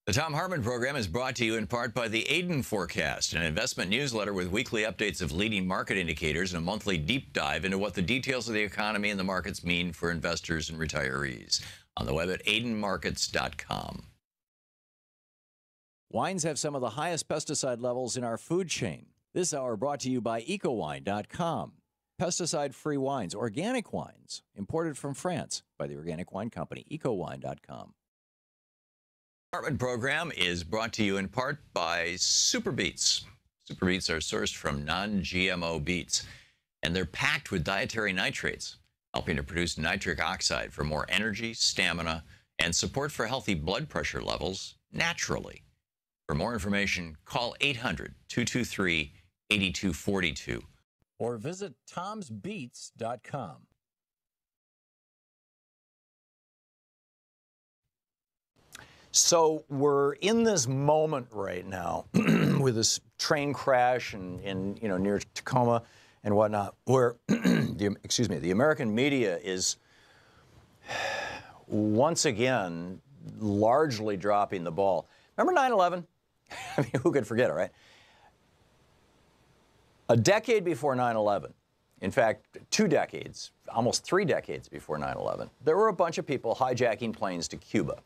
The Thom Hartmann Program is brought to you in part by the Aiden Forecast, an investment newsletter with weekly updates of leading market indicators and a monthly deep dive into what the details of the economy and the markets mean for investors and retirees. On the web at aidenmarkets.com. Wines have some of the highest pesticide levels in our food chain. This hour brought to you by ecowine.com. Pesticide-free wines, organic wines, imported from France by the Organic Wine Company, ecowine.com. Hartmann Program is brought to you in part by Super Beets. Super Beets are sourced from non-GMO beets, and they're packed with dietary nitrates, helping to produce nitric oxide for more energy, stamina, and support for healthy blood pressure levels naturally. For more information, call 800-223-8242 or visit tomsbeets.com. So we're in this moment right now with this train crash and near Tacoma and whatnot, where the American media is once again largely dropping the ball. Remember 9/11? I mean, who could forget it, right? A decade before 9/11, in fact, 2 decades, almost 3 decades before 9/11, there were a bunch of people hijacking planes to Cuba.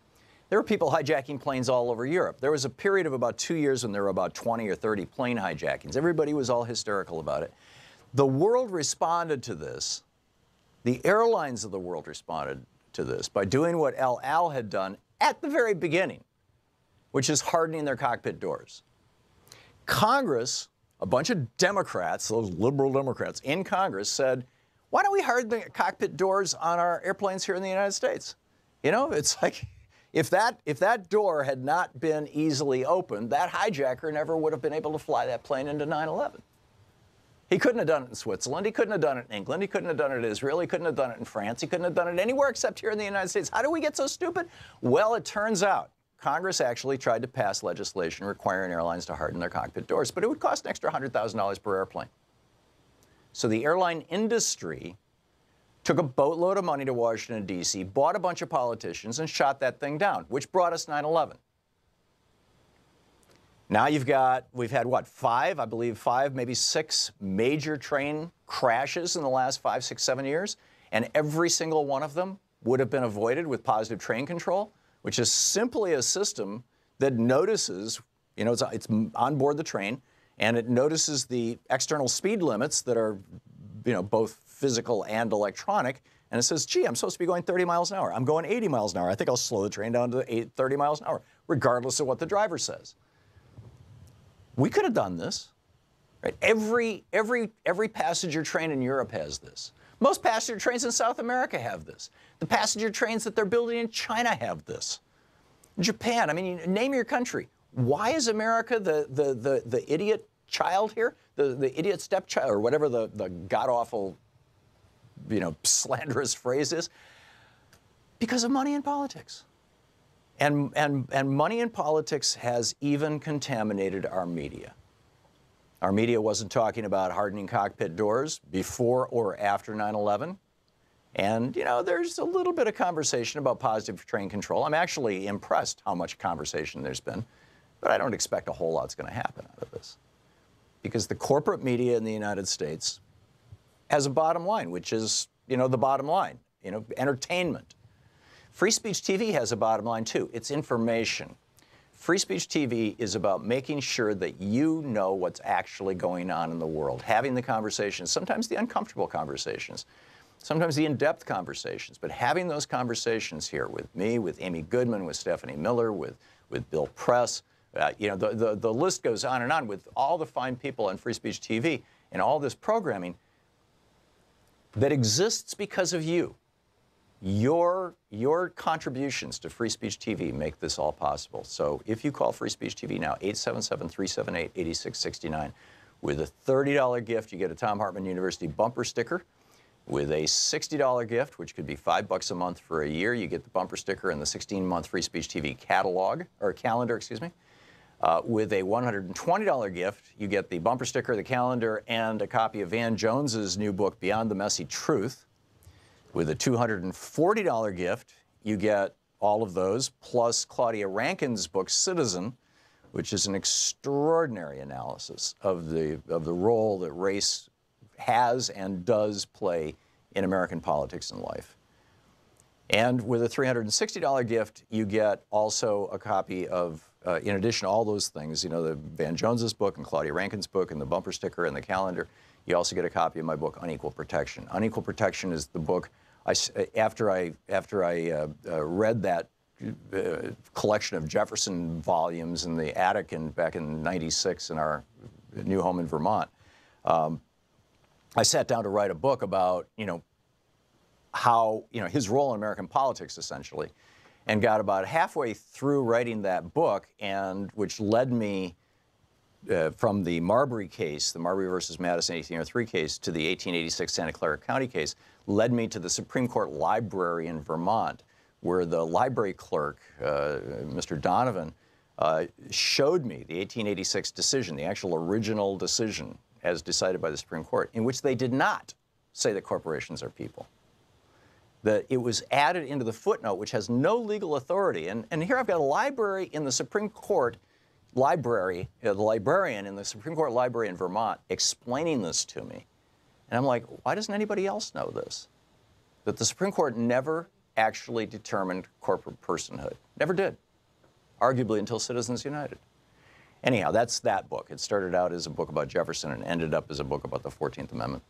There were people hijacking planes all over Europe. There was a period of about 2 years when there were about 20 or 30 plane hijackings. Everybody was all hysterical about it. The world responded to this. The airlines of the world responded to this by doing what El Al had done at the very beginning, which is hardening their cockpit doors. Congress, a bunch of Democrats, those liberal Democrats in Congress, said, why don't we harden the cockpit doors on our airplanes here in the United States? You know, it's like, if that door had not been easily opened, that hijacker never would have been able to fly that plane into 9/11. He couldn't have done it in Switzerland. He couldn't have done it in England. He couldn't have done it in Israel. He couldn't have done it in France. He couldn't have done it anywhere except here in the United States. How do we get so stupid? Well, it turns out Congress actually tried to pass legislation requiring airlines to harden their cockpit doors, but it would cost an extra $100,000 per airplane. So the airline industry took a boatload of money to Washington, D.C., bought a bunch of politicians, and shot that thing down, which brought us 9/11. Now we've had what, 5, maybe 6 major train crashes in the last 5, 6, 7 years, and every single one of them would have been avoided with positive train control, which is simply a system that notices, it's on board the train, and it notices the external speed limits that are, both physical and electronic, and it says, gee, I'm supposed to be going 30 miles an hour. I'm going 80 miles an hour. I think I'll slow the train down to 30 miles an hour, regardless of what the driver says. We could have done this, right? Every passenger train in Europe has this. Most passenger trains in South America have this. The passenger trains that they're building in China have this. Japan, I mean, name your country. Why is America the idiot child here? The idiot stepchild, or whatever the god-awful, slanderous phrase is? Because of money in politics. And money in politics has even contaminated our media. Our media wasn't talking about hardening cockpit doors before or after 9/11. And, there's a little bit of conversation about positive train control. I'm actually impressed how much conversation there's been, but I don't expect a whole lot's going to happen out of this. Because the corporate media in the United States has a bottom line, which is, the bottom line, entertainment. Free Speech TV has a bottom line, too. It's information. Free Speech TV is about making sure that you know what's actually going on in the world, having the conversations, sometimes the uncomfortable conversations, sometimes the in-depth conversations, but having those conversations here with me, with Amy Goodman, with Stephanie Miller, with Bill Press. The list goes on and on with all the fine people on Free Speech TV and all this programming that exists because of you. Your contributions to Free Speech TV make this all possible. So if you call Free Speech TV now, 877-378-8669, with a $30 gift, you get a Thom Hartmann University bumper sticker. With a $60 gift, which could be $5 a month for a year, you get the bumper sticker and the 16-month Free Speech TV calendar, with a $120 gift, you get the bumper sticker, the calendar, and a copy of Van Jones's new book, Beyond the Messy Truth. With a $240 gift, you get all of those, plus Claudia Rankine's book, Citizen, which is an extraordinary analysis of the role that race has and does play in American politics and life. And with a $360 gift, you get also a copy of, in addition to all those things, you know, the Van Jones's book and Claudia Rankine's book and the bumper sticker and the calendar. You also get a copy of my book, Unequal Protection. Unequal Protection is the book, after I read that collection of Jefferson volumes in the attic back in '96 in our new home in Vermont, I sat down to write a book about, you know, how, you know, his role in American politics, essentially, and got about halfway through writing that book, and which led me from the Marbury case, the Marbury versus Madison 1803 case, to the 1886 Santa Clara County case, led me to the Supreme Court Library in Vermont, where the library clerk, Mr. Donovan, showed me the 1886 decision, the actual original decision as decided by the Supreme Court, in which they did not say that corporations are people. That it was added into the footnote, which has no legal authority. And here I've got a library in the Supreme Court library, the librarian in the Supreme Court library in Vermont explaining this to me. And I'm like, why doesn't anybody else know this? That the Supreme Court never actually determined corporate personhood. Never did. Arguably until Citizens United. Anyhow, that's that book. It started out as a book about Jefferson and ended up as a book about the 14th Amendment.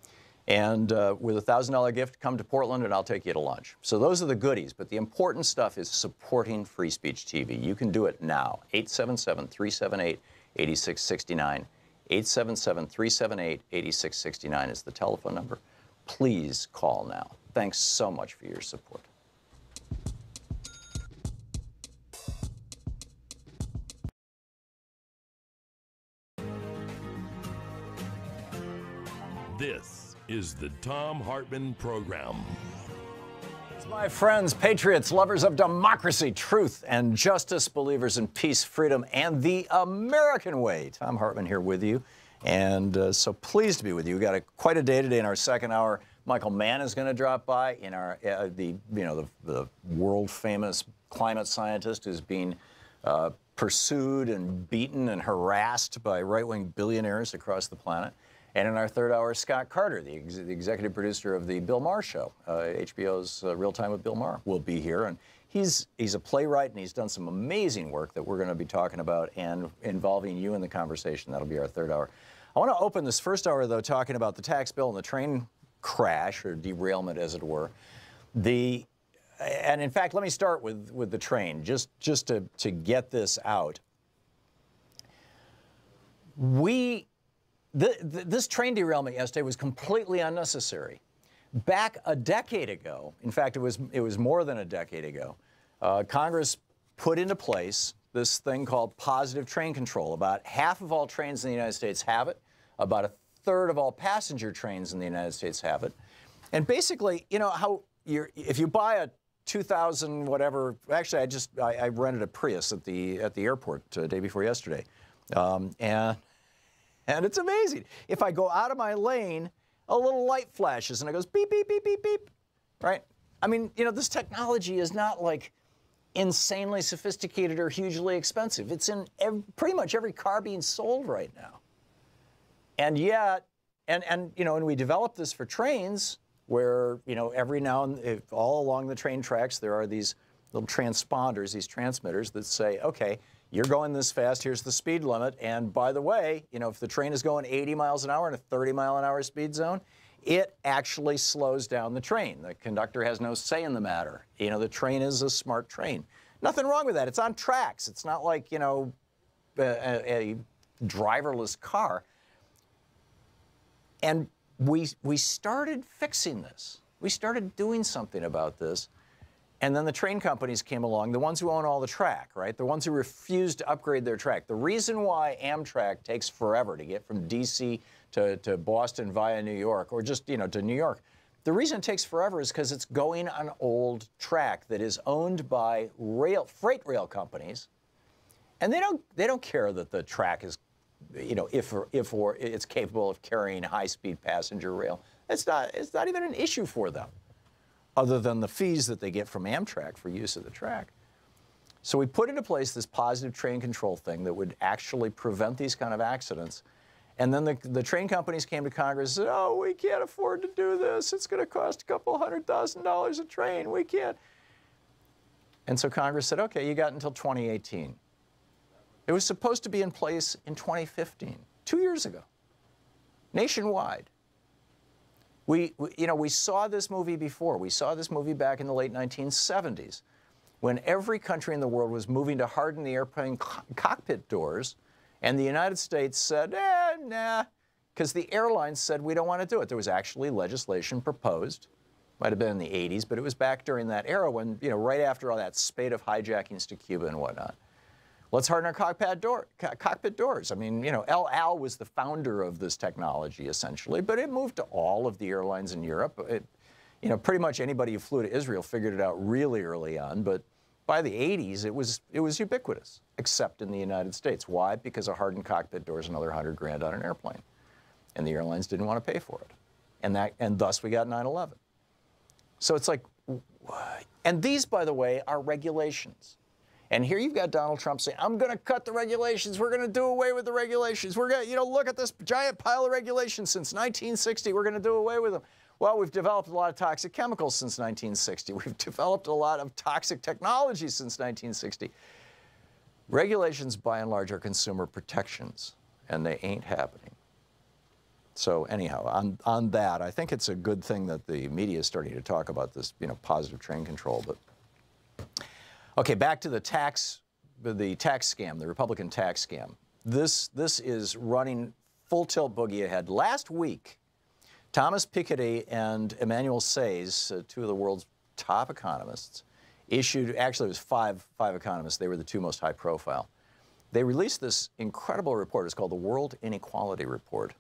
And with a $1,000 gift, come to Portland and I'll take you to lunch. So those are the goodies, but the important stuff is supporting Free Speech TV. You can do it now. 877-378-8669. 877-378-8669 is the telephone number. Please call now. Thanks so much for your support. This is the Thom Hartmann Program. My friends, patriots, lovers of democracy, truth, and justice, believers in peace, freedom, and the American way. Thom Hartmann here with you, and so pleased to be with you. We've got quite a day today in our second hour. Michael Mann is going to drop by, in our the world famous climate scientist who's being pursued and beaten and harassed by right-wing billionaires across the planet. And in our third hour, Scott Carter, the executive producer of the Bill Maher Show, HBO's Real Time with Bill Maher, will be here. And he's a playwright, and he's done some amazing work that we're going to be talking about and involving you in the conversation. That'll be our third hour. I want to open this first hour, though, talking about the tax bill and the train crash, or derailment, as it were. And in fact, let me start with the train, just to get this out. This train derailment yesterday was completely unnecessary. Back a decade ago, in fact, it was more than a decade ago, Congress put into place this thing called positive train control. About half of all trains in the United States have it. About a third of all passenger trains in the United States have it. And basically, you know how if you buy a 2000 whatever, actually I rented a Prius at the airport day before yesterday, and it's amazing. If I go out of my lane, a little light flashes and it goes beep, beep, beep, beep, beep, right? I mean, you know, this technology is not like insanely sophisticated or hugely expensive. It's in pretty much every car being sold right now. And yet, and you know, and we developed this for trains where, you know, every now and all along the train tracks, there are these little transponders, these transmitters that say, okay, you're going this fast, here's the speed limit, and by the way, you know, if the train is going 80 miles an hour in a 30-mile-an-hour speed zone, it actually slows down the train. The conductor has no say in the matter. You know, the train is a smart train. Nothing wrong with that. It's on tracks. It's not like, you know, a driverless car. And we started fixing this. We started doing something about this. And then the train companies came along, the ones who own all the track, right? The ones who refused to upgrade their track. The reason why Amtrak takes forever to get from D.C. to Boston via New York, or just, you know, to New York, the reason it takes forever is because it's going on old track that is owned by freight rail companies, and they don't care that the track is, you know, if it's capable of carrying high-speed passenger rail. It's not even an issue for them, other than the fees that they get from Amtrak for use of the track. So we put into place this positive train control thing that would actually prevent these kind of accidents. And then the train companies came to Congress and said, oh, we can't afford to do this. It's going to cost a couple $100,000 a train. We can't. And so Congress said, okay, you got until 2018. It was supposed to be in place in 2015, 2 years ago, nationwide. We saw this movie before. We saw this movie back in the late 1970s when every country in the world was moving to harden the airplane cockpit doors. And the United States said, nah, because the airlines said we don't want to do it. There was actually legislation proposed. Might have been in the 80s, but it was back during that era when, right after all that spate of hijackings to Cuba and whatnot. Let's harden our cockpit doors. I mean, El Al was the founder of this technology, essentially, but it moved to all of the airlines in Europe. Pretty much anybody who flew to Israel figured it out really early on, but by the 80s, it was ubiquitous, except in the United States. Why? Because a hardened cockpit door is another 100 grand on an airplane, and the airlines didn't want to pay for it, and thus we got 9/11. So it's like, and these, by the way, are regulations. And here you've got Donald Trump saying, I'm going to cut the regulations. We're going to do away with the regulations. We're going to, look at this giant pile of regulations since 1960. We're going to do away with them. Well, we've developed a lot of toxic chemicals since 1960. We've developed a lot of toxic technology since 1960. Regulations, by and large, are consumer protections, and they ain't happening. So anyhow, on that, I think it's a good thing that the media is starting to talk about this, positive train control. But okay, back to the tax scam, the Republican tax scam. This is running full tilt boogie ahead. Last week, Thomas Piketty and Emmanuel Saez, two of the world's top economists, actually it was five economists, they were the two most high profile. They released this incredible report. It's called the World Inequality Report.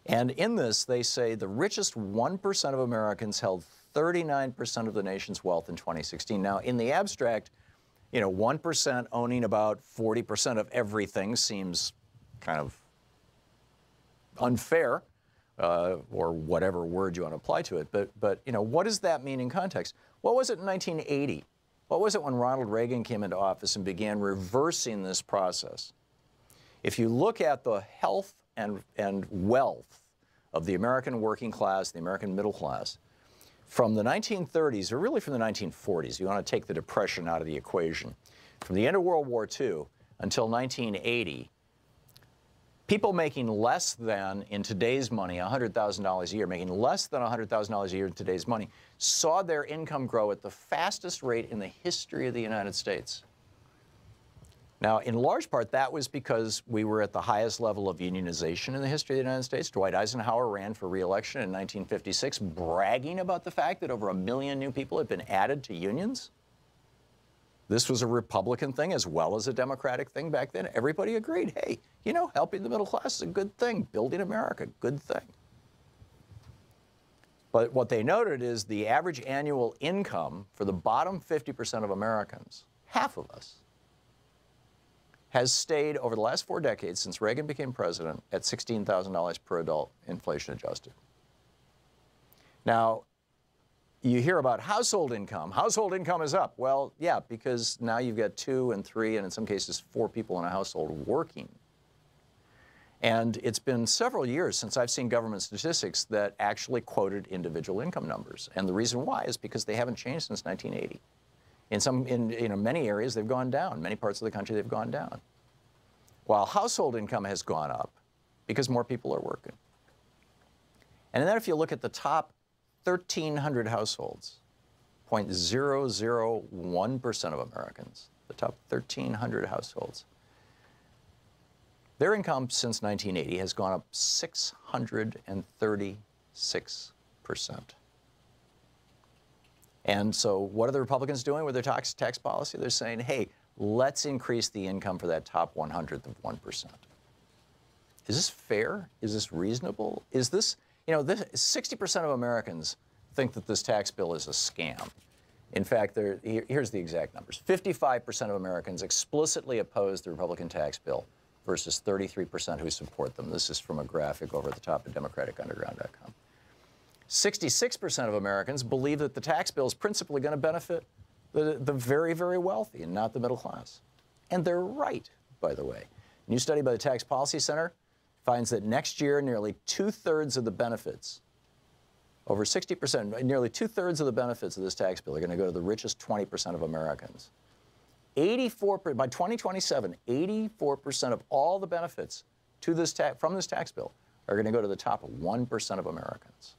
And in this, they say the richest 1% of Americans held 39% of the nation's wealth in 2016. Now, in the abstract, 1% owning about 40% of everything seems kind of unfair, or whatever word you want to apply to it. But what does that mean in context? What was it in 1980? What was it when Ronald Reagan came into office and began reversing this process? If you look at the health and wealth of the American working class, the American middle class, from the 1930s, or really from the 1940s, you want to take the Depression out of the equation, from the end of World War II until 1980, people making less than, in today's money, $100,000 a year, making less than $100,000 a year in today's money, saw their income grow at the fastest rate in the history of the United States. Now, in large part, that was because we were at the highest level of unionization in the history of the United States. Dwight Eisenhower ran for re-election in 1956, bragging about the fact that over 1 million new people had been added to unions. This was a Republican thing as well as a Democratic thing back then. Everybody agreed, hey, helping the middle class is a good thing. Building America, good thing. But what they noted is the average annual income for the bottom 50% of Americans, half of us, has stayed over the last 4 decades since Reagan became president at $16,000 per adult, inflation adjusted. Now, you hear about household income. Household income is up. Well, yeah, because now you've got 2 and 3 and in some cases 4 people in a household working. And it's been several years since I've seen government statistics that actually quoted individual income numbers. And the reason why is because they haven't changed since 1980. In many areas, they've gone down. Many parts of the country, they've gone down. While household income has gone up because more people are working. And then if you look at the top 1,300 households, 0.001% of Americans, the top 1,300 households, their income since 1980 has gone up 636%. And so what are the Republicans doing with their tax policy? They're saying, hey, let's increase the income for that top 1/100th of 1%. Is this fair? Is this reasonable? Is this, 60% of Americans think that this tax bill is a scam. In fact, here's the exact numbers. 55% of Americans explicitly oppose the Republican tax bill versus 33% who support them. This is from a graphic over at the top of DemocraticUnderground.com. 66% of Americans believe that the tax bill is principally going to benefit the very, very wealthy and not the middle class. And they're right, by the way. A new study by the Tax Policy Center finds that next year, nearly 2/3 of the benefits, over 60%, nearly 2/3 of the benefits of this tax bill are going to go to the richest 20% of Americans. 84%, by 2027, 84% of all the benefits to this from this tax bill are going to go to the top 1% of Americans.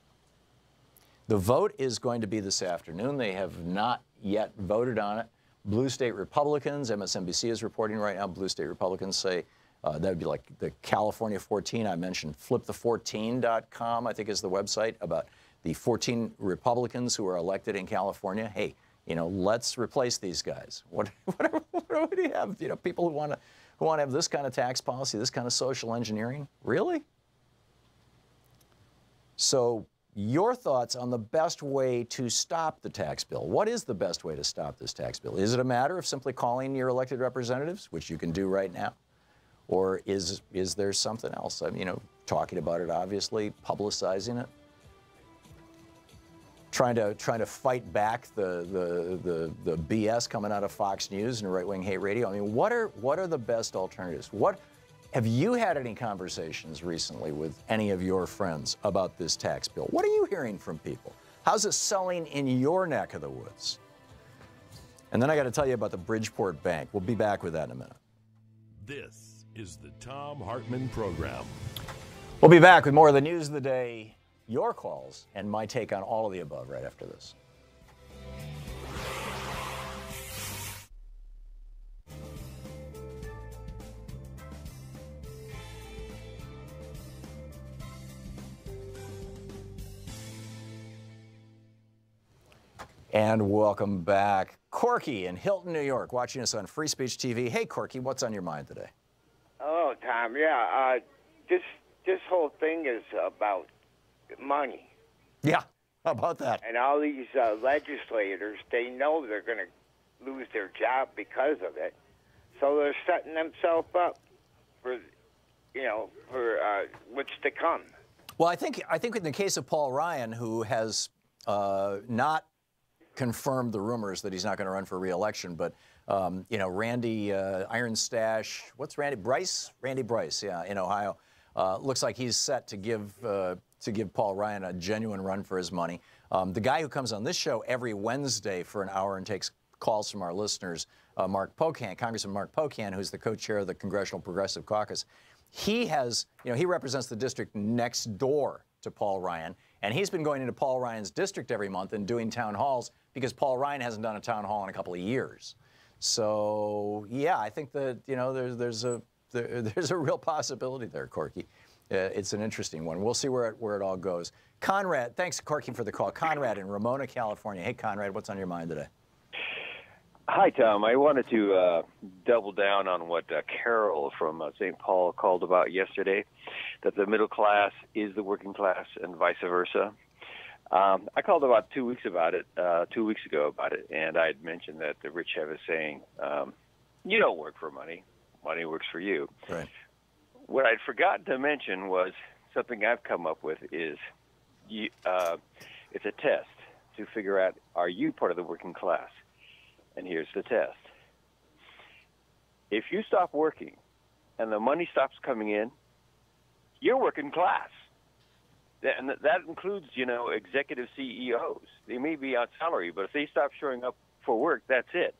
The vote is going to be this afternoon. They have not yet voted on it. Blue state Republicans, MSNBC is reporting right now, blue state Republicans say that would be like the California 14 I mentioned. Flipthe14.com, I think, is the website about the 14 Republicans who are elected in California. Hey, you know, let's replace these guys. What do you have? You know, people who want to have this kind of tax policy, this kind of social engineering? Really? So your thoughts on the best way to stop the tax bill. What is the best way to stop this tax bill? Is it a matter of simply calling your elected representatives, which you can do right now? Or is there something else? I mean, you know, talking about it, obviously, publicizing it, trying to fight back the BS coming out of Fox News and right-wing hate radio. I mean, what are the best alternatives? Have you had any conversations recently with any of your friends about this tax bill? What are you hearing from people? How's it selling in your neck of the woods? And then I got to tell you about the Bridgeport Bank. We'll be back with that in a minute. This is the Thom Hartmann Program. We'll be back with more of the news of the day, your calls, and my take on all of the above right after this. And welcome back. Corky in Hilton, New York, watching us on Free Speech TV. Hey, Corky, what's on your mind today? Oh, Tom, yeah. This whole thing is about money. Yeah, how about that? And all these legislators, they know they're going to lose their job because of it. So they're setting themselves up for, for what's to come. Well, I think in the case of Paul Ryan, who has not confirmed the rumors that he's not going to run for re-election, but Randy Iron Stash, what's Randy Bryce? Randy Bryce, yeah, in Ohio, looks like he's set to give Paul Ryan a genuine run for his money. The guy who comes on this show every Wednesday for an hour and takes calls from our listeners, Mark Pocan, Congressman Mark Pocan, who's the co-chair of the Congressional Progressive Caucus. He has, he represents the district next door to Paul Ryan, and he's been going into Paul Ryan's district every month and doing town halls because Paul Ryan hasn't done a town hall in a couple of years. So yeah, I think that there's a real possibility there, Corky. It's an interesting one. We'll see where it all goes. Conrad, thanks, Corky, for the call. Conrad in Ramona, California. Hey, Conrad, what's on your mind today? Hi, Tom. I wanted to double down on what Carol from St. Paul called about yesterday, that the middle class is the working class and vice versa. I called about 2 weeks ago about it, and I had mentioned that the rich have a saying, you don't work for money, money works for you. Right. What I'd forgotten to mention was something I've come up with is it's a test to figure out, are you part of the working class? And here's the test. If you stop working and the money stops coming in, you're working class. And that includes, executive CEOs. They may be on salary, but if they stop showing up for work, that's it.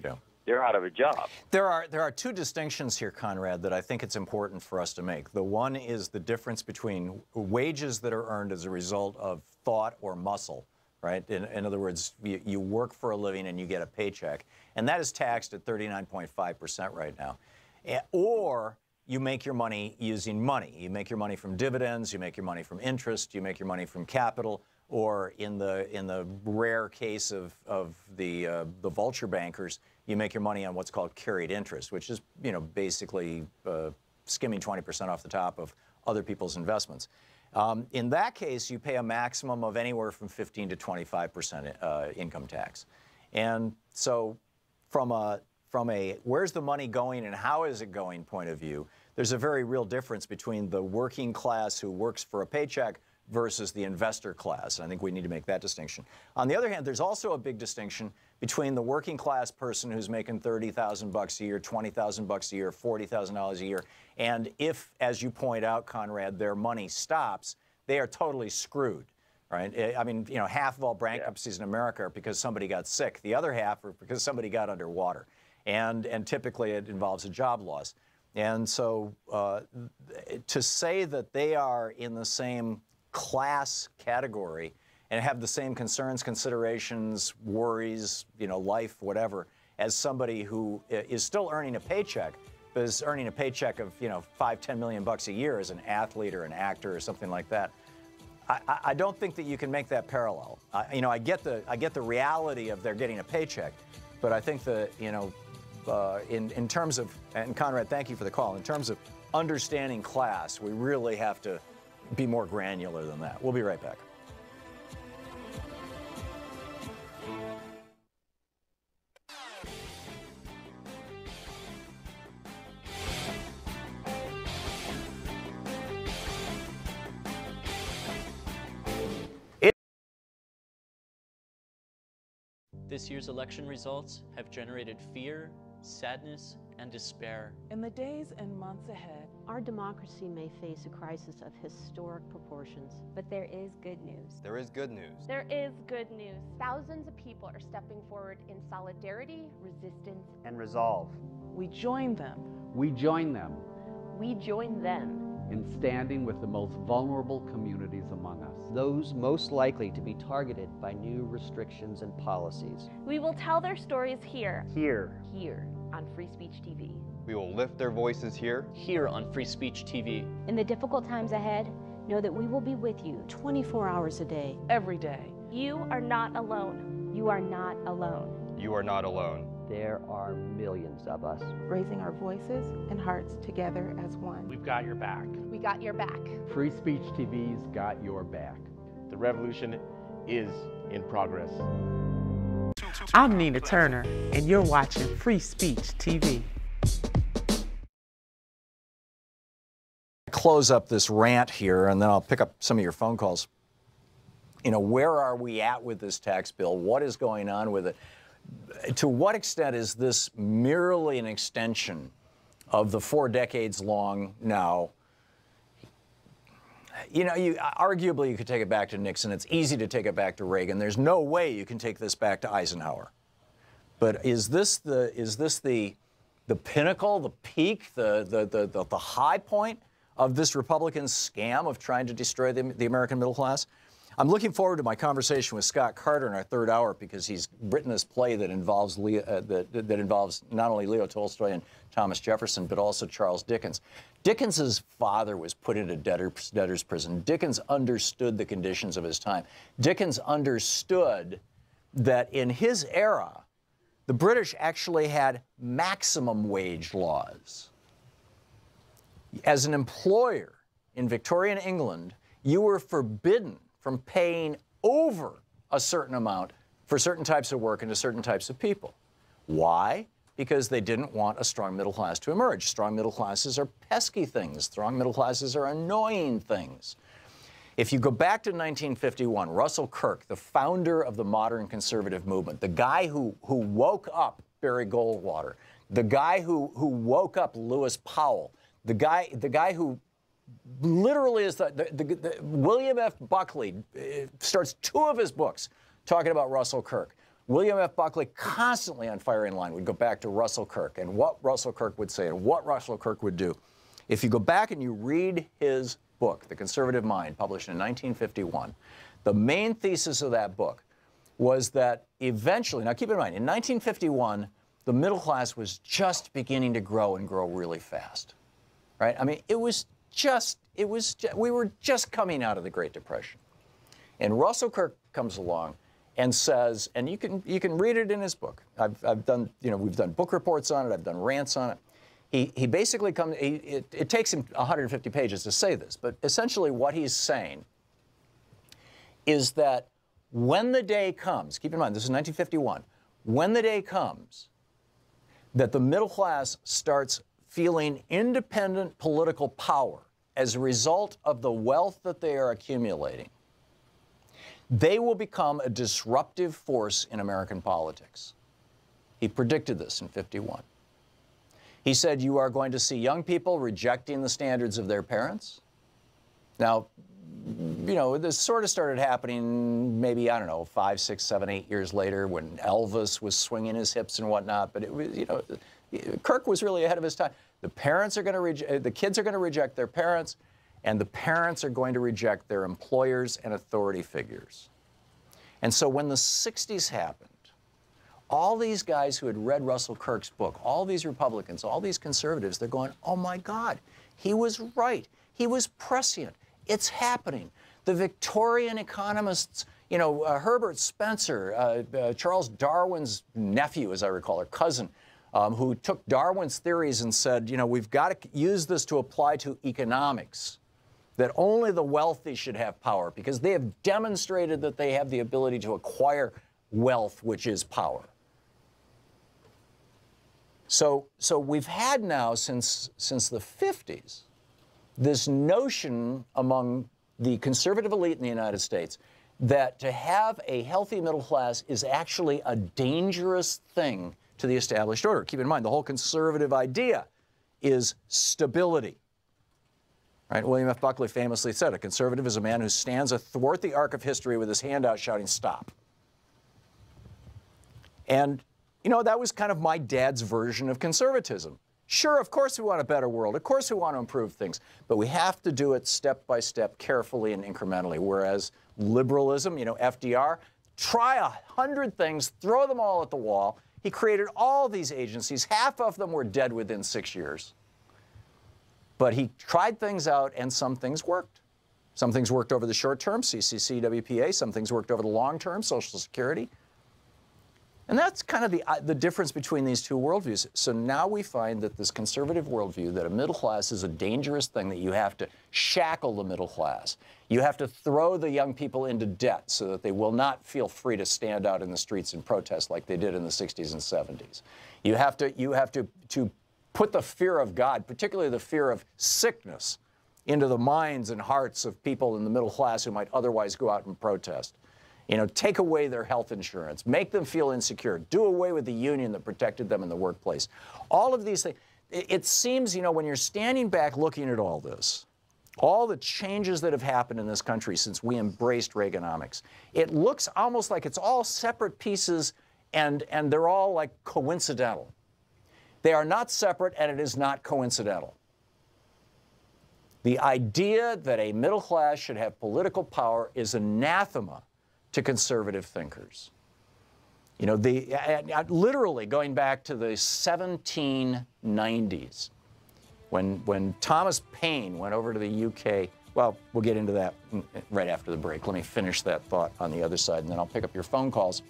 Yeah. They're out of a job. There are two distinctions here, Conrad, that I think it's important for us to make. The one is the difference between wages that are earned as a result of thought or muscle, right? In other words, you work for a living and you get a paycheck, and that is taxed at 39.5% right now. Or you make your money using money. You make your money from dividends, you make your money from interest, you make your money from capital, or in the rare case of the vulture bankers, you make your money on what's called carried interest, which is basically skimming 20% off the top of other people's investments. In that case, you pay a maximum of anywhere from 15 to 25% income tax. And so from a where's the money going and how is it going point of view, there's a very real difference between the working class who works for a paycheck versus the investor class. And I think we need to make that distinction. On the other hand, there's also a big distinction between the working class person who's making $30,000 a year, $20,000 a year, $40,000 a year, and if, as you point out, Conrad, their money stops, they are totally screwed, right? I mean, you know, half of all bankruptcies in America are because somebody got sick. The other half are because somebody got underwater, and typically it involves a job loss. And so to say that they are in the same class category and have the same concerns, considerations, worries, you know, life, whatever, as somebody who is still earning a paycheck, but is earning a paycheck of, you know, $5–10 million a year as an athlete or an actor or something like that, I don't think that you can make that parallel. You know, I get the reality of they're getting a paycheck, but I think that, you know, in terms of, and Conrad, thank you for the call, in terms of understanding class, we really have to be more granular than that. We'll be right back. This year's election results have generated fear, sadness, and despair. In the days and months ahead, our democracy may face a crisis of historic proportions. But there is good news. There is good news. There is good news. Thousands of people are stepping forward in solidarity, resistance, and resolve. We join them. We join them. We join them. In standing with the most vulnerable communities among us. Those most likely to be targeted by new restrictions and policies. We will tell their stories here. Here. Here on Free Speech TV. We will lift their voices here. Here on Free Speech TV. In the difficult times ahead, know that we will be with you 24 hours a day. Every day. You are not alone. You are not alone. You are not alone. There are millions of us. Raising our voices and hearts together as one. We've got your back. We got your back. Free Speech TV's got your back. The revolution is in progress. I'm Nina Turner, and you're watching Free Speech TV. Close up this rant here, and then I'll pick up some of your phone calls. You know, where are we at with this tax bill? What is going on with it? To what extent is this merely an extension of the 4 decades long now? You know, arguably you could take it back to Nixon. It's easy to take it back to Reagan. There's no way you can take this back to Eisenhower. But is this the pinnacle, the peak, the high point of this Republican scam of trying to destroy the American middle class? I'm looking forward to my conversation with Scott Carter in our third hour, because he's written this play that involves that involves not only Leo Tolstoy and Thomas Jefferson, but also Charles Dickens. Dickens's father was put into debtor's prison. Dickens understood the conditions of his time. Dickens understood that in his era, the British actually had maximum wage laws. As an employer in Victorian England, you were forbidden from paying over a certain amount for certain types of work and to certain types of people. Why? Because they didn't want a strong middle class to emerge. Strong middle classes are pesky things. Strong middle classes are annoying things. If you go back to 1951, Russell Kirk, the founder of the modern conservative movement, the guy who woke up Barry Goldwater, the guy who woke up Lewis Powell, the guy who literally is the William F. Buckley starts 2 of his books talking about Russell Kirk. William F. Buckley, constantly on firing line, would go back to Russell Kirk and what Russell Kirk would say and what Russell Kirk would do. If you go back and you read his book, The Conservative Mind, published in 1951, the main thesis of that book was that eventually, now keep in mind, in 1951, the middle class was just beginning to grow and grow really fast, right? I mean, we were just coming out of the Great Depression. And Russell Kirk comes along and says, and you can read it in his book. I've done, you know, we've done book reports on it. I've done rants on it. He basically comes, it takes him 150 pages to say this, but essentially what he's saying is that when the day comes, keep in mind, this is 1951, when the day comes that the middle class starts feeling independent political power as a result of the wealth that they are accumulating, they will become a disruptive force in American politics. He predicted this in '51. He said, you are going to see young people rejecting the standards of their parents. Now, you know, this sort of started happening maybe, I don't know, 5, 6, 7, 8 years later when Elvis was swinging his hips and whatnot. But it was, you know, Kirk was really ahead of his time. The parents are going to the kids are going to reject their parents, and the parents are going to reject their employers and authority figures. And so when the 60s happened, all these guys who had read Russell Kirk's book, all these Republicans, all these conservatives, they're going, oh my God, he was right. He was prescient. It's happening. The Victorian economists, you know, Herbert Spencer, Charles Darwin's nephew, as I recall, or cousin, who took Darwin's theories and said, you know, we've got to use this to apply to economics, that only the wealthy should have power because they have demonstrated that they have the ability to acquire wealth, which is power. So we've had now since the 50s this notion among the conservative elite in the United States that to have a healthy middle class is actually a dangerous thing to the established order. Keep in mind, the whole conservative idea is stability. Right? William F. Buckley famously said, a conservative is a man who stands athwart the arc of history with his hand out shouting, stop. And, you know, that was kind of my dad's version of conservatism. Sure, of course we want a better world. Of course we want to improve things. But we have to do it step by step, carefully and incrementally. Whereas liberalism, you know, FDR, try 100 things, throw them all at the wall. He created all these agencies. Half of them were dead within 6 years. But he tried things out, and some things worked. Some things worked over the short term, CCC, WPA. Some things worked over the long term, Social Security. And that's kind of the difference between these two worldviews. So now we find that this conservative worldview, that a middle class is a dangerous thing, that you have to shackle the middle class. You have to throw the young people into debt so that they will not feel free to stand out in the streets and protest like they did in the 60s and 70s. You have to put the fear of God, particularly the fear of sickness, into the minds and hearts of people in the middle class who might otherwise go out and protest. You know, take away their health insurance, make them feel insecure, do away with the union that protected them in the workplace. All of these things, it seems, you know, when you're standing back looking at all this, all the changes that have happened in this country since we embraced Reaganomics, it looks almost like it's all separate pieces and they're all like coincidental. They are not separate, and it is not coincidental. The idea that a middle class should have political power is anathema to conservative thinkers. You know, literally going back to the 1790s, when Thomas Paine went over to the UK. Well, we'll get into that right after the break. Let me finish that thought on the other side, and then I'll pick up your phone calls.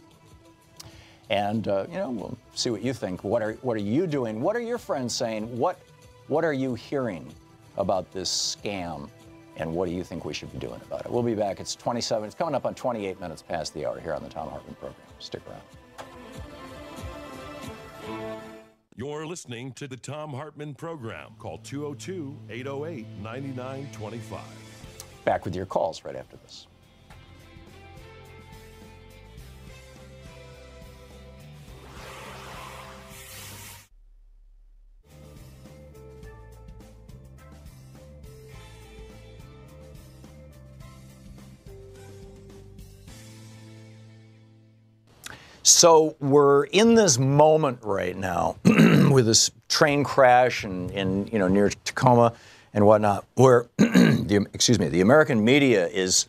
And you know, we'll see what you think. What are you doing? What are your friends saying? What are you hearing about this scam? And what do you think we should be doing about it? We'll be back. It's 27. It's coming up on 28 minutes past the hour here on the Thom Hartmann Program. Stick around. You're listening to the Thom Hartmann Program. Call 202-808-9925. Back with your calls right after this. So we're in this moment right now with this train crash in you know, near Tacoma and whatnot, where the American media is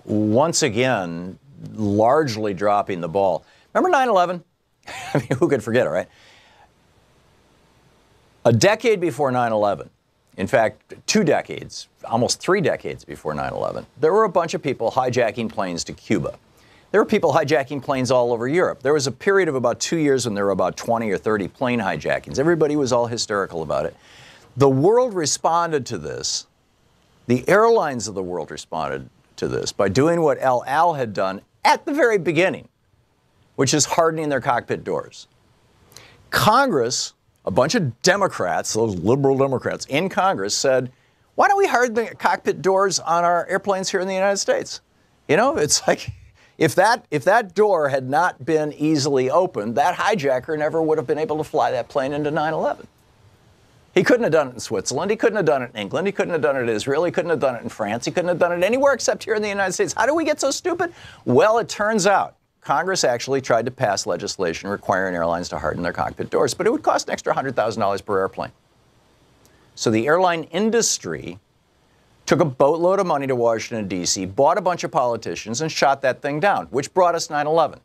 once again largely dropping the ball. Remember 9/11? I mean, who could forget it, right? A decade before 9/11, in fact, 2 decades, almost 3 decades before 9/11, there were a bunch of people hijacking planes to Cuba. There were people hijacking planes all over Europe. There was a period of about 2 years when there were about 20 or 30 plane hijackings. Everybody was all hysterical about it. The world responded to this. The airlines of the world responded to this by doing what El Al had done at the very beginning, which is hardening their cockpit doors. Congress, a bunch of Democrats, those liberal Democrats in Congress, said, why don't we harden the cockpit doors on our airplanes here in the United States? You know, it's like, If that door had not been easily opened, that hijacker never would have been able to fly that plane into 9/11. He couldn't have done it in Switzerland. He couldn't have done it in England. He couldn't have done it in Israel. He couldn't have done it in France. He couldn't have done it anywhere except here in the United States. How do we get so stupid? Well, it turns out Congress actually tried to pass legislation requiring airlines to harden their cockpit doors, but it would cost an extra $100,000 per airplane. So the airline industry took a boatload of money to Washington, D.C., bought a bunch of politicians, and shot that thing down, which brought us 9/11.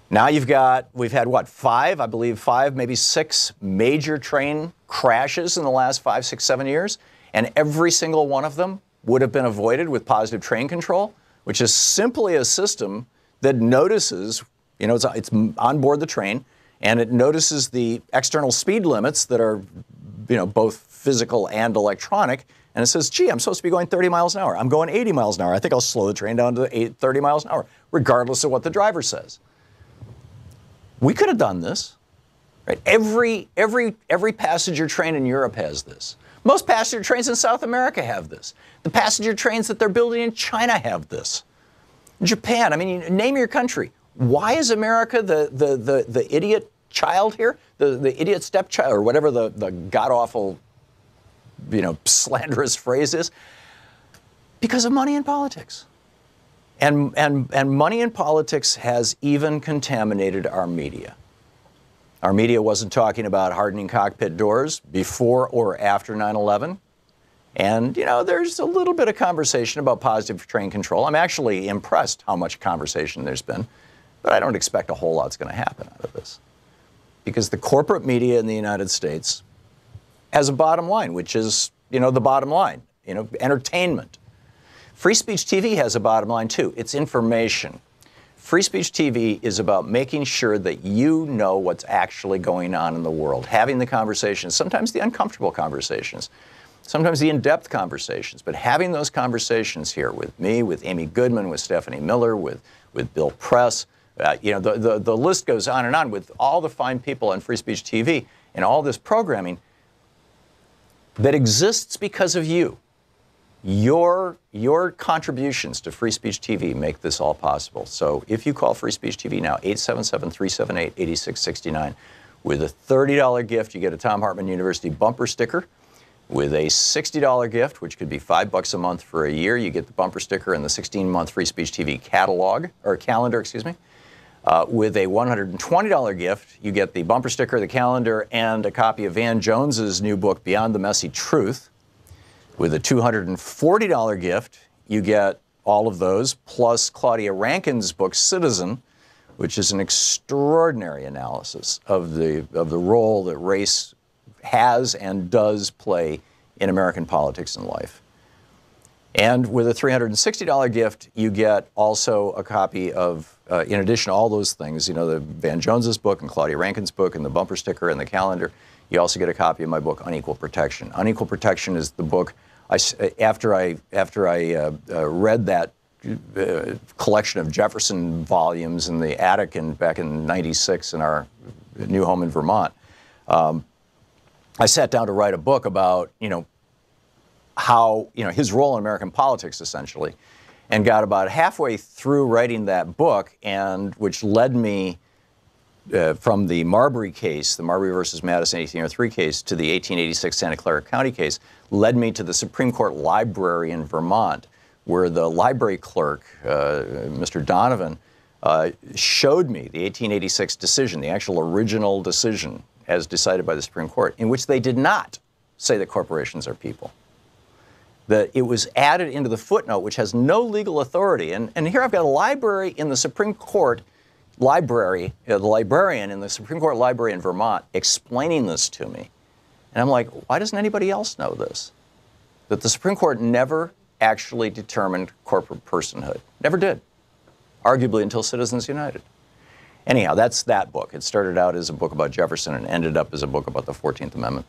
Now we've had what, five, maybe six major train crashes in the last 5, 6, 7 years, and every single one of them would have been avoided with positive train control, which is simply a system that notices, it's on board the train, and it notices the external speed limits that are, both physical and electronic, and it says, gee, I'm supposed to be going 30 miles an hour. I'm going 80 miles an hour. I think I'll slow the train down to 30 miles an hour, regardless of what the driver says. We could have done this, right? Every passenger train in Europe has this. Most passenger trains in South America have this. The passenger trains that they're building in China have this. Japan, name your country. Why is America the idiot child here? The idiot stepchild, or whatever the god-awful, slanderous phrase is? Because of money in politics. And money in politics has even contaminated our media. Our media wasn't talking about hardening cockpit doors before or after 9/11. And, there's a little bit of conversation about positive train control. I'm actually impressed how much conversation there's been, but I don't expect a whole lot's going to happen out of this. Because the corporate media in the United States has a bottom line, which is, the bottom line, entertainment. Free Speech TV has a bottom line, too. It's information. Free Speech TV is about making sure that you know what's actually going on in the world, having the conversations, sometimes the uncomfortable conversations, sometimes the in-depth conversations, but having those conversations here with me, with Amy Goodman, with Stephanie Miller, with Bill Press. The list goes on and on with all the fine people on Free Speech TV and all this programming that exists because of you. Your contributions to Free Speech TV make this all possible. So if you call Free Speech TV now, 877-378-8669, with a $30 gift, you get a Thom Hartmann University bumper sticker. With a $60 gift, which could be $5 a month for a year, you get the bumper sticker and the 16-month Free Speech TV calendar, excuse me. With a $120 gift, you get the bumper sticker, the calendar, and a copy of Van Jones's new book, Beyond the Messy Truth. With a $240 gift, you get all of those, plus Claudia Rankine's book, Citizen, which is an extraordinary analysis of the role that race has and does play in American politics and life. And with a $360 gift, you get also a copy of, in addition to all those things, the Van Jones's book and Claudia Rankine's book and the bumper sticker and the calendar, you also get a copy of my book, Unequal Protection. Unequal Protection is the book, after I read that collection of Jefferson volumes in the attic back in '96 in our new home in Vermont, I sat down to write a book about, how, his role in American politics, essentially, and got about halfway through writing that book, and which led me from the Marbury case, the Marbury versus Madison 1803 case, to the 1886 Santa Clara County case, led me to the Supreme Court Library in Vermont, where the library clerk, Mr. Donovan, showed me the 1886 decision, the actual original decision as decided by the Supreme Court, in which they did not say that corporations are people. That it was added into the footnote, which has no legal authority. And here I've got a library in the Supreme Court library, the librarian in the Supreme Court Library in Vermont explaining this to me. And I'm like, why doesn't anybody else know this? That the Supreme Court never actually determined corporate personhood. Never did. Arguably until Citizens United. Anyhow, that's that book. It started out as a book about Jefferson and ended up as a book about the 14th Amendment.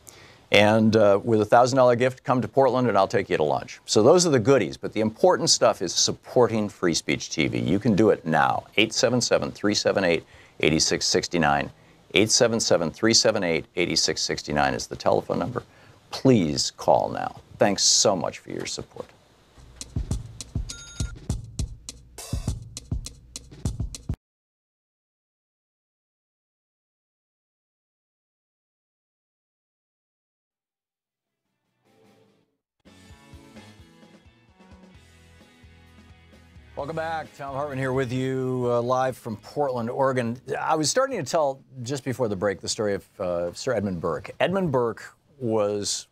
And with a $1,000 gift, come to Portland and I'll take you to lunch. So those are the goodies, but the important stuff is supporting Free Speech TV. You can do it now. 877-378-8669. 877-378-8669 is the telephone number. Please call now. Thanks so much for your support. Welcome back. Thom Hartmann here with you live from Portland, Oregon. I was starting to tell, just before the break, the story of Sir Edmund Burke. Edmund Burke was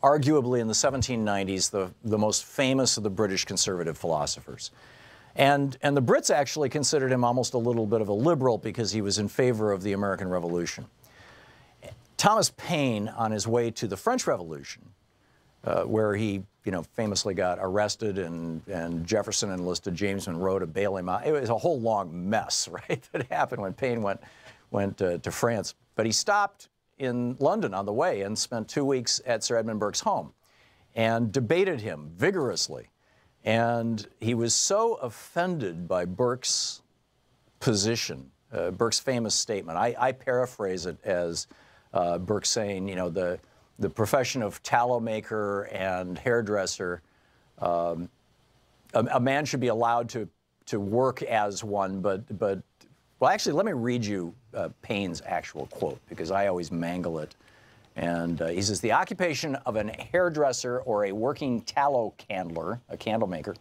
arguably in the 1790s the most famous of the British conservative philosophers. And the Brits actually considered him almost a little bit of a liberal because he was in favor of the American Revolution. Thomas Paine, on his way to the French Revolution, where he, famously got arrested and Jefferson enlisted James Monroe to bail him out. It was a whole long mess, right, that happened when Paine went to France. But he stopped in London on the way and spent 2 weeks at Sir Edmund Burke's home and debated him vigorously. And he was so offended by Burke's position, Burke's famous statement. I paraphrase it as Burke saying, the profession of tallow maker and hairdresser, a man should be allowed to work as one, but well, actually, let me read you Paine's actual quote, because I always mangle it. And he says, the occupation of an hairdresser or a working tallow candler, a candle maker,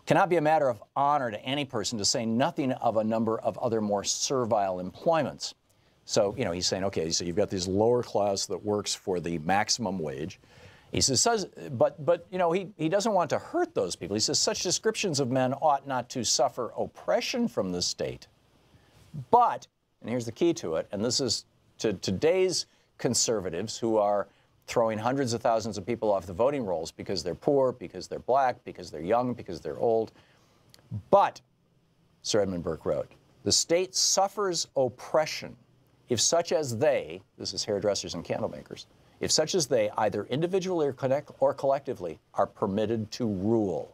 cannot be a matter of honor to any person, to say nothing of a number of other more servile employments. So, he's saying, okay, so you've got this lower class that works for the maximum wage. He says, but he doesn't want to hurt those people. He says, such descriptions of men ought not to suffer oppression from the state. But, and here's the key to it, and this is to today's conservatives who are throwing hundreds of thousands of people off the voting rolls because they're poor, because they're black, because they're young, because they're old. But, Sir Edmund Burke wrote, the state suffers oppression if such as they, this is hairdressers and candle makers, if such as they, either individually or collectively, are permitted to rule.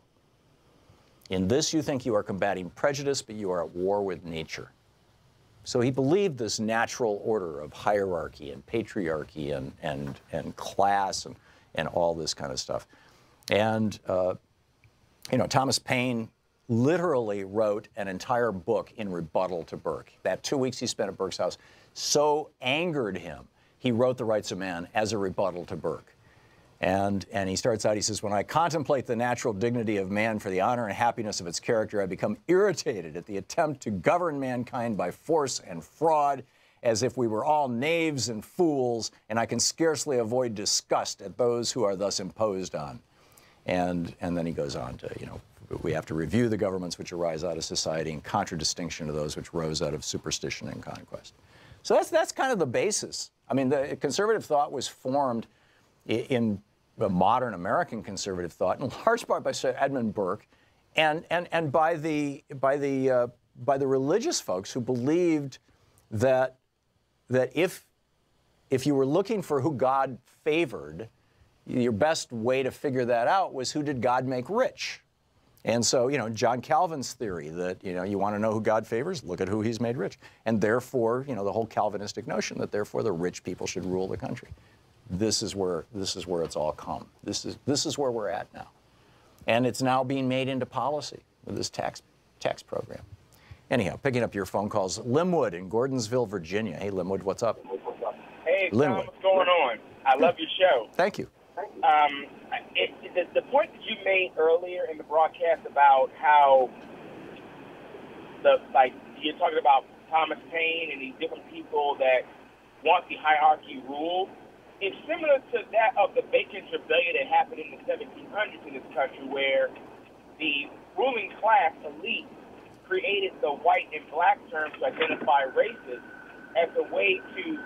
In this you think you are combating prejudice, but you are at war with nature. So he believed this natural order of hierarchy and patriarchy and class and all this kind of stuff. And, Thomas Paine literally wrote an entire book in rebuttal to Burke. That 2 weeks he spent at Burke's house so angered him, he wrote The Rights of Man as a rebuttal to Burke. And he starts out, he says, when I contemplate the natural dignity of man for the honor and happiness of its character, I become irritated at the attempt to govern mankind by force and fraud, as if we were all knaves and fools, and I can scarcely avoid disgust at those who are thus imposed on. And then he goes on to, we have to review the governments which arise out of society in contradistinction to those which rose out of superstition and conquest. So that's kind of the basis. I mean, the conservative thought was formed in the modern American conservative thought, in large part by Sir Edmund Burke, and by the religious folks who believed that if you were looking for who God favored, your best way to figure that out was who did God make rich. And so, John Calvin's theory that, you want to know who God favors, look at who he's made rich. And therefore, the whole Calvinistic notion that therefore the rich people should rule the country. This is where it's all come. This is where we're at now. And it's now being made into policy with this tax program. Anyhow, picking up your phone calls, Linwood in Gordonsville, Virginia. Hey, Linwood, what's up? Hey, Linwood. Tom, what's going on? I love your show. Thank you. The point that you made earlier in the broadcast about how you're talking about Thomas Paine and these different people that want the hierarchy rule, it's similar to that of the Bacon's Rebellion that happened in the 1700s in this country, where the ruling class elite created the white and black terms to identify races as a way to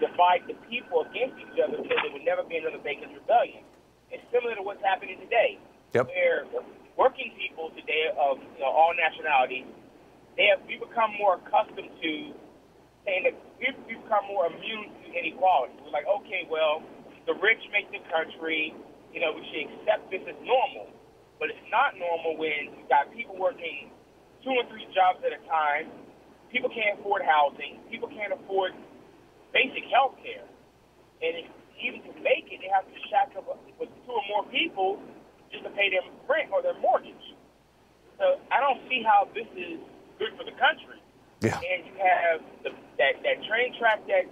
divide the people against each other so there would never be another Bacon's Rebellion. It's similar to what's happening today, where working people today of all nationalities, we become more accustomed to saying that we become more immune to inequality. We're like, okay, well, the rich make the country, we should accept this as normal. But it's not normal when you've got people working 2 or 3 jobs at a time. People can't afford housing. People can't afford basic health care. And even to make it, they have to shack up with 2 or more people just to pay their rent or their mortgage. So I don't see how this is good for the country. Yeah. And you have that train track that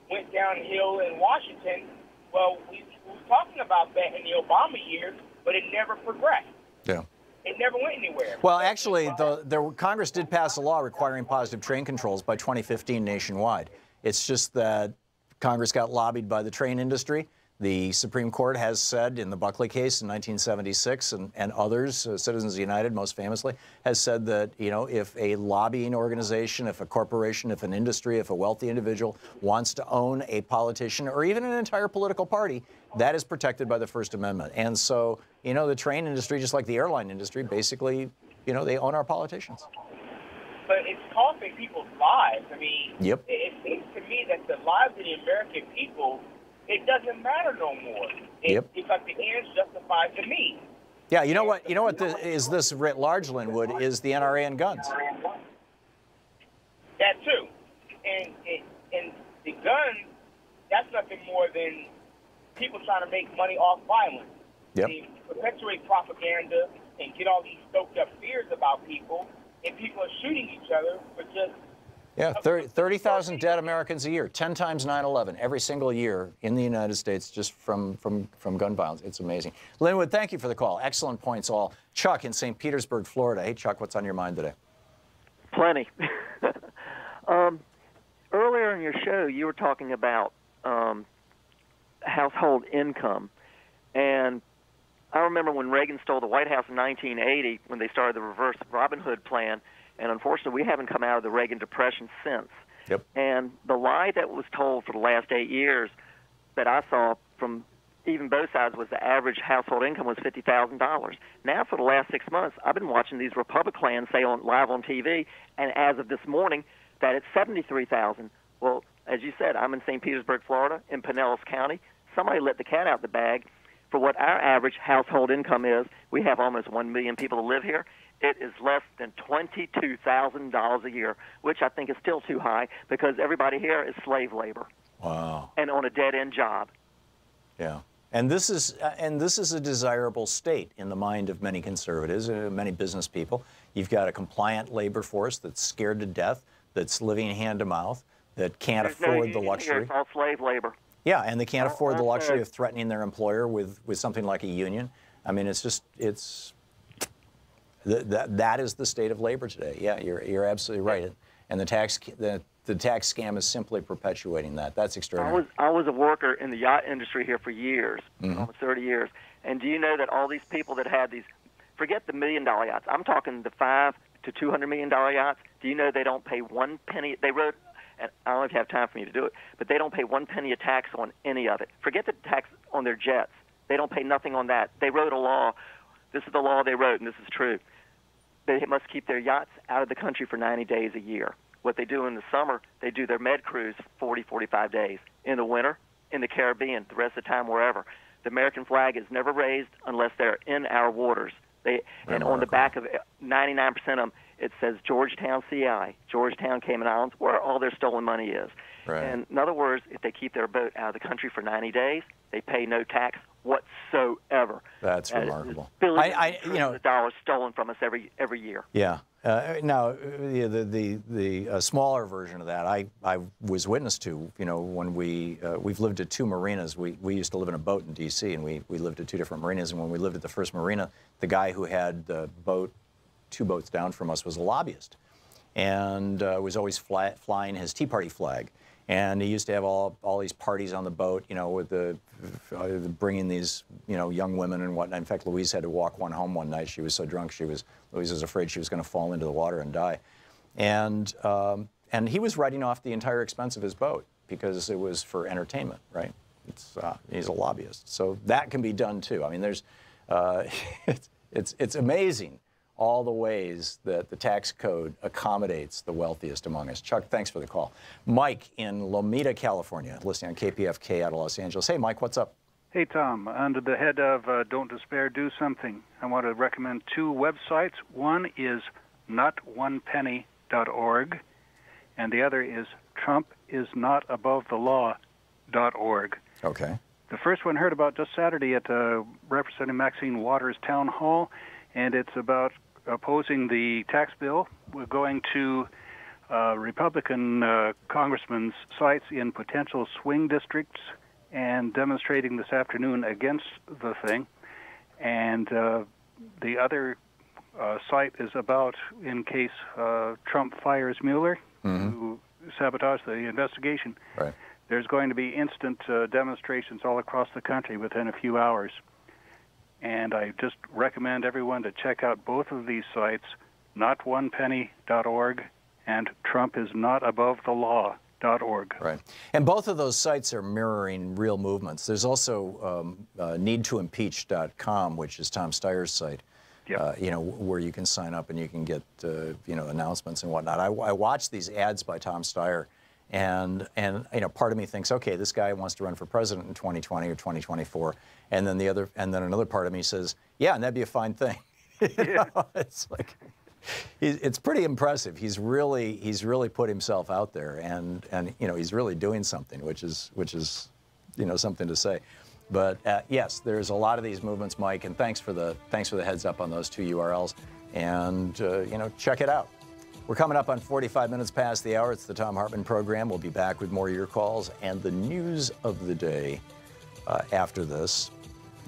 went downhill in Washington. Well, we were talking about that in the Obama years, but it never progressed. Yeah. it never went anywhere. Well, actually, Congress did pass a law requiring positive train controls by 2015 nationwide. It's just that Congress got lobbied by the train industry. The Supreme Court has said in the Buckley case in 1976 and others, Citizens United most famously, has said that, you know, if a lobbying organization, if a corporation, if an industry, if a wealthy individual wants to own a politician or even an entire political party, that is protected by the First Amendment. And so, you know, the train industry, just like the airline industry, basically, you know, they own our politicians. But it's costing people's lives. I mean, Yep. It seems to me that the lives of the American people, it doesn't matter no more. It's like the ends justify the means. Yeah, you know what? You know what is this writ large, Linwood, is the NRA and guns. That too, and the guns, that's nothing more than people trying to make money off violence. Yep. They perpetuate propaganda and get all these stoked up fears about people, and people are shooting each other for just. Yeah, 30,000 dead Americans a year, 10 times 9/11 every single year in the United States just from gun violence. It's amazing. Linwood, thank you for the call. Excellent points all. Chuck in St. Petersburg, Florida. Hey, Chuck, what's on your mind today? Plenty. Earlier in your show, you were talking about household income. And I remember when Reagan stole the White House in 1980, when they started the reverse Robin Hood plan. And unfortunately, we haven't come out of the Reagan Depression since. Yep. And the lie that was told for the last 8 years that I saw from even both sides was the average household income was $50,000. Now, for the last 6 months, I've been watching these Republicans say live on TV, and as of this morning, that it's $73,000. Well, as you said, I'm in St. Petersburg, Florida, in Pinellas County. Somebody let the cat out the bag. For what our average household income is, we have almost 1 million people to live here. It is less than $22,000 a year, which I think is still too high because everybody here is slave labor. Wow. And on a dead-end job. Yeah. And this is a desirable state in the mind of many conservatives, many business people. You've got a compliant labor force that's scared to death, that's living hand to mouth, that can't afford the luxury. It's all slave labor. Yeah, and they can't afford the luxury of threatening their employer with something like a union. I mean, that is the state of labor today. Yeah, you're absolutely right. And the tax scam is simply perpetuating that. That's extraordinary. I was a worker in the yacht industry here for years, almost 30 years. And do you know that all these people that had these, forget the $1 million yachts, I'm talking the $5 to $200 million yachts, do you know they don't pay 1 penny? They wrote, and I don't have time for me to do it, but they don't pay 1 penny of tax on any of it. Forget the tax on their jets. They don't pay nothing on that. They wrote a law. This is the law they wrote, and this is true. They must keep their yachts out of the country for 90 days a year. What they do in the summer, they do their med cruise 40, 45 days. In the winter, in the Caribbean, the rest of the time, wherever. The American flag is never raised unless they're in our waters. And on the back of 99% of them, it says Georgetown, CI, Georgetown, Cayman Islands, where all their stolen money is. Right. And in other words, if they keep their boat out of the country for 90 days, they pay no tax whatsoever. That's remarkable. Billions of dollars stolen from us every year. Yeah. Now, the smaller version of that, I was witness to, you know, when we've lived at 2 marinas. We used to live in a boat in D.C., and we lived at 2 different marinas. And when we lived at the first marina, the guy who had the boat 2 boats down from us was a lobbyist, and was always flying his Tea Party flag. And he used to have all these parties on the boat, you know, with bringing these, you know, young women and whatnot. In fact, Louise had to walk one home one night. She was so drunk, Louise was afraid she was going to fall into the water and die. And he was writing off the entire expense of his boat because it was for entertainment, right? He's a lobbyist, so that can be done too. I mean, it's amazing all the ways that the tax code accommodates the wealthiest among us. Chuck, thanks for the call. Mike in Lomita, California, listening on KPFK out of Los Angeles. Hey, Mike, what's up? Hey, Tom. Under the head of Don't Despair, Do Something, I want to recommend 2 websites. One is notonepenny.org, and the other is TrumpIsNotAboveTheLaw.org. Okay. The first one I heard about just Saturday at Representative Maxine Waters' town hall, and it's about opposing the tax bill. We're going to Republican congressmen's sites in potential swing districts and demonstrating this afternoon against the thing. And the other site is about in case Trump fires Mueller to sabotage the investigation. Right. There's going to be instant demonstrations all across the country within a few hours. And I just recommend everyone to check out both of these sites, notonepenny.org and TrumpIsNotAboveTheLaw.org. Right. And both of those sites are mirroring real movements. There's also needtoimpeach.com, which is Tom Steyer's site, you know, where you can sign up and you can get, you know, announcements and whatnot. I watch these ads by Tom Steyer, and you know, part of me thinks, okay, this guy wants to run for president in 2020 or 2024, and then another part of me says, yeah, and that'd be a fine thing. You know, it's like, it's pretty impressive. He's really put himself out there, and you know, he's really doing something, which is you know, something to say. But yes, there's a lot of these movements, Mike, and thanks for the heads up on those two URLs, and you know, check it out. We're coming up on 45 minutes past the hour. It's the Thom Hartmann Program. We'll be back with more of your calls and the news of the day after this.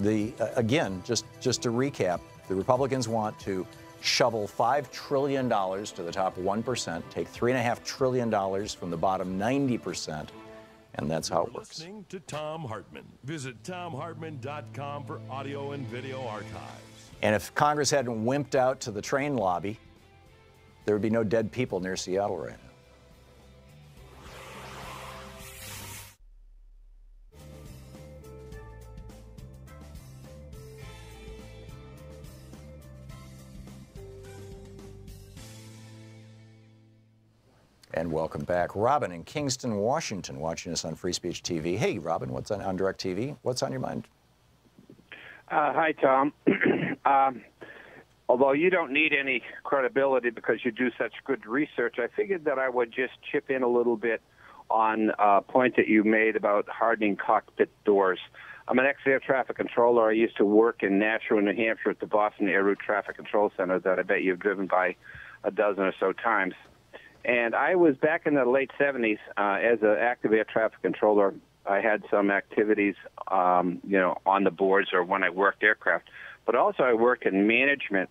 Again, just to recap, the Republicans want to shovel $5 trillion to the top 1%, take $3.5 trillion from the bottom 90%, and that's how it works. Listening to Thom Hartmann. Visit ThomHartmann.com for audio and video archives. And if Congress hadn't wimped out to the train lobby, there would be no dead people near Seattle right now. And welcome back. Robin in Kingston, Washington, watching us on Free Speech TV. Hey, Robin, what's on Direct TV? What's on your mind? Hi, Tom. Although you don't need any credibility because you do such good research, I figured that I would just chip in a little bit on a point that you made about hardening cockpit doors. I'm an ex-air traffic controller. I used to work in Nashua, New Hampshire at the Boston Air Route Traffic Control Center that I bet you've driven by a dozen or so times. And I was back in the late 70s as an active air traffic controller. I had some activities, you know, on the boards or when I worked aircraft. But also I worked in management.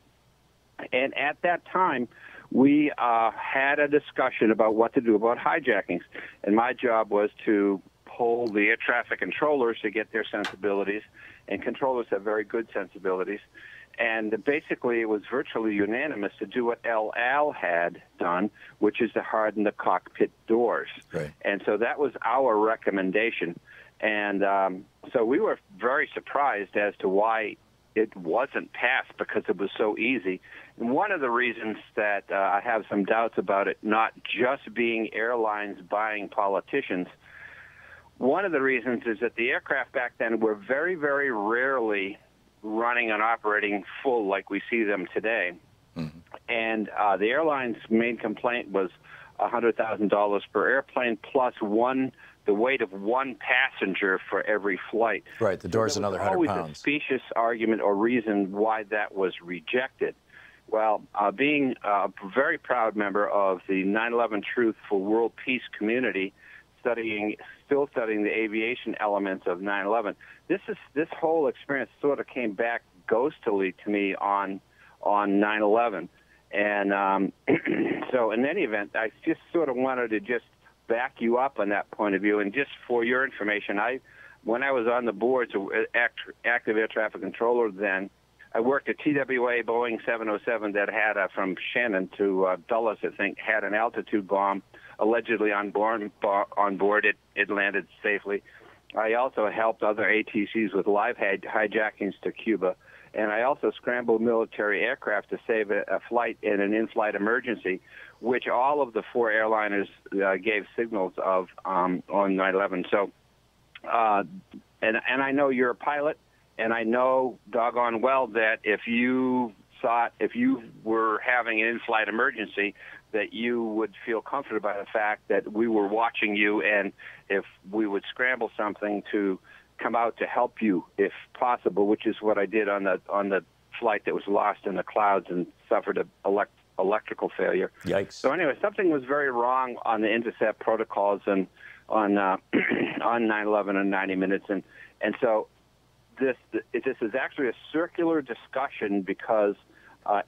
And at that time, we had a discussion about what to do about hijackings. And my job was to poll the air traffic controllers to get their sensibilities. And controllers have very good sensibilities. And basically, it was virtually unanimous to do what El Al had done, which is to harden the cockpit doors. Right. And so that was our recommendation. And so we were very surprised as to why it wasn't passed, because it was so easy. And one of the reasons that I have some doubts about it not just being airlines buying politicians, one of the reasons is that the aircraft back then were very, very rarely running and operating full like we see them today. Mm-hmm. And the airline's main complaint was $100,000 per airplane plus the weight of one passenger for every flight. Right, the door's another 100 pounds. Always a specious argument or reason why that was rejected. Well, being a very proud member of the 9/11 Truth for World Peace community, still studying the aviation elements of 9/11, this whole experience sort of came back ghostily to me on 9/11, and so in any event, I just sort of wanted to just back you up on that point of view. And just for your information, when I was on the boards of active air traffic controller, then I worked at TWA Boeing 707 that had from Shannon to Dulles, I think, had an altitude bomb allegedly on board. It landed safely. I also helped other ATCs with live hijackings to Cuba, and I also scrambled military aircraft to save a flight in an in-flight emergency, which all of the four airliners gave signals of on 9/11. So, and I know you're a pilot, and I know doggone well that if you were having an in-flight emergency, that you would feel comforted by the fact that we were watching you, and if we would scramble something to come out to help you if possible, which is what I did on the flight that was lost in the clouds and suffered an electrical failure. Yikes. So anyway, something was very wrong on the intercept protocols and on 9/11 and 90 Minutes, and so this is actually a circular discussion because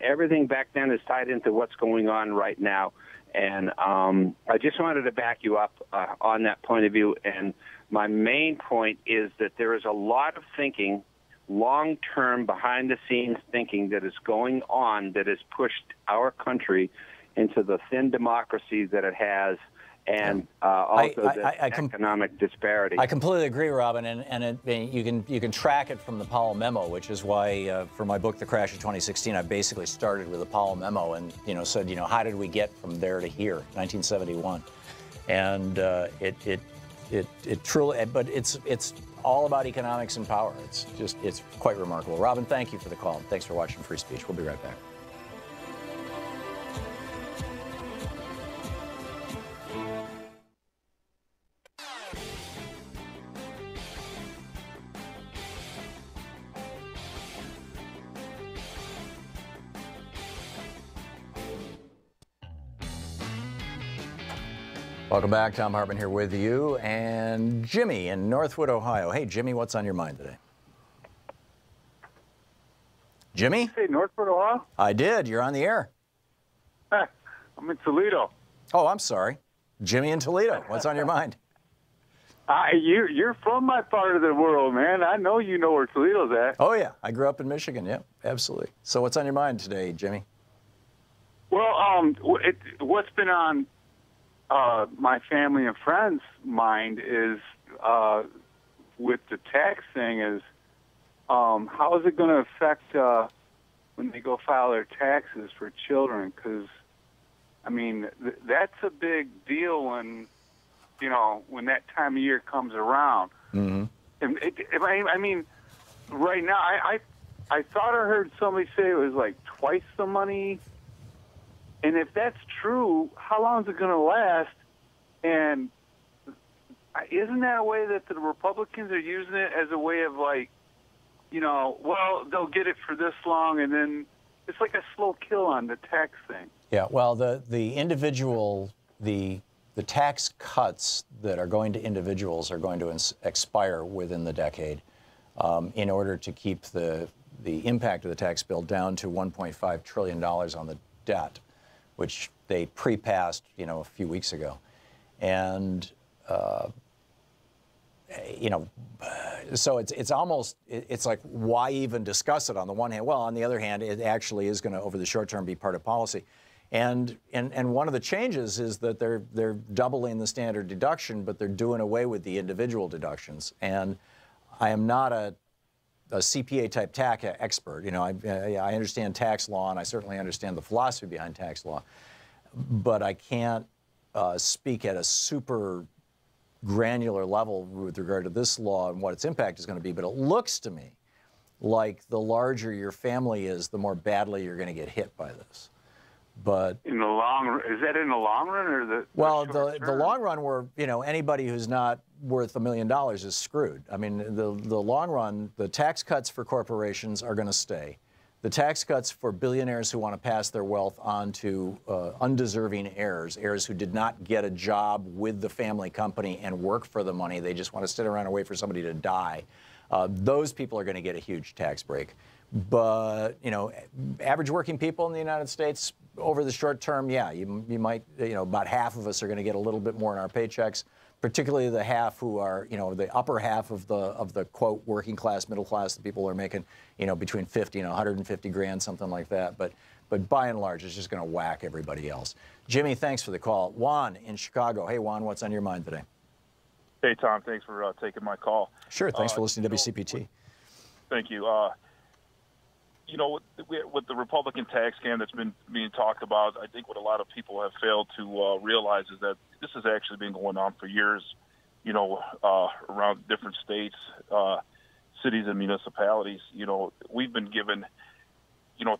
Everything back then is tied into what's going on right now. And I just wanted to back you up on that point of view. And my main point is that there is a lot of thinking, long-term, behind-the-scenes thinking that is going on that has pushed our country into the thin democracy that it has, and also the economic disparity. I completely agree, Robin, and you can track it from the Powell memo, which is why for my book, The Crash of 2016, I basically started with the Powell memo and said, how did we get from there to here, 1971, and it truly, but it's all about economics and power. It's quite remarkable. Robin, thank you for the call. Thanks for watching Free Speech. We'll be right back. Welcome back. Thom Hartmann here with you, and Jimmy in Northwood, Ohio. Hey, Jimmy, what's on your mind today? Jimmy? Hey, Northwood, Ohio? I did. You're on the air. I'm in Toledo. Oh, I'm sorry. Jimmy in Toledo. What's on your mind? You're from my part of the world, man. I know you know where Toledo's at. Oh, yeah. I grew up in Michigan. Yeah, absolutely. So what's on your mind today, Jimmy? Well, what's been on my family and friends' mind is with the tax thing is how is it going to affect when they go file their taxes for children? Because, I mean, that's a big deal when, when that time of year comes around. Mm-hmm. I mean, right now, I thought I heard somebody say it was like twice the money. And if that's true, how long is it going to last? And isn't that a way that the Republicans are using it as a way of like, well, they'll get it for this long, and then it's like a slow kill on the tax thing. Yeah, well, the tax cuts that are going to individuals are going to expire within the decade in order to keep the impact of the tax bill down to $1.5 trillion on the debt, which they pre-passed, a few weeks ago. And, so it's almost, it's like, why even discuss it on the one hand? Well, on the other hand, it actually is going to, over the short term, be part of policy. And one of the changes is that they're doubling the standard deduction, but they're doing away with the individual deductions. And I am not a CPA-type tax expert. I understand tax law, and I certainly understand the philosophy behind tax law, but I can't speak at a super granular level with regard to this law and what its impact is going to be. But it looks to me like the larger your family is, the more badly you're going to get hit by this. But in the long run, is that in the long run or the? Well, the long run, where anybody who's not worth $1 million is screwed. I mean, the long run, the tax cuts for corporations are going to stay. The tax cuts for billionaires who want to pass their wealth on to undeserving heirs who did not get a job with the family company and work for the money. They just want to sit around and wait for somebody to die. Those people are going to get a huge tax break. But, average working people in the United States, over the short term, yeah, you might, about half of us are going to get a little bit more in our paychecks, particularly the half who are, the upper half of the quote working class, middle class, the people who are making, between 50 and 150 grand, something like that. But by and large, it's just going to whack everybody else. Jimmy, thanks for the call. Juan in Chicago. Hey, Juan, what's on your mind today? Hey, Tom, thanks for taking my call. Sure, thanks for listening to WCPT. Thank you. With the Republican tax scam that's been being talked about, I think what a lot of people have failed to realize is that this has actually been going on for years, around different states, cities and municipalities. We've been given,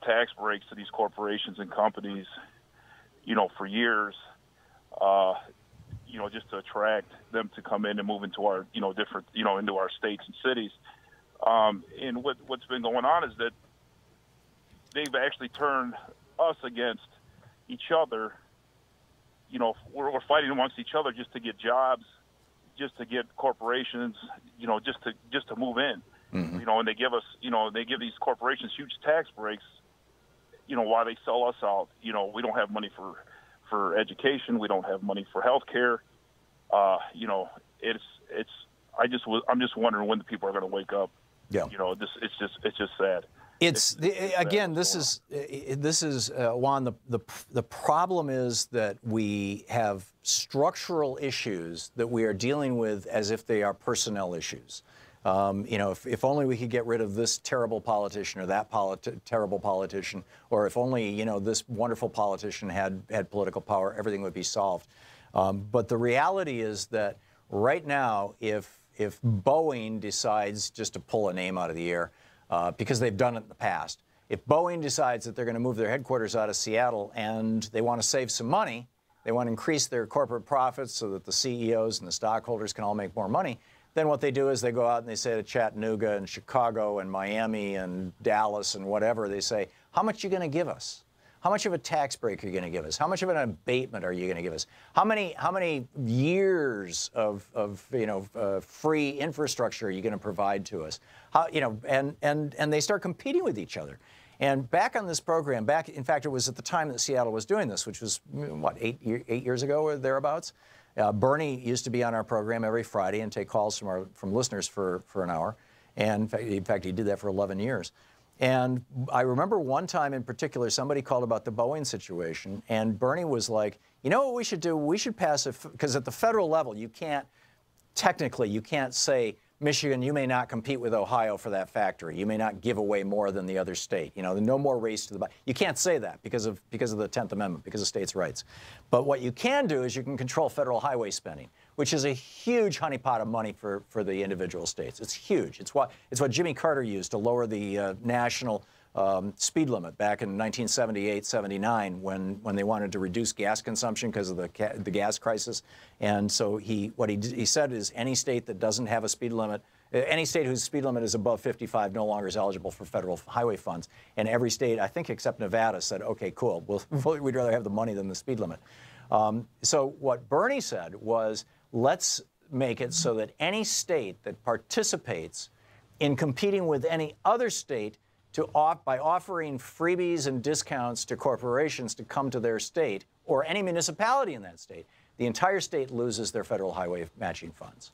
tax breaks to these corporations and companies, for years, just to attract them to come in and move into our, different, into our states and cities. And what's been going on is that they've actually turned us against each other. We're fighting amongst each other just to get jobs, just to get corporations, just to move in. Mm-hmm. And they give us, they give these corporations huge tax breaks, why they sell us out. We don't have money for education. We don't have money for health care. I'm just wondering when the people are going to wake up. Yeah. It's just sad. Again, this is Juan. The problem is that we have structural issues that we are dealing with as if they are personnel issues. If only we could get rid of this terrible politician or that terrible politician, or if only this wonderful politician had political power, everything would be solved. But the reality is that right now, if Boeing decides just to pull a name out of the air, because they've done it in the past, if Boeing decides that they're going to move their headquarters out of Seattle and they want to save some money, they want to increase their corporate profits so that the CEOs and the stockholders can all make more money, then what they do is they go out and they say to Chattanooga and Chicago and Miami and Dallas and whatever, they say, how much are you going to give us? How much of a tax break are you going to give us? How much of an abatement are you going to give us? How many years of free infrastructure are you going to provide to us? And they start competing with each other. And back on this program, in fact, it was at the time that Seattle was doing this, which was what, 8 years ago or thereabouts. Bernie used to be on our program every Friday and take calls from listeners for an hour. And in fact, he did that for 11 years. And I remember one time in particular, somebody called about the Boeing situation, and Bernie was like, you know what we should do? We should pass it, because at the federal level, technically, you can't say, Michigan, you may not compete with Ohio for that factory. You may not give away more than the other state. No more race to the bottom. You can't say that because of the 10th Amendment, because of states' rights. But what you can do is you can control federal highway spending, which is a huge honeypot of money for the individual states. It's huge. It's what Jimmy Carter used to lower the national speed limit back in 1978, 79, when they wanted to reduce gas consumption because of the gas crisis. And so what he said is any state that doesn't have a speed limit, any state whose speed limit is above 55 no longer is eligible for federal highway funds. And every state, I think except Nevada, said, okay, cool, we'd rather have the money than the speed limit. So what Bernie said was, let's make it so that any state that participates in competing with any other state by offering freebies and discounts to corporations to come to their state, or any municipality in that state, the entire state loses their federal highway matching funds.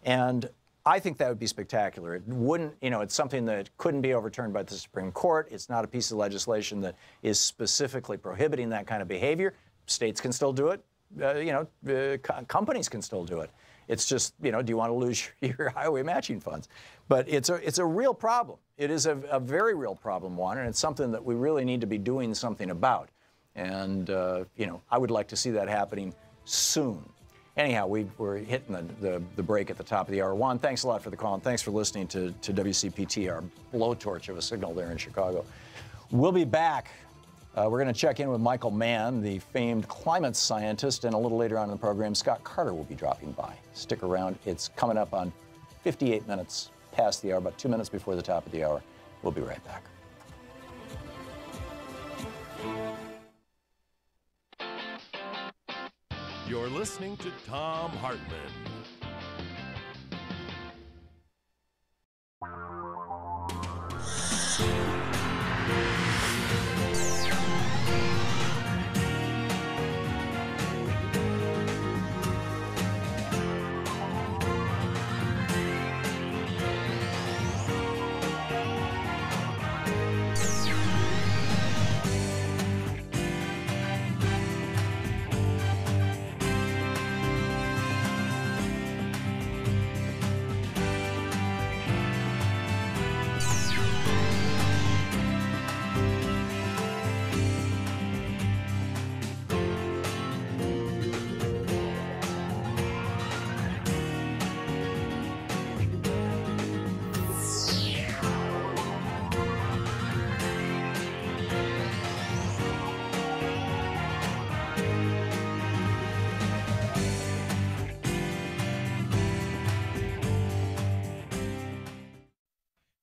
And I think that would be spectacular. It wouldn't, it's something that couldn't be overturned by the Supreme Court. It's not a piece of legislation that is specifically prohibiting that kind of behavior. States can still do it. Companies can still do it. It's just, do you want to lose your highway matching funds? But it's a real problem. It is a very real problem, Juan, and it's something that we really need to be doing something about. And, I would like to see that happening soon. Anyhow, we're hitting the break at the top of the hour. Juan, thanks a lot for the call, and thanks for listening to WCPT, our blowtorch of a signal there in Chicago. We'll be back. We're going to check in with Michael Mann, the famed climate scientist, and a little later on in the program, Scott Carter will be dropping by. Stick around. It's coming up on 58 minutes past the hour, about 2 minutes before the top of the hour. We'll be right back. You're listening to Thom Hartmann.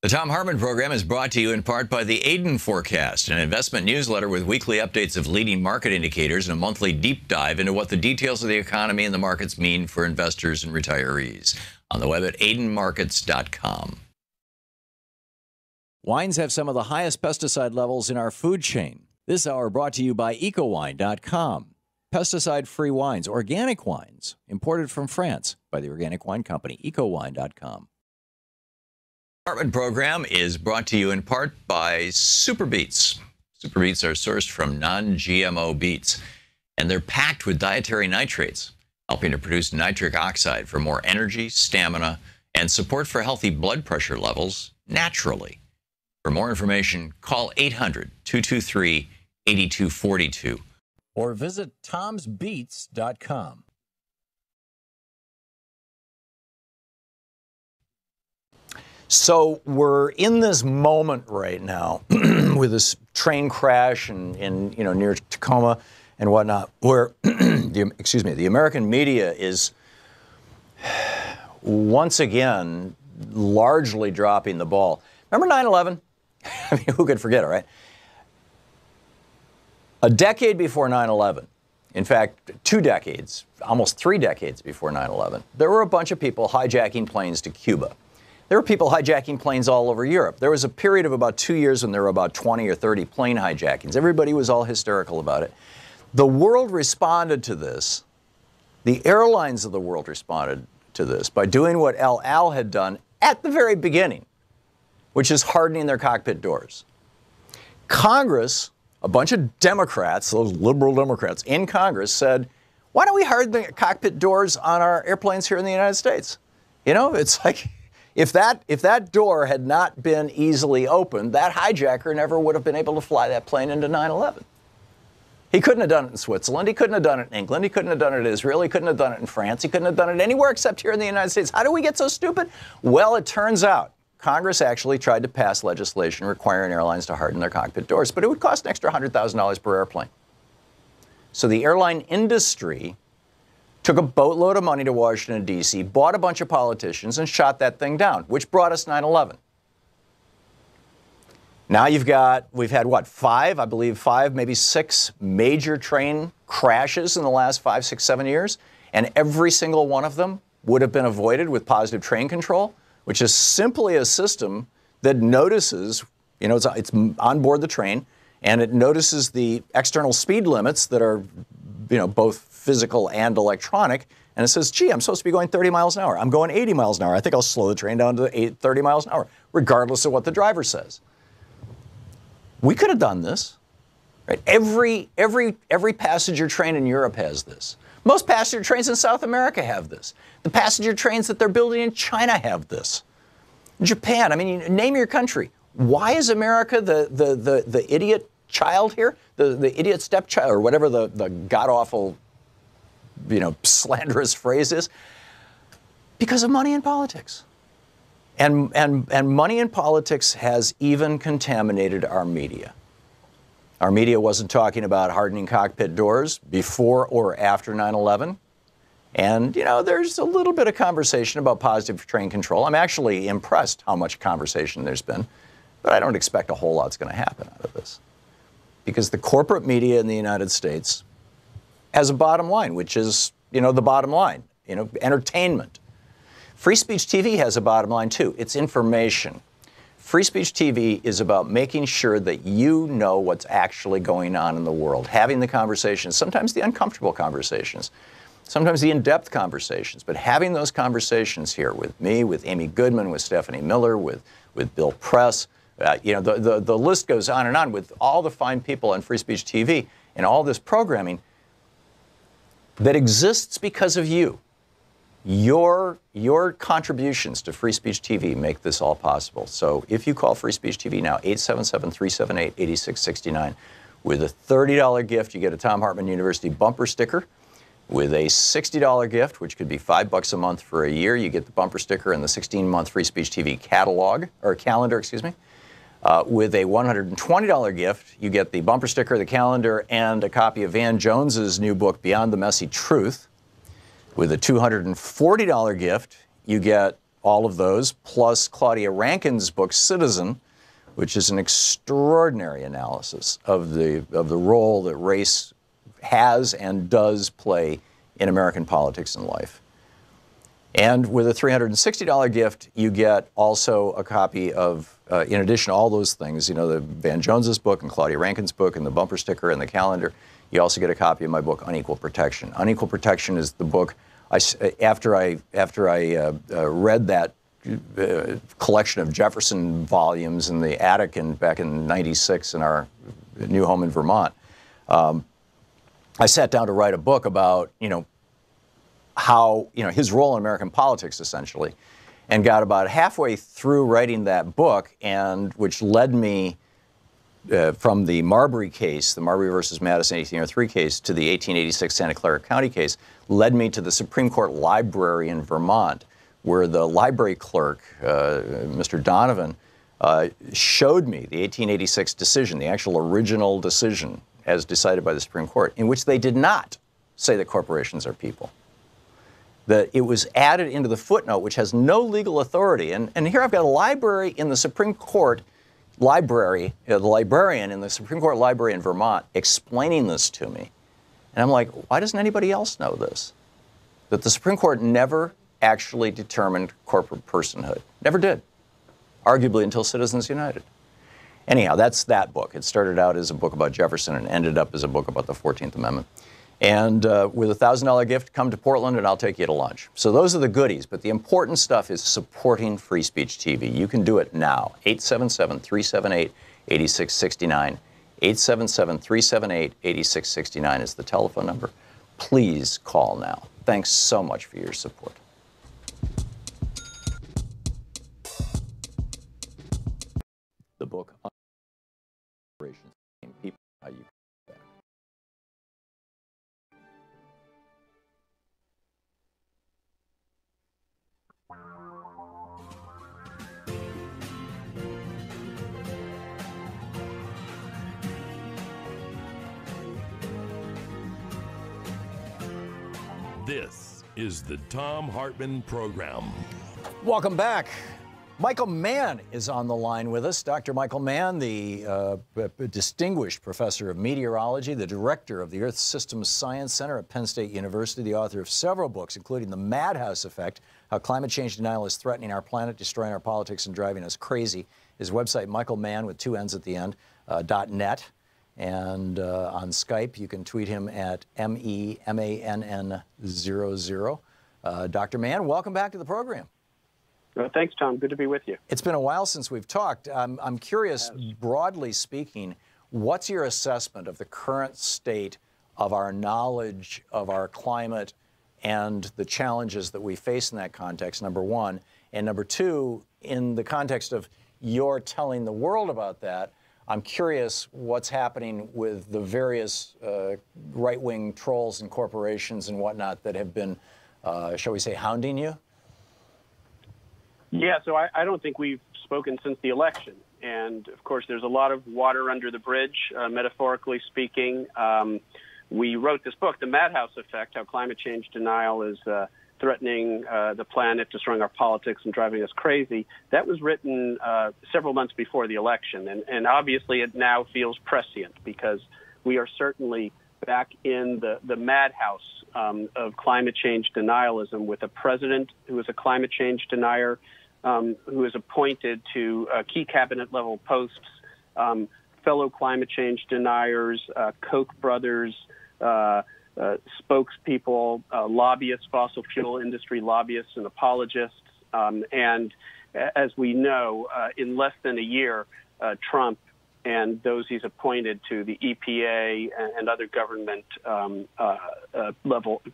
The Thom Hartmann Program is brought to you in part by the Aiden Forecast, an investment newsletter with weekly updates of leading market indicators and a monthly deep dive into what the details of the economy and the markets mean for investors and retirees. On the web at aidenmarkets.com. Wines have some of the highest pesticide levels in our food chain. This hour brought to you by EcoWine.com. Pesticide-free wines, organic wines, imported from France by the Organic Wine Company, EcoWine.com. Hartmann Program is brought to you in part by Super Beets. Super Beets are sourced from non-GMO beets, and they're packed with dietary nitrates, helping to produce nitric oxide for more energy, stamina, and support for healthy blood pressure levels naturally. For more information, call 800-223-8242 or visit tomsbeets.com. So we're in this moment right now with this train crash in near Tacoma and whatnot, where the American media is once again largely dropping the ball. Remember 9/11? I mean, who could forget it, right? A decade before 9/11, in fact, 2 decades, almost 3 decades before 9/11, there were a bunch of people hijacking planes to Cuba. There were people hijacking planes all over Europe. There was a period of about 2 years when there were about 20 or 30 plane hijackings. Everybody was all hysterical about it. The world responded to this. The airlines of the world responded to this by doing what El Al had done at the very beginning, which is hardening their cockpit doors. Congress, a bunch of Democrats, those liberal Democrats in Congress said, why don't we harden the cockpit doors on our airplanes here in the United States? You know, it's like, if that door had not been easily opened, that hijacker never would have been able to fly that plane into 9/11. He couldn't have done it in Switzerland. He couldn't have done it in England. He couldn't have done it in Israel. He couldn't have done it in France. He couldn't have done it anywhere except here in the United States. How do we get so stupid? Well, it turns out Congress actually tried to pass legislation requiring airlines to harden their cockpit doors, but it would cost an extra $100,000 per airplane. So the airline industry took a boatload of money to Washington, D.C., bought a bunch of politicians, and shot that thing down, which brought us 9/11. Now we've had what, 5, maybe 6 major train crashes in the last 5, 6, 7 years, and every single one of them would have been avoided with positive train control, which is simply a system that notices, it's on board the train, and it notices the external speed limits that are, both physical and electronic, and it says, gee, I'm supposed to be going 30 miles an hour. I'm going 80 miles an hour. I think I'll slow the train down to 30 miles an hour, regardless of what the driver says. We could have done this, right? Every passenger train in Europe has this. Most passenger trains in South America have this. The passenger trains that they're building in China have this. Japan, I mean, name your country. Why is America the idiot child here? The idiot stepchild, or whatever the god-awful, slanderous phrase is? Because of money in politics. And money in politics has even contaminated our media. Our media wasn't talking about hardening cockpit doors before or after 9/11. And, there's a little bit of conversation about positive train control. I'm actually impressed how much conversation there's been, but I don't expect a whole lot's going to happen out of this. Because the corporate media in the United States has a bottom line, which is, the bottom line, entertainment. Free Speech TV has a bottom line, too. It's information. Free Speech TV is about making sure that you know what's actually going on in the world, having the conversations, sometimes the uncomfortable conversations, sometimes the in-depth conversations, but having those conversations here with me, with Amy Goodman, with Stephanie Miller, with Bill Press, the list goes on and on with all the fine people on Free Speech TV and all this programming that exists because of you. Your contributions to Free Speech TV make this all possible. So if you call Free Speech TV now, 877-378-8669, with a $30 gift, you get a Thom Hartmann University bumper sticker. With a $60 gift, which could be $5 a month for a year, you get the bumper sticker and the 16-month Free Speech TV calendar, with a $120 gift, you get the bumper sticker, the calendar, and a copy of Van Jones's new book, Beyond the Messy Truth. With a $240 gift, you get all of those, plus Claudia Rankin's book, Citizen, which is an extraordinary analysis of the role that race has and does play in American politics and life. And with a $360 gift, you get also a copy of in addition to all those things, you know, the Van Jones's book and Claudia Rankin's book and the bumper sticker and the calendar, you also get a copy of my book, Unequal Protection. Unequal Protection is the book, after I read that collection of Jefferson volumes in the attic back in '96 in our new home in Vermont, I sat down to write a book about, you know, how, you know, his role in American politics, essentially, and got about halfway through writing that book, and which led me from the Marbury case, the Marbury versus Madison 1803 case, to the 1886 Santa Clara County case, led me to the Supreme Court Library in Vermont, where the library clerk, Mr. Donovan, showed me the 1886 decision, the actual original decision as decided by the Supreme Court, in which they did not say that corporations are people. That it was added into the footnote, which has no legal authority. And here I've got a library in the Supreme Court library, the librarian in the Supreme Court Library in Vermont explaining this to me. And I'm like, why doesn't anybody else know this? That the Supreme Court never actually determined corporate personhood. Never did. Arguably until Citizens United. Anyhow, that's that book. It started out as a book about Jefferson and ended up as a book about the 14th Amendment. And with a $1,000 gift, come to Portland and I'll take you to lunch. So those are the goodies, but the important stuff is supporting Free Speech TV. You can do it now. 877-378-8669. 877-378-8669 is the telephone number. Please call now. Thanks so much for your support. The book on operations, people, how you back. This is the Thom Hartmann Program. Welcome back. Michael Mann is on the line with us. Dr. Michael Mann, the distinguished professor of meteorology, the director of the Earth Systems Science Center at Penn State University, the author of several books, including The Madhouse Effect, How Climate Change Denial is Threatening Our Planet, Destroying Our Politics, and Driving Us Crazy. His website, michaelmann, with two N's at the end, .net. And on Skype, you can tweet him at MEMANN00. Dr. Mann, welcome back to the program. Well, thanks, Tom. Good to be with you. It's been a while since we've talked. I'm curious, broadly speaking, what's your assessment of the current state of our knowledge of our climate and the challenges that we face in that context, number one? And number two, in the context of your telling the world about that, I'm curious what's happening with the various right-wing trolls and corporations and whatnot that have been, shall we say, hounding you? Yeah, so I don't think we've spoken since the election. And, of course, there's a lot of water under the bridge, metaphorically speaking. We wrote this book, The Madhouse Effect, How Climate Change Denial is Threatening the Planet, Destroying Our Politics, and Driving Us Crazy. That was written several months before the election. And obviously it now feels prescient because we are certainly back in the madhouse of climate change denialism with a president who is a climate change denier, who is appointed to key cabinet-level posts, fellow climate change deniers, Koch brothers, spokespeople, lobbyists, fossil fuel industry lobbyists and apologists. And as we know, in less than a year, Trump and those he's appointed to the EPA and other government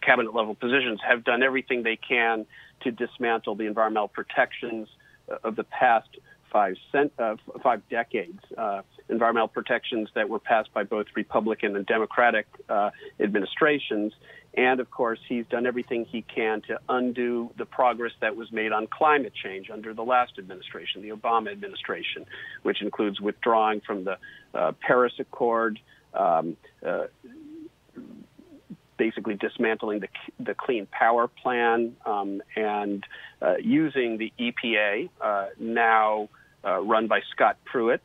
cabinet level positions have done everything they can to dismantle the environmental protections of the past 5 decades, environmental protections that were passed by both Republican and Democratic administrations. And, of course, he's done everything he can to undo the progress that was made on climate change under the last administration, the Obama administration, which includes withdrawing from the Paris Accord, basically dismantling the Clean Power Plan, and using the EPA, now run by Scott Pruitt,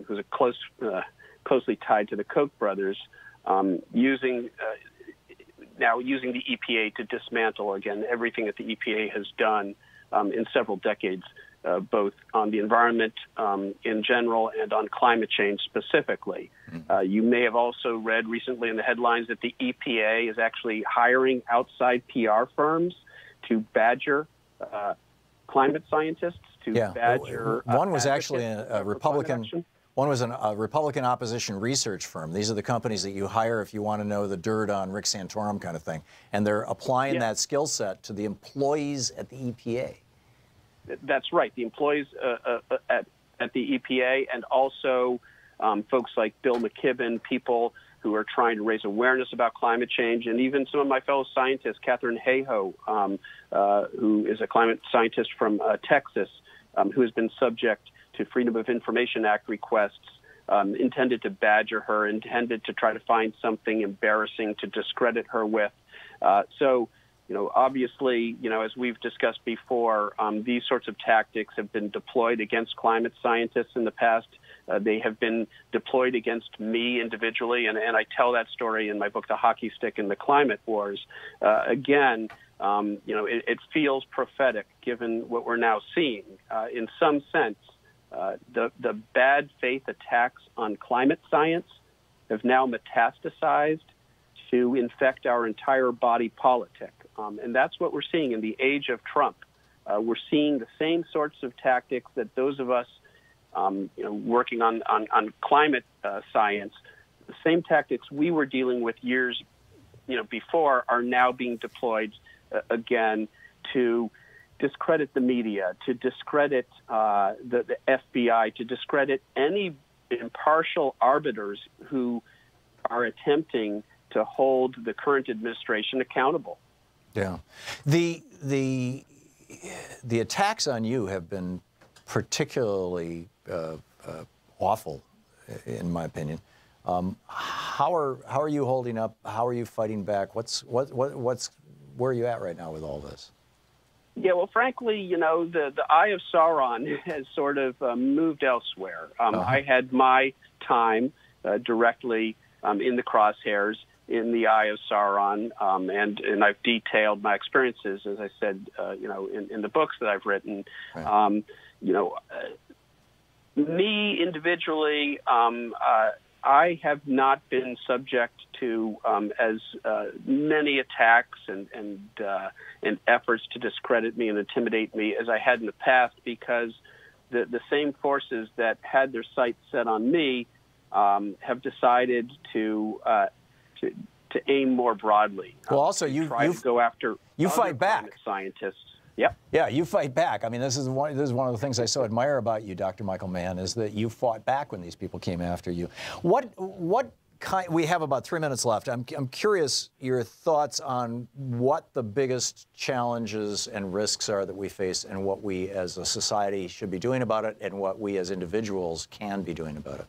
who's closely tied to the Koch brothers, using the EPA to dismantle, again, everything that the EPA has done in several decades both on the environment in general and on climate change specifically. You may have also read recently in the headlines that the EPA is actually hiring outside PR firms to badger climate scientists, to badger. One was actually a Republican. One was a Republican opposition research firm. These are the companies that you hire if you want to know the dirt on Rick Santorum kind of thing. And they're applying that skill set to the employees at the EPA. That's right. The employees at the EPA, and also folks like Bill McKibben, people who are trying to raise awareness about climate change, and even some of my fellow scientists, Catherine Hayhoe, who is a climate scientist from Texas, who has been subject to Freedom of Information Act requests intended to badger her, intended to try to find something embarrassing to discredit her with. So, obviously, as we've discussed before, these sorts of tactics have been deployed against climate scientists in the past. They have been deployed against me individually, and I tell that story in my book, The Hockey Stick and the Climate Wars. Again, it feels prophetic given what we're now seeing. In some sense, the bad faith attacks on climate science have now metastasized to infect our entire body politic. And that's what we're seeing in the age of Trump. We're seeing the same sorts of tactics that those of us working on climate science, the same tactics we were dealing with years before are now being deployed again to discredit the media, to discredit the FBI, to discredit any impartial arbiters who are attempting to hold the current administration accountable. Yeah. The attacks on you have been particularly awful, in my opinion. How are you holding up? How are you fighting back? Where are you at right now with all this? Yeah, well, frankly, the eye of Sauron has sort of moved elsewhere. I had my time directly in the crosshairs, in the eye of Sauron, and I've detailed my experiences, as I said, in the books that I've written. Right. Me individually, I have not been subject to as many attacks and efforts to discredit me and intimidate me as I had in the past, because the same forces that had their sights set on me have decided to aim more broadly. Well, also you go after you fight back scientists. Yep. Yeah, you fight back. I mean, this is one of the things I so admire about you, Dr. Michael Mann, is that you fought back when these people came after you. What kind? We have about 3 minutes left. I'm curious your thoughts on what the biggest challenges and risks are that we face, and what we as a society should be doing about it, and what we as individuals can be doing about it.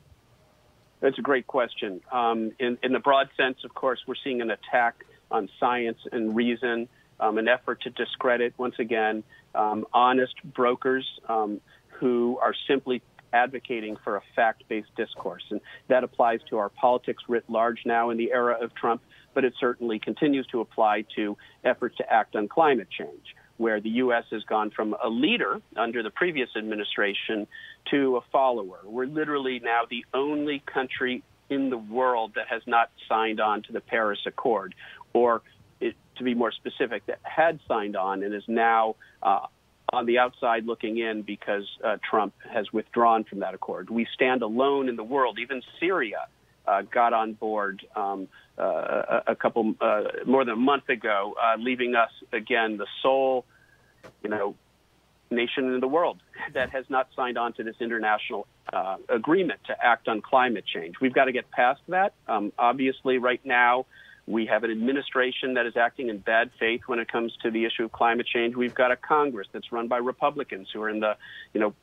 That's a great question. In the broad sense, of course, we're seeing an attack on science and reason, an effort to discredit, once again, honest brokers who are simply advocating for a fact-based discourse. And that applies to our politics writ large now in the era of Trump, but it certainly continues to apply to efforts to act on climate change, where the U.S. has gone from a leader under the previous administration to a follower. We're literally now the only country in the world that has not signed on to the Paris Accord, or to be more specific, that had signed on and is now on the outside looking in because Trump has withdrawn from that accord. We stand alone in the world. Even Syria got on board a couple, more than a month ago, leaving us, again, the sole, nation in the world that has not signed on to this international agreement to act on climate change. We've got to get past that. Obviously, right now, we have an administration that is acting in bad faith when it comes to the issue of climate change. We've got a Congress that's run by Republicans who are in the, who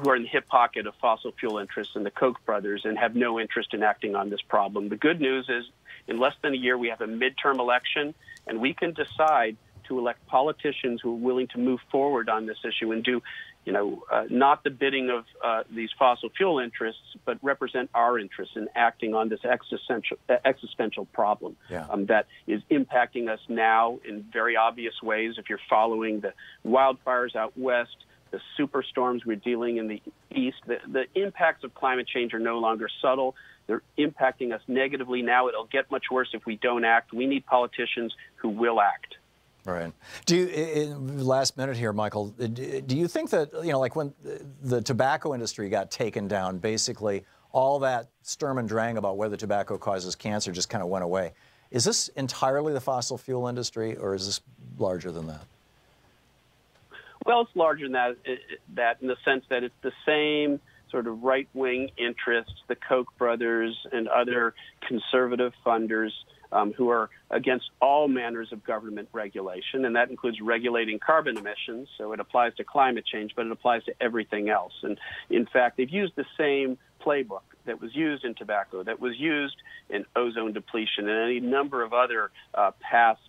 are in the hip pocket of fossil fuel interests and the Koch brothers and have no interest in acting on this problem. The good news is, in less than a year, we have a midterm election, and we can decide to elect politicians who are willing to move forward on this issue and do, not the bidding of these fossil fuel interests, but represent our interests in acting on this existential problem that is impacting us now in very obvious ways. If you're following the wildfires out west, the superstorms we're dealing in the east, the impacts of climate change are no longer subtle. They're impacting us negatively now. It'll get much worse if we don't act. We need politicians who will act. Right. Do you, in last minute here, Michael, do you think that, like when the tobacco industry got taken down, basically all that sturm and drang about whether tobacco causes cancer just kind of went away? Is this entirely the fossil fuel industry, or is this larger than that? Well, it's larger than that in the sense that it's the same sort of right-wing interests, the Koch brothers and other conservative funders who are against all manners of government regulation, and that includes regulating carbon emissions. So it applies to climate change, but it applies to everything else. And in fact, they've used the same playbook that was used in tobacco, that was used in ozone depletion, and any number of other past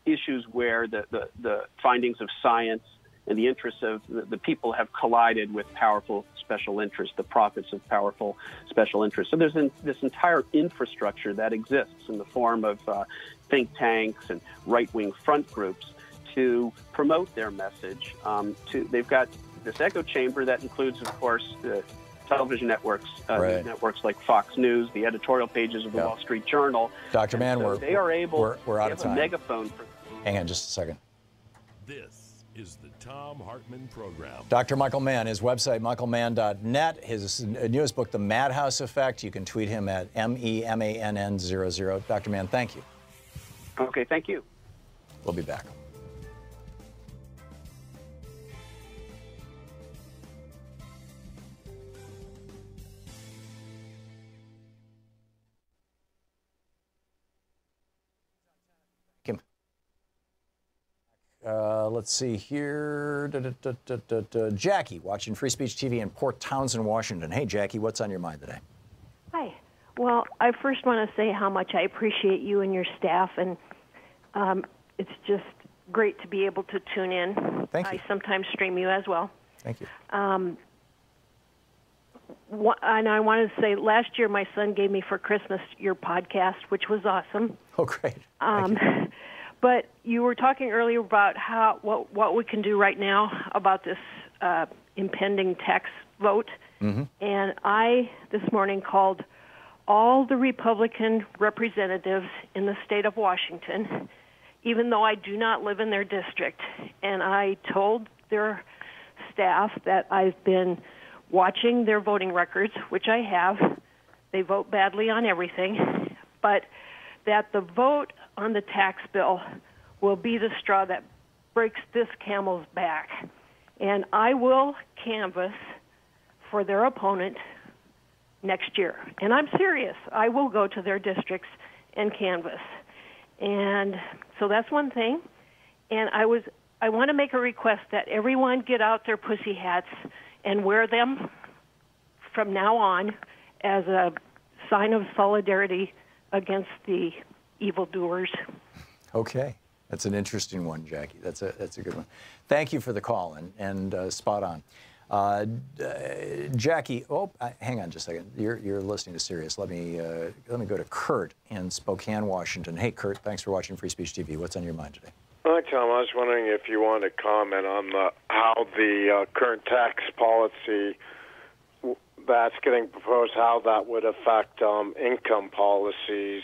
issues where the findings of science and the interests of the people have collided with powerful special interests, the profits of powerful special interests. So there's this entire infrastructure that exists in the form of think tanks and right-wing front groups to promote their message. They've got this echo chamber that includes, of course, the television networks, networks like Fox News, the editorial pages of the Wall Street Journal. Dr. Mann, so we're out of time. A megaphone. Hang on just a second. This is the Thom Hartmann Program. Dr. Michael Mann, his website, michaelmann.net, his newest book, The Madhouse Effect. You can tweet him at MEMANN00. Dr. Mann, thank you. Okay, thank you. We'll be back. Let's see here. Jackie, watching Free Speech TV in Port Townsend, Washington. Hey, Jackie, what's on your mind today? Hi. Well, I first want to say how much I appreciate you and your staff, and it's just great to be able to tune in. Thank you. I sometimes stream you as well. Thank you. And I wanted to say, last year my son gave me for Christmas your podcast, which was awesome. Oh, great. But you were talking earlier about what we can do right now about this impending tax vote. Mm-hmm. And I, this morning, called all the Republican representatives in the state of Washington, even though I do not live in their district. And I told their staff that I've been watching their voting records, which I have. They vote badly on everything. But that the vote on the tax bill will be the straw that breaks this camel's back. And I will canvass for their opponent next year. And I'm serious. I will go to their districts and canvass. And so that's one thing. And I want to make a request that everyone get out their pussy hats and wear them from now on as a sign of solidarity against the evildoers. Okay. That's an interesting one, Jackie. That's a good one. Thank you for the call, and spot on. Jackie, hang on just a second. You're listening to Sirius. Let me go to Kurt in Spokane, Washington. Hey, Kurt, thanks for watching Free Speech TV. What's on your mind today? Hi, Tom. I was wondering if you want to comment on how the current tax policy that's getting proposed, how that would affect income policies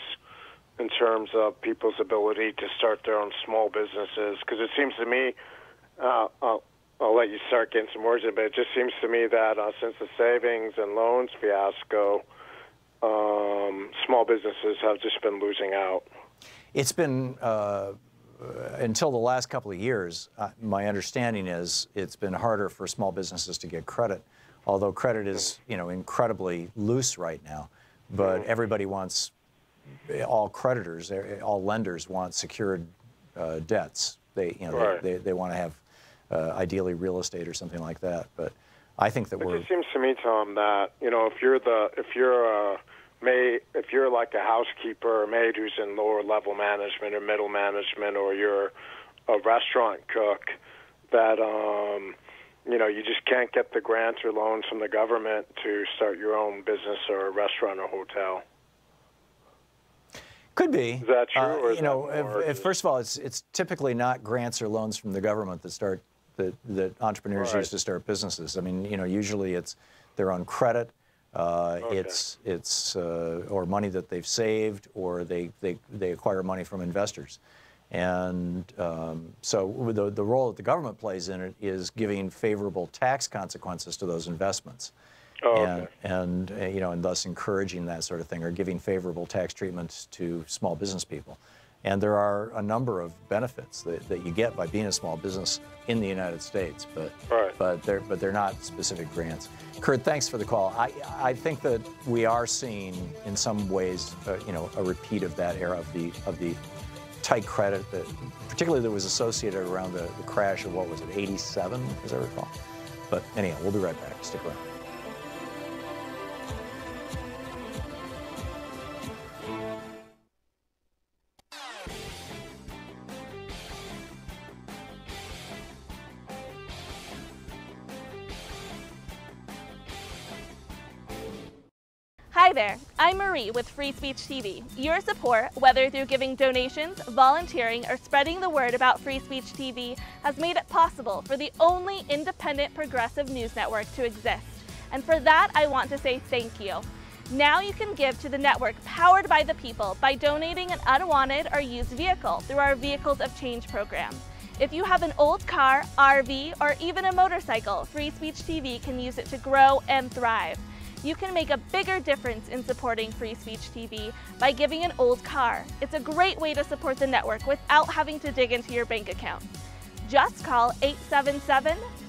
in terms of people's ability to start their own small businesses. Because it seems to me, I'll let you start getting some words in, but it just seems to me that since the savings and loans fiasco, small businesses have just been losing out. It's been, until the last couple of years, my understanding is it's been harder for small businesses to get credit, although credit is, incredibly loose right now. But everybody wants, all creditors, all lenders want secured debts. They want to have ideally real estate or something like that. But I think that it just seems to me, Tom, that if you're a if you're like a housekeeper or maid who's in lower level management or middle management, or you're a restaurant cook, that you just can't get the grants or loans from the government to start your own business or a restaurant or hotel. Could be. Is that true? Or is first of all, it's typically not grants or loans from the government that entrepreneurs use to start businesses. I mean, usually it's their own credit, it's or money that they've saved, or they acquire money from investors. And so the role that the government plays in it is giving favorable tax consequences to those investments. And thus encouraging that sort of thing, or giving favorable tax treatments to small business people. And there are a number of benefits that you get by being a small business in the United States, but they're not specific grants. Kurt, thanks for the call. I think that we are seeing in some ways a repeat of that era of the tight credit that particularly that was associated around the crash of, what was it, 87, as I recall. But anyhow, we'll be right back. Stick around. Hi there, I'm Marie with Free Speech TV. Your support, whether through giving donations, volunteering, or spreading the word about Free Speech TV, has made it possible for the only independent progressive news network to exist. And for that, I want to say thank you. Now you can give to the network powered by the people by donating an unwanted or used vehicle through our Vehicles of Change program. If you have an old car, RV, or even a motorcycle, Free Speech TV can use it to grow and thrive. You can make a bigger difference in supporting Free Speech TV by giving an old car. It's a great way to support the network without having to dig into your bank account. Just call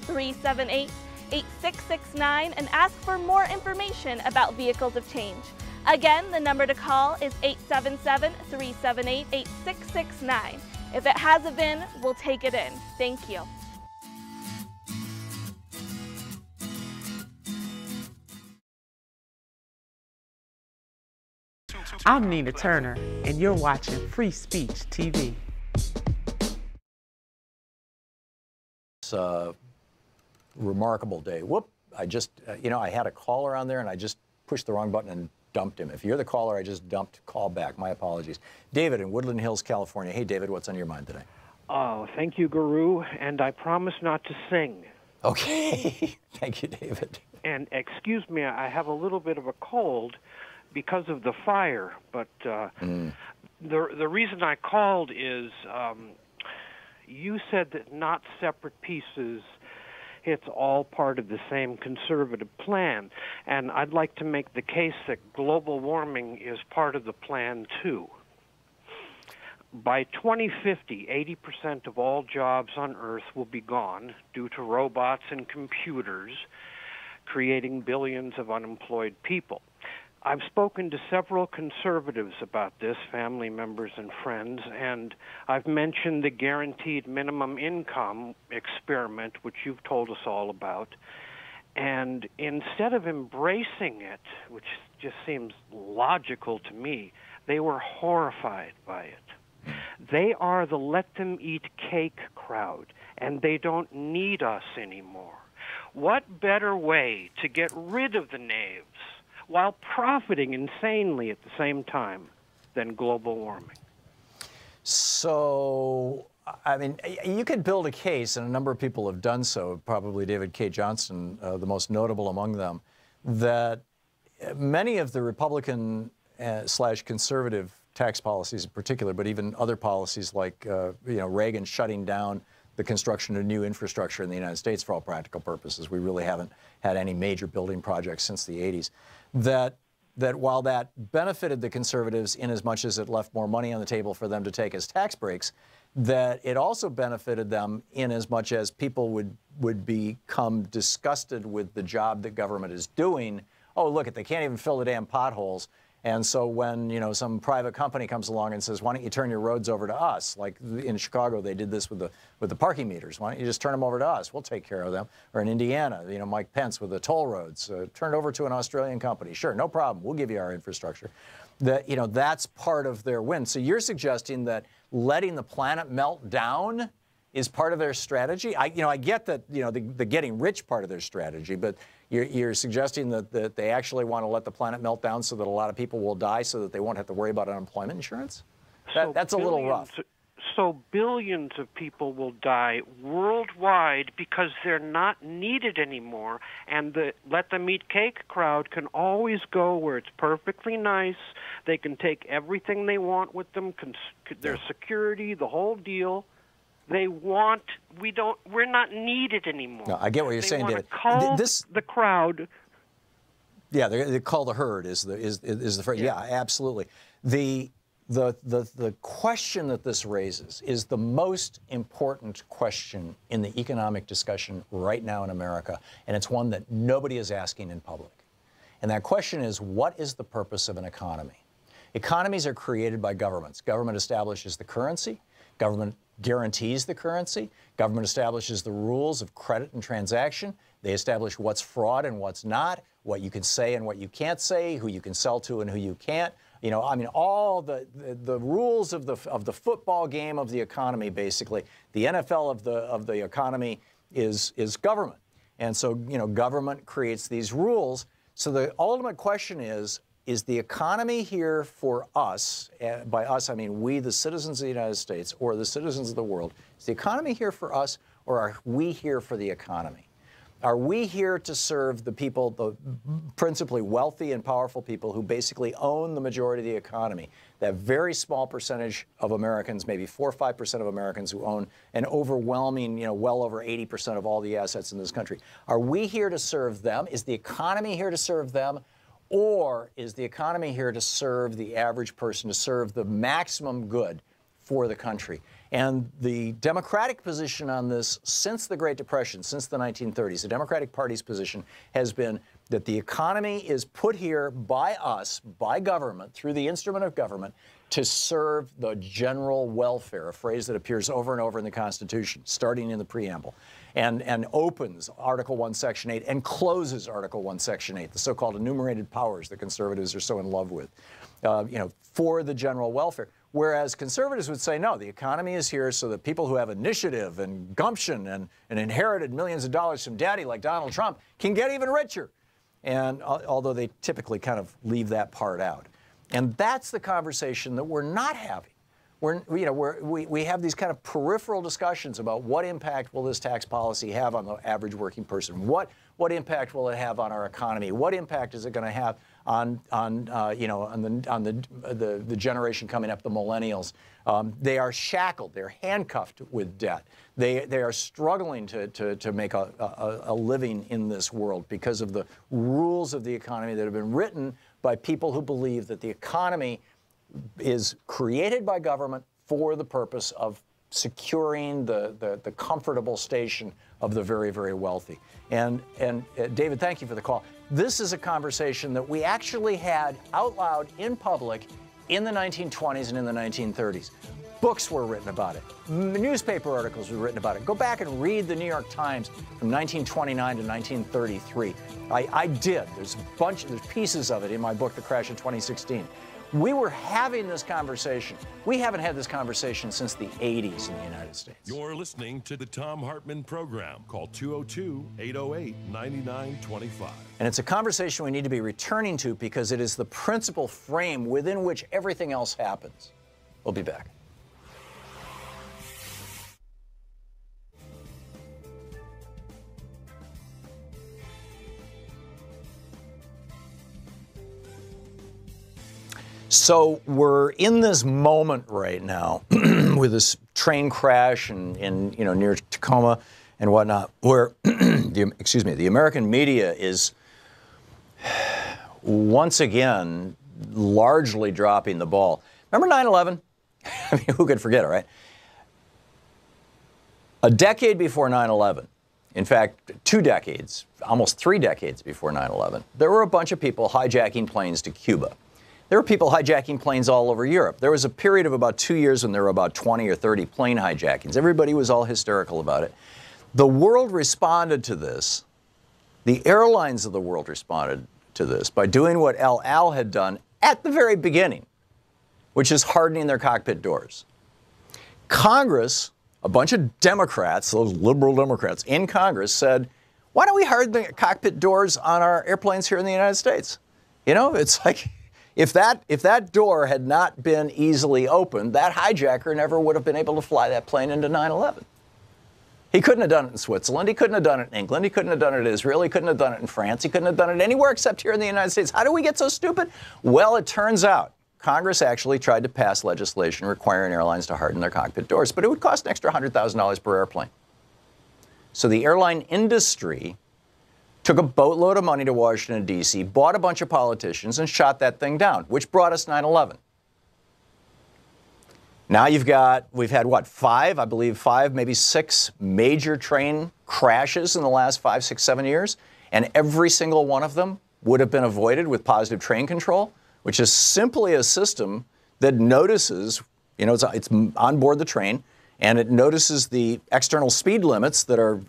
877-378-8669 and ask for more information about Vehicles of Change. Again, the number to call is 877-378-8669. If it has a VIN, we'll take it in. Thank you. I'm Nina Turner, and you're watching Free Speech TV. It's a remarkable day. Whoop, I just, I had a caller on there, and I just pushed the wrong button and dumped him. If you're the caller I just dumped, call back. My apologies. David in Woodland Hills, California. Hey, David, what's on your mind today? Oh, thank you, Guru, and I promise not to sing. Okay. Thank you, David. And excuse me, I have a little bit of a cold because of the fire, but the reason I called is you said that not separate pieces, it's all part of the same conservative plan, and I'd like to make the case that global warming is part of the plan too. By 2050, 80% of all jobs on Earth will be gone due to robots and computers creating billions of unemployed people. I've spoken to several conservatives about this, family members and friends, and I've mentioned the guaranteed minimum income experiment, which you've told us all about. And instead of embracing it, which just seems logical to me, they were horrified by it. They are the let-them-eat-cake crowd, and they don't need us anymore. What better way to get rid of the knaves while profiting insanely at the same time than global warming? So, I mean, you could build a case, and a number of people have done so, probably David K. Johnston, the most notable among them, that many of the Republican slash conservative tax policies in particular, but even other policies like Reagan shutting down the construction of new infrastructure in the United States for all practical purposes. We really haven't had any major building projects since the 80s. That while that benefited the conservatives in as much as it left more money on the table for them to take as tax breaks, that it also benefited them in as much as people would become disgusted with the job that government is doing. Oh, look, they can't even fill the damn potholes. And so when, you know, some private company comes along and says, why don't you turn your roads over to us? Like in Chicago, they did this with the parking meters. Why don't you just turn them over to us? We'll take care of them. Or in Indiana, you know, Mike Pence with the toll roads, turn it over to an Australian company. Sure, no problem. We'll give you our infrastructure. That, you know, that's part of their win. So you're suggesting that letting the planet melt down is part of their strategy? I get that, you know, the getting rich part of their strategy, but you're suggesting that they actually want to let the planet melt down so that a lot of people will die so that they won't have to worry about unemployment insurance? That's a little rough. So billions of people will die worldwide because they're not needed anymore, and the let them eat cake crowd can always go where it's perfectly nice. They can take everything they want with them, their security, the whole deal. We're not needed anymore. No, I get what you're saying, David. The crowd. Yeah, they call the herd is the phrase. Yeah, absolutely. The question that this raises is the most important question in the economic discussion right now in America, and it's one that nobody is asking in public. And that question is, what is the purpose of an economy? Economies are created by governments. Government establishes the currency. Government guarantees the currency. Government establishes the rules of credit and transaction. They establish what's fraud and what's not, what you can say and what you can't say, who you can sell to and who you can't. You know, I mean, all the rules of the football game of the economy, basically. The NFL of the economy is government. And so, you know, government creates these rules. So the ultimate question is the economy here for us? By us, I mean we, the citizens of the United States, or the citizens of the world. Is the economy here for us, or are we here for the economy? Are we here to serve the people, the principally wealthy and powerful people who basically own the majority of the economy? That very small percentage of Americans, maybe 4 or 5% of Americans who own an overwhelming, you know, well over 80% of all the assets in this country. Are we here to serve them? Is the economy here to serve them? Or is the economy here to serve the average person, to serve the maximum good for the country? And the Democratic position on this since the Great Depression, since the 1930s, the Democratic Party's position has been that the economy is put here by us, by government, through the instrument of government, to serve the general welfare, a phrase that appears over and over in the Constitution, starting in the preamble, and opens Article 1, Section 8, and closes Article 1, Section 8, the so-called enumerated powers that conservatives are so in love with, you know, for the general welfare. Whereas conservatives would say, no, the economy is here so that people who have initiative and gumption and inherited millions of dollars from daddy like Donald Trump can get even richer. And although they typically kind of leave that part out. And that's the conversation that we're not having. We have these kind of peripheral discussions about what impact will this tax policy have on the average working person? What impact will it have on our economy? What impact is it going to have on the generation coming up, the millennials? They are shackled. They're handcuffed with debt. They are struggling to make a living in this world because of the rules of the economy that have been written by people who believe that the economy is created by government for the purpose of securing the comfortable station of the very, very wealthy. And David, thank you for the call. This is a conversation that we actually had out loud in public in the 1920s and in the 1930s. Books were written about it. Newspaper articles were written about it. Go back and read the New York Times from 1929 to 1933. I did. There's pieces of it in my book, The Crash of 2016. We were having this conversation. We haven't had this conversation since the 80s in the United States. You're listening to the Thom Hartmann Program. Call 202-808-9925. And it's a conversation we need to be returning to because it is the principal frame within which everything else happens. We'll be back. So we're in this moment right now with this train crash and near Tacoma and whatnot, where the American media is once again largely dropping the ball. Remember 9/11? I mean, who could forget it, right? A decade before 9/11, in fact, 2 decades, almost 3 decades before 9/11, there were a bunch of people hijacking planes to Cuba. There were people hijacking planes all over Europe. There was a period of about 2 years when there were about 20 or 30 plane hijackings. Everybody was all hysterical about it. The world responded to this. The airlines of the world responded to this by doing what El Al had done at the very beginning, which is hardening their cockpit doors. Congress, a bunch of Democrats, those liberal Democrats in Congress said, why don't we harden the cockpit doors on our airplanes here in the United States? You know, it's like, if that door had not been easily opened, that hijacker never would have been able to fly that plane into 9/11. He couldn't have done it in Switzerland. He couldn't have done it in England. He couldn't have done it in Israel. He couldn't have done it in France. He couldn't have done it anywhere except here in the United States. How do we get so stupid? Well, it turns out Congress actually tried to pass legislation requiring airlines to harden their cockpit doors, but it would cost an extra $100,000 per airplane. So the airline industry took a boatload of money to Washington, D.C., bought a bunch of politicians, and shot that thing down, which brought us 9/11. Now we've had what, five, maybe six major train crashes in the last 5, 6, 7 years, and every single one of them would have been avoided with positive train control, which is simply a system that notices, you know, it's on board the train, and it notices the external speed limits that are,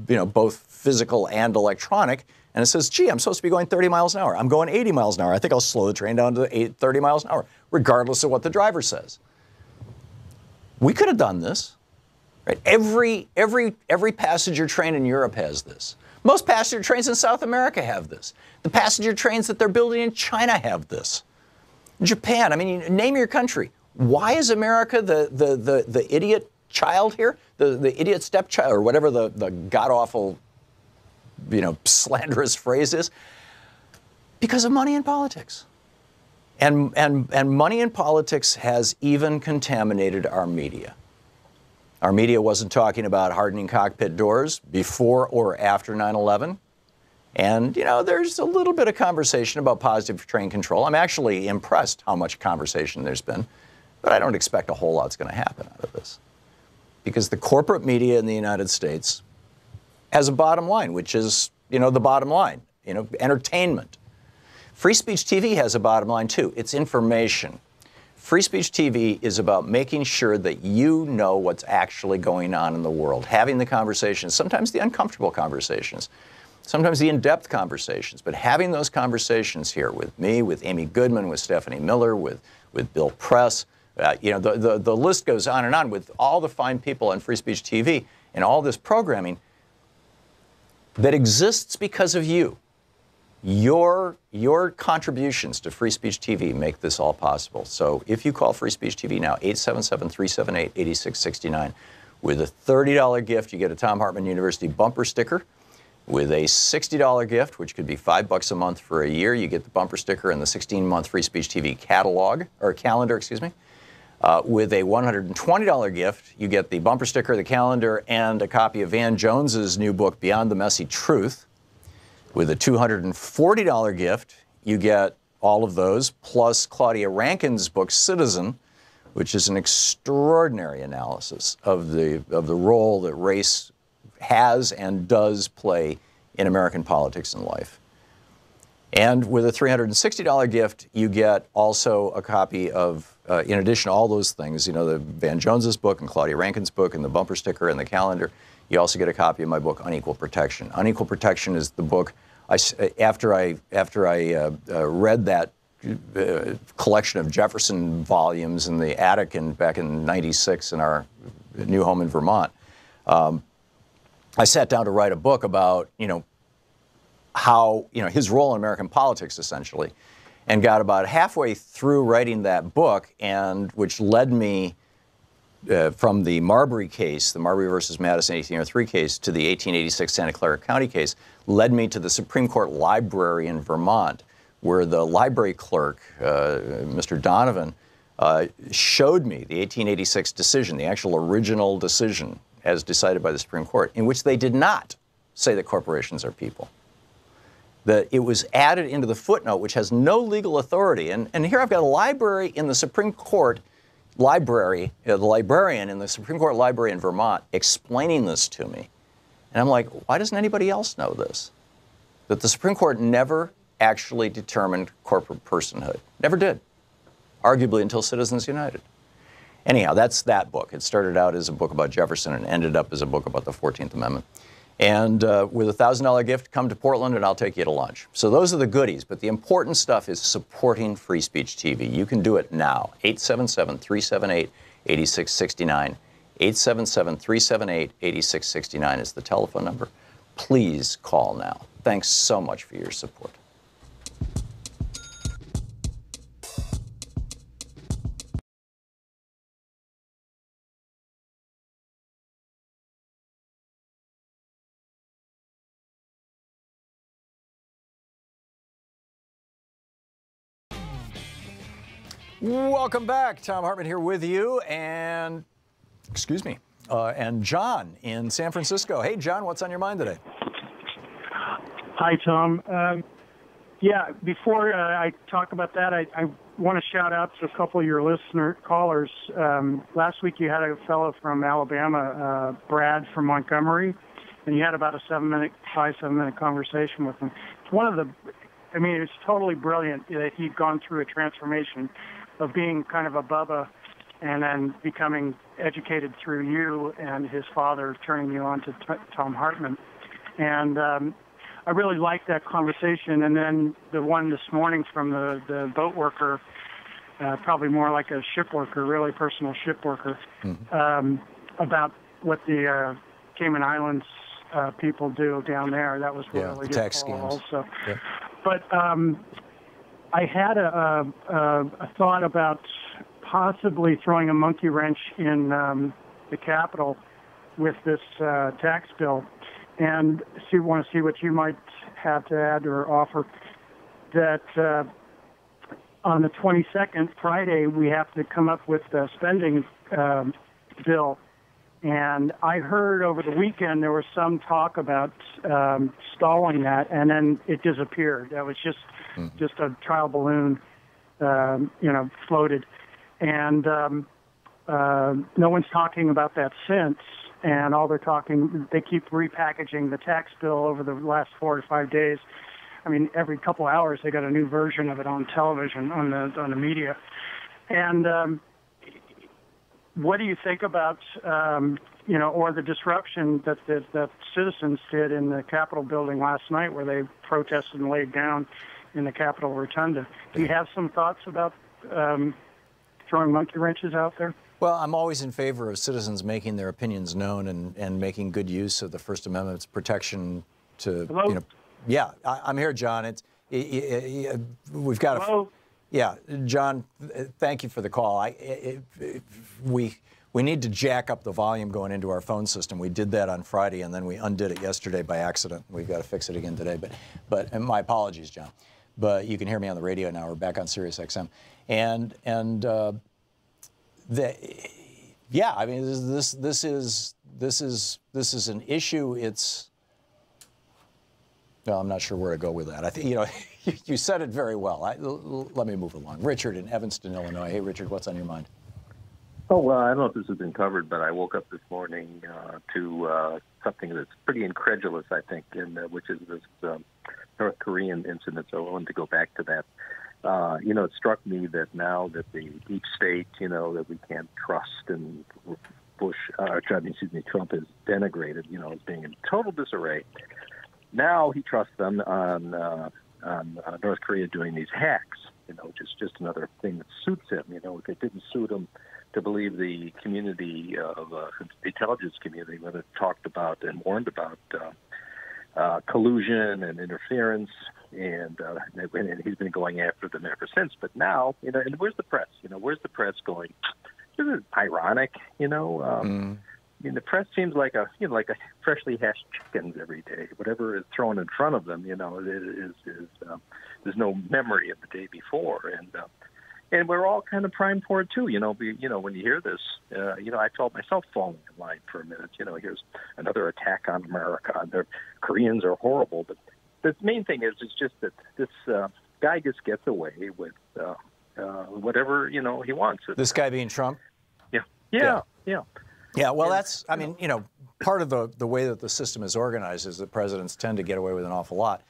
you know, both physical and electronic, and it says, gee, I'm supposed to be going 30 miles an hour. I'm going 80 miles an hour. I think I'll slow the train down to 30 miles an hour, regardless of what the driver says. We could have done this. Right? Every passenger train in Europe has this. Most passenger trains in South America have this. The passenger trains that they're building in China have this. Japan, I mean, name your country. Why is America the idiot child here? The idiot stepchild, or whatever the god-awful, you know, slanderous phrase is? Because of money in politics. And money in politics has even contaminated our media. Our media wasn't talking about hardening cockpit doors before or after 9/11. And, you know, there's a little bit of conversation about positive train control. I'm actually impressed how much conversation there's been, but I don't expect a whole lot's going to happen out of this. Because the corporate media in the United States has a bottom line, which is, you know, the bottom line, you know, entertainment. Free Speech TV has a bottom line, too. It's information. Free Speech TV is about making sure that you know what's actually going on in the world, having the conversations, sometimes the uncomfortable conversations, sometimes the in-depth conversations, but having those conversations here with me, with Amy Goodman, with Stephanie Miller, with Bill Press. You know, the list goes on and on with all the fine people on Free Speech TV and all this programming that exists because of you. Your contributions to Free Speech TV make this all possible. So if you call Free Speech TV now, 877-378-8669, with a $30 gift, you get a Thom Hartmann University bumper sticker. With a $60 gift, which could be $5 a month for a year, you get the bumper sticker and the 16-month Free Speech TV catalog, or calendar, excuse me. With a $120 gift, you get the bumper sticker, the calendar, and a copy of Van Jones's new book, Beyond the Messy Truth. With a $240 gift, you get all of those, plus Claudia Rankine's book, Citizen, which is an extraordinary analysis of the role that race has and does play in American politics and life. And with a $360 gift, you get also a copy of, in addition to all those things, you know, the Van Jones's book and Claudia Rankine's book and the bumper sticker and the calendar, you also get a copy of my book, Unequal Protection. Unequal Protection is the book, after I read that collection of Jefferson volumes in the attic back in '96 in our new home in Vermont, I sat down to write a book about, you know, how, you know, his role in American politics, essentially, and got about halfway through writing that book, and which led me from the Marbury case, the Marbury versus Madison 1803 case, to the 1886 Santa Clara County case, led me to the Supreme Court Library in Vermont, where the library clerk, Mr. Donovan, showed me the 1886 decision, the actual original decision as decided by the Supreme Court, in which they did not say that corporations are people. That it was added into the footnote, which has no legal authority. And here I've got a library in the Supreme Court library, the librarian in the Supreme Court Library in Vermont explaining this to me. And I'm like, why doesn't anybody else know this? That the Supreme Court never actually determined corporate personhood. Never did. Arguably until Citizens United. Anyhow, that's that book. It started out as a book about Jefferson and ended up as a book about the 14th Amendment. And with a $1,000 gift, come to Portland and I'll take you to lunch. So those are the goodies, but the important stuff is supporting Free Speech TV. You can do it now. 877-378-8669. 877-378-8669 is the telephone number. Please call now. Thanks so much for your support. Welcome back. Thom Hartmann here with you, and and John in San Francisco. Hey, John, what's on your mind today? Hi, Tom. Yeah, before I talk about that, I want to shout out to a couple of your listener callers. Last week you had a fellow from Alabama, Brad from Montgomery, and you had about a 7-minute conversation with him. It's one of the, I mean, it's totally brilliant that he'd gone through a transformation of being kind of a Bubba and then becoming educated through you and his father turning you on to Thom Hartmann. And I really liked that conversation. And then the one this morning from the boat worker, probably more like a ship worker, really personal ship worker, about what the Cayman Islands people do down there. That was really good tax schemes. Also. Yeah. But I had a thought about possibly throwing a monkey wrench in the Capitol with this tax bill, and want to see what you might have to add or offer. That on the 22nd, Friday, we have to come up with a spending bill. And I heard over the weekend there was some talk about stalling that, and then it disappeared. That was just a trial balloon, floated. And no one's talking about that since. And all they keep repackaging the tax bill over the last 4 to 5 days. I mean, every couple hours they got a new version of it on television, on the media. And what do you think about, or the disruption that citizens did in the Capitol building last night, where they protested and laid down in the Capitol Rotunda? Do you have some thoughts about throwing monkey wrenches out there? Well, I'm always in favor of citizens making their opinions known and making good use of the First Amendment's protection to, Hello? Yeah, I'm here, John. We've got Hello? Yeah, John, thank you for the call. We need to jack up the volume going into our phone system. We did that on Friday, and then we undid it yesterday by accident. We've got to fix it again today. And my apologies, John. But you can hear me on the radio now. We're back on Sirius XM, yeah, I mean, this is an issue. Well, I'm not sure where to go with that. I think you said it very well. Let me move along. Richard in Evanston, Illinois. Hey, Richard, what's on your mind? Oh, well, I don't know if this has been covered, but I woke up this morning to something that's pretty incredulous, I think, which is this North Korean incident. So I wanted to go back to that. It struck me that now that the deep state, that we can't trust, and Trump is denigrated, as being in total disarray. Now he trusts them on North Korea doing these hacks, just another thing that suits him. If it didn't suit him to believe the community of the intelligence community when it talked about and warned about collusion and interference, and he's been going after them ever since. But now, and where's the press? Where's the press going? This is ironic, I mean, the press seems like a freshly hatched chickens every day. Whatever is thrown in front of them, there's no memory of the day before, and we're all kind of primed for it too. When you hear this, I felt myself falling in line for a minute. Here's another attack on America. The Koreans are horrible, but the main thing is just that this guy just gets away with whatever he wants. This guy being Trump? Yeah. Yeah, well, that's, I mean, part of the way that the system is organized is that presidents tend to get away with an awful lot.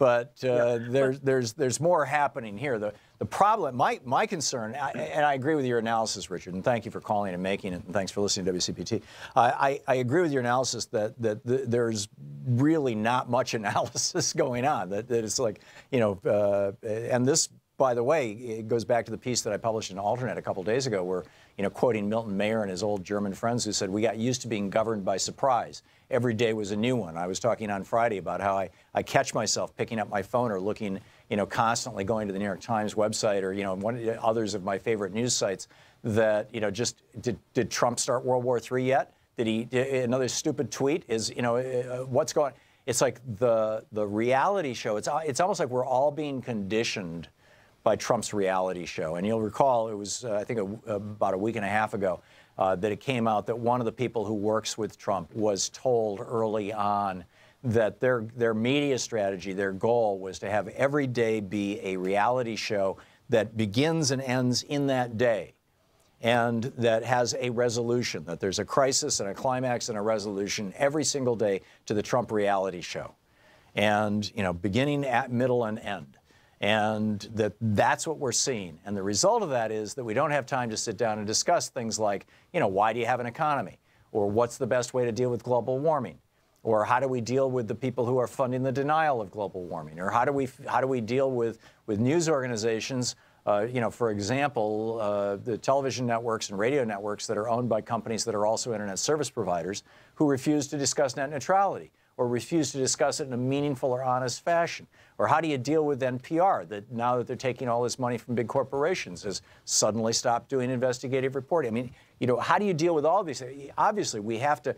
But there's more happening here. The problem, my concern, and I agree with your analysis, Richard, and thank you for calling and making it, and thanks for listening to WCPT. I agree with your analysis that there's really not much analysis going on. That it's like, you know, and this, by the way, it goes back to the piece that I published in Alternate a couple days ago, where, you know, quoting Milton Mayer and his old German friends who said, we got used to being governed by surprise. Every day was a new one. I was talking on Friday about how I catch myself picking up my phone or looking, you know, constantly going to the New York Times website or, you know, others of my favorite news sites that, you know, just, did Trump start World War III yet? Did another stupid tweet? Is, you know, what's going on? It's like the reality show. It's almost like we're all being conditioned by Trump's reality show. And you'll recall it was, I think, about a week and a half ago that it came out that one of the people who works with Trump was told early on that their media strategy, their goal was to have every day be a reality show that begins and ends in that day, and that has a resolution, that there's a crisis and a climax and a resolution every single day to the Trump reality show. And, you know, beginning, at, middle, and end. And that's what we're seeing. And the result of that is that we don't have time to sit down and discuss things like, you know, why do you have an economy? Or what's the best way to deal with global warming? Or how do we deal with the people who are funding the denial of global warming? Or how do we deal with news organizations, you know, for example, the television networks and radio networks that are owned by companies that are also internet service providers who refuse to discuss net neutrality or refuse to discuss it in a meaningful or honest fashion? Or how do you deal with NPR that now that they're taking all this money from big corporations has suddenly stopped doing investigative reporting? I mean, you know, how do you deal with all these things? Obviously, we have to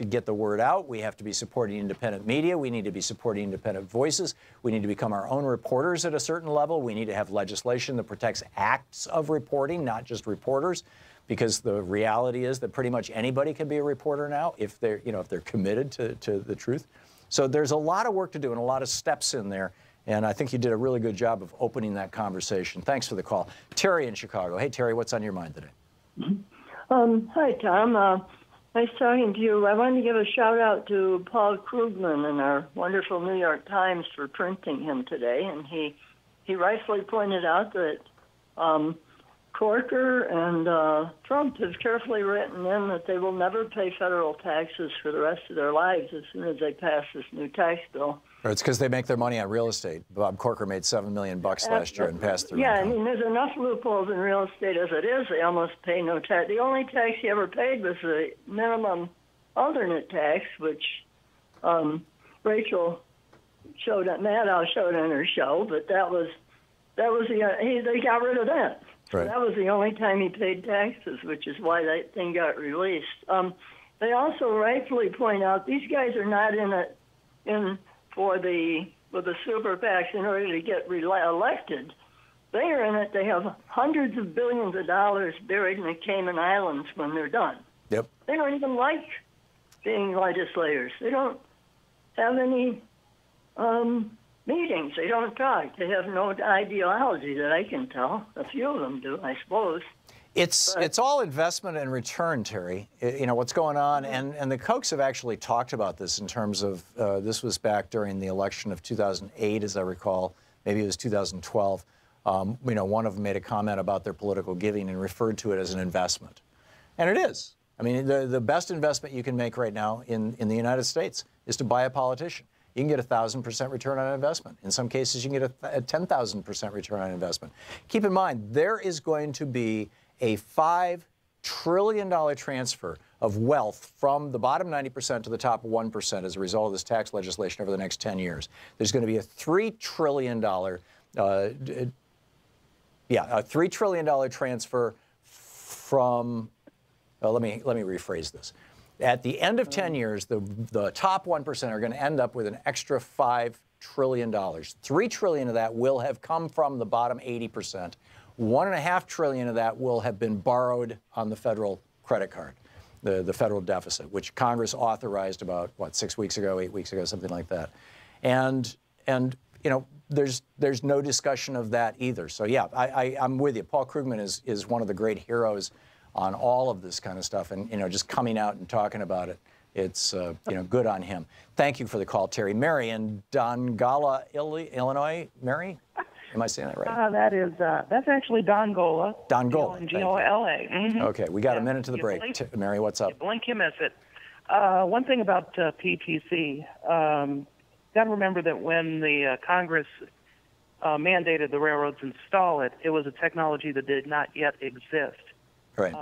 get the word out. We have to be supporting independent media. We need to be supporting independent voices. We need to become our own reporters at a certain level. We need to have legislation that protects acts of reporting, not just reporters, because the reality is that pretty much anybody can be a reporter now if they're, you know, if they're committed to the truth. So there's a lot of work to do and a lot of steps in there. And I think you did a really good job of opening that conversation. Thanks for the call. Terry in Chicago. Hey, Terry, what's on your mind today? Hi, Tom. Nice talking to you. I wanted to give a shout out to Paul Krugman in our wonderful New York Times for printing him today. And he rightfully pointed out that Corker and Trump have carefully written in that they will never pay federal taxes for the rest of their lives as soon as they pass this new tax bill. Or it's because they make their money on real estate. Bob Corker made $7 million last year and passed through. Yeah, I mean, there's enough loopholes in real estate as it is. They almost pay no tax. The only tax he ever paid was the minimum alternate tax, which Rachel showed, Maddow showed on her show, but that was they got rid of that. Right. That was the only time he paid taxes, which is why that thing got released. They also rightfully point out these guys are not in for the super PACs in order to get elected. They are in it. They have hundreds of billions of dollars buried in the Cayman Islands when they're done. Yep. They don't even like being legislators. They don't have any meetings. They don't talk. They have no ideology that I can tell. A few of them do, I suppose. It's all investment and return, Terry. You know, what's going on, and the Kochs have actually talked about this in terms of, this was back during the election of 2008, as I recall, maybe it was 2012. You know, one of them made a comment about their political giving and referred to it as an investment. And it is. I mean, the best investment you can make right now in the United States is to buy a politician. You can get 1,000% return on investment. In some cases, you can get a 10,000% return on investment. Keep in mind, there is going to be a $5 trillion transfer of wealth from the bottom 90% to the top 1% as a result of this tax legislation over the next 10 years. There's going to be a $3 trillion, $3 trillion transfer from, let me rephrase this. At the end of 10 years, the top 1% are going to end up with an extra $5 trillion. $3 trillion of that will have come from the bottom 80%. $1.5 trillion of that will have been borrowed on the federal credit card, the federal deficit, which Congress authorized about, what, 6 weeks ago, 8 weeks ago, something like that. And you know, there's no discussion of that either. So yeah, I'm with you. Paul Krugman is one of the great heroes on all of this kind of stuff, and you know, just coming out and talking about it. it's good on him. Thank you for the call, Terry. Mary in Dongola, Illinois. Mary, am I saying that right? That's actually Dongola. Dongola. Dongola. Mm-hmm. Okay, we got a minute to the break. Mary, what's up? You blink, you miss it. One thing about PTC, got to remember that when the Congress mandated the railroads install it, it was a technology that did not yet exist. Right.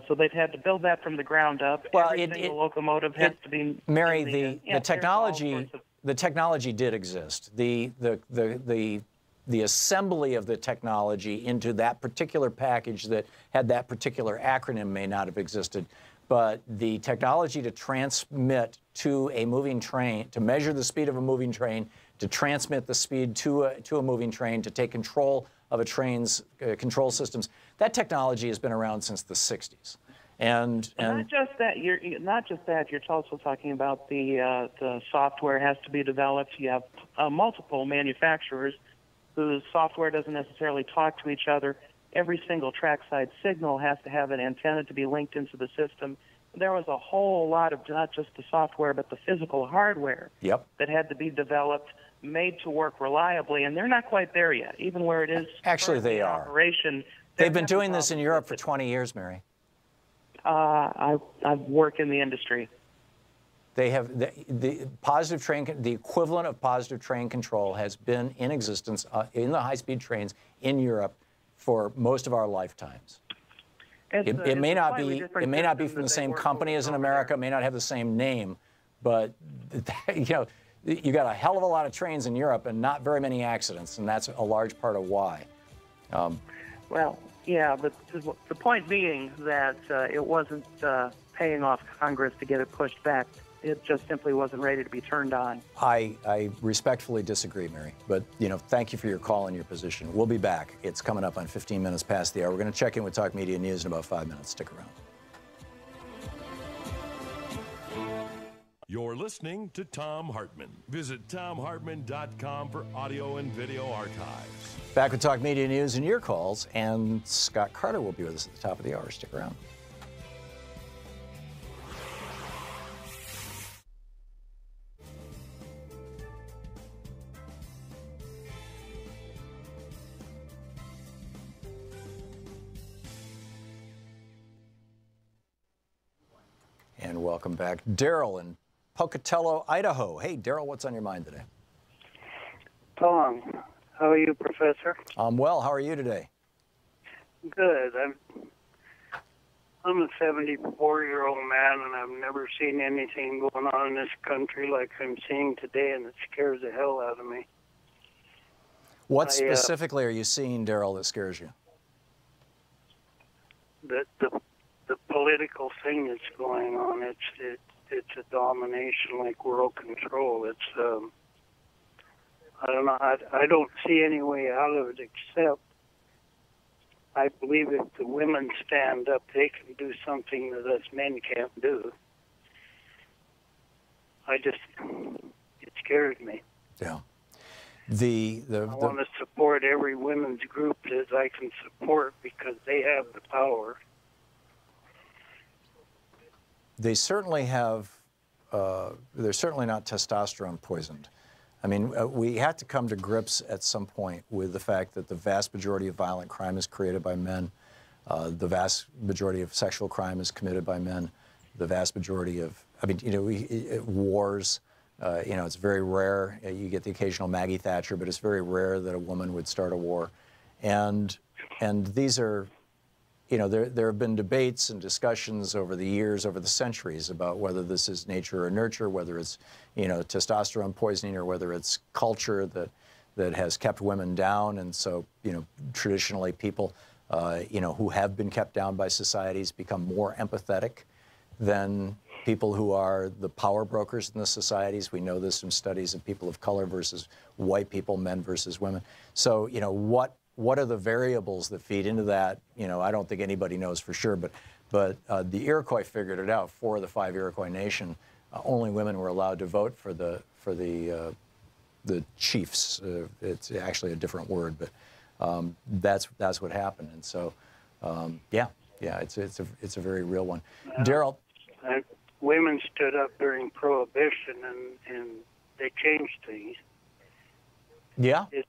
So they've had to build that from the ground up. Well, Every single locomotive has to be. Mary, the technology did exist. The assembly of the technology into that particular package that had that particular acronym may not have existed, but the technology to transmit to a moving train, to measure the speed of a moving train, to transmit the speed to a moving train, to take control of a train's control systems, that technology has been around since the 60s. And not just that. You're also talking about the software has to be developed. You have multiple manufacturers whose software doesn't necessarily talk to each other. Every single trackside signal has to have an antenna to be linked into the system. There was a whole lot of not just the software, but the physical hardware that had to be developed, made to work reliably, and they're not quite there yet, even where it is. Actually, they are. Operation. They've been doing this in Europe for 20 years, Mary. I've worked in the industry. They have the positive train, the equivalent of positive train control has been in existence in the high-speed trains in Europe for most of our lifetimes. It may not be from the same company as in America. It may not have the same name, but you got a hell of a lot of trains in Europe and not very many accidents, and that's a large part of why. Well, yeah, but the point being that it wasn't paying off Congress to get it pushed back. It just simply wasn't ready to be turned on. I respectfully disagree, Mary, but thank you for your call and your position. We'll be back. It's coming up on 15 minutes past the hour. We're going to check in with Talk Media News in about 5 minutes. Stick around. You're listening to Thom Hartmann. Visit thomhartmann.com for audio and video archives. Back with Talk Media News and your calls, and Scott Carter will be with us at the top of the hour. Stick around. And welcome back. Daryl in Pocatello, Idaho. Hey, Daryl, what's on your mind today? Tom, how are you, Professor? I'm well. How are you today? Good. I'm a 74-year-old man, and I've never seen anything going on in this country like I'm seeing today, and it scares the hell out of me. What specifically are you seeing, Daryl, that scares you? The political thing that's going on, it's a domination like world control. It's I don't know. I don't see any way out of it except I believe if the women stand up, they can do something that us men can't do. It scares me. Yeah. I want to support every women's group that I can support because they have the power. They certainly have, they're certainly not testosterone poisoned. I mean, we have to come to grips at some point with the fact that the vast majority of violent crime is created by men. The vast majority of sexual crime is committed by men. The vast majority of, wars, it's very rare. You get the occasional Maggie Thatcher, but it's very rare that a woman would start a war. And these are, there have been debates and discussions over the years, over the centuries, about whether this is nature or nurture, whether it's, testosterone poisoning, or whether it's culture that has kept women down. And so, traditionally people, who have been kept down by societies become more empathetic than people who are the power brokers in the societies. We know this from studies of people of color versus white people, men versus women. So, what are the variables that feed into that? I don't think anybody knows for sure, but the Iroquois figured it out. 4 of the 5 Iroquois nation, only women were allowed to vote for the chiefs. It's actually a different word, but that's what happened. And so, it's a very real one. Daryl. women stood up during Prohibition, and they changed things. Yeah. It's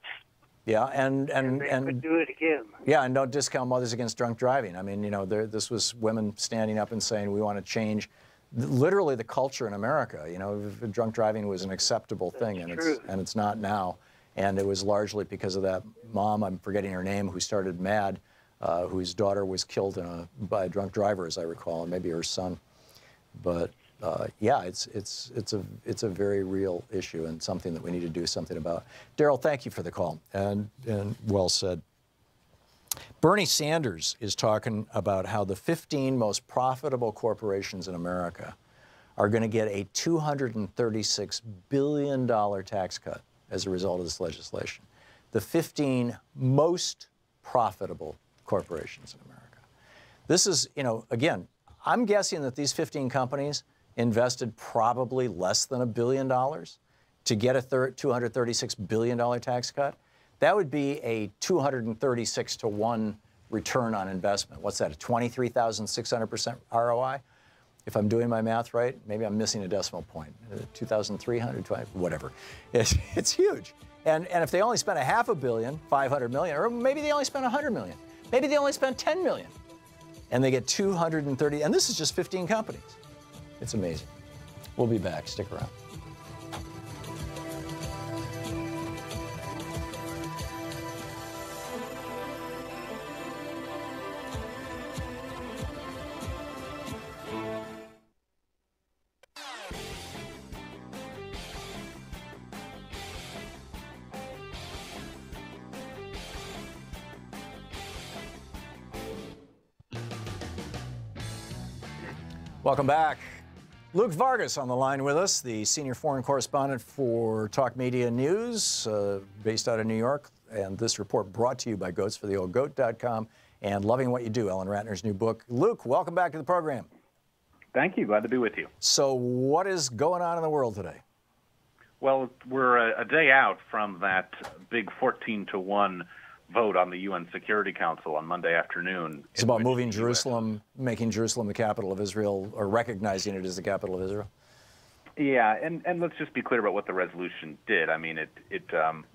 Yeah, and they could do it again. Yeah, and don't discount Mothers Against Drunk Driving. I mean, you know, this was women standing up and saying we want to change, literally the culture in America. You know, drunk driving was an acceptable thing, and it's not now. And it was largely because of that mom, I'm forgetting her name, who started MAD, whose daughter was killed by a drunk driver, as I recall, and maybe her son. But yeah, it's a very real issue and something that we need to do something about. Daryl, thank you for the call, and well said. Bernie Sanders is talking about how the 15 most profitable corporations in America are going to get a $236 billion tax cut as a result of this legislation. The 15 most profitable corporations in America. This is, you know, again, I'm guessing that these 15 companies invested probably less than $1 billion to get a $236 billion tax cut. That would be a 236 to 1 return on investment. What's that, a 23,600% ROI? If I'm doing my math right, maybe I'm missing a decimal point. 2,320, whatever. It's huge. And if they only spent $500 million, 500 million, or maybe they only spent 100 million, maybe they only spent 10 million, and they get 230, and this is just 15 companies. It's amazing. We'll be back. Stick around. Welcome back. Luke Vargas on the line with us, the senior foreign correspondent for Talk Media News, based out of New York. And this report brought to you by goatsfortheoldgoat.com and Loving What You Do, Ellen Ratner's new book. Luke, welcome back to the program. Thank you. Glad to be with you. So what is going on in the world today? Well, we're a day out from that big 14-1 vote on the UN Security Council on Monday afternoon. It's about moving Jerusalem, making Jerusalem the capital of Israel, or recognizing it as the capital of Israel. Yeah, and let's just be clear about what the resolution did. I mean, it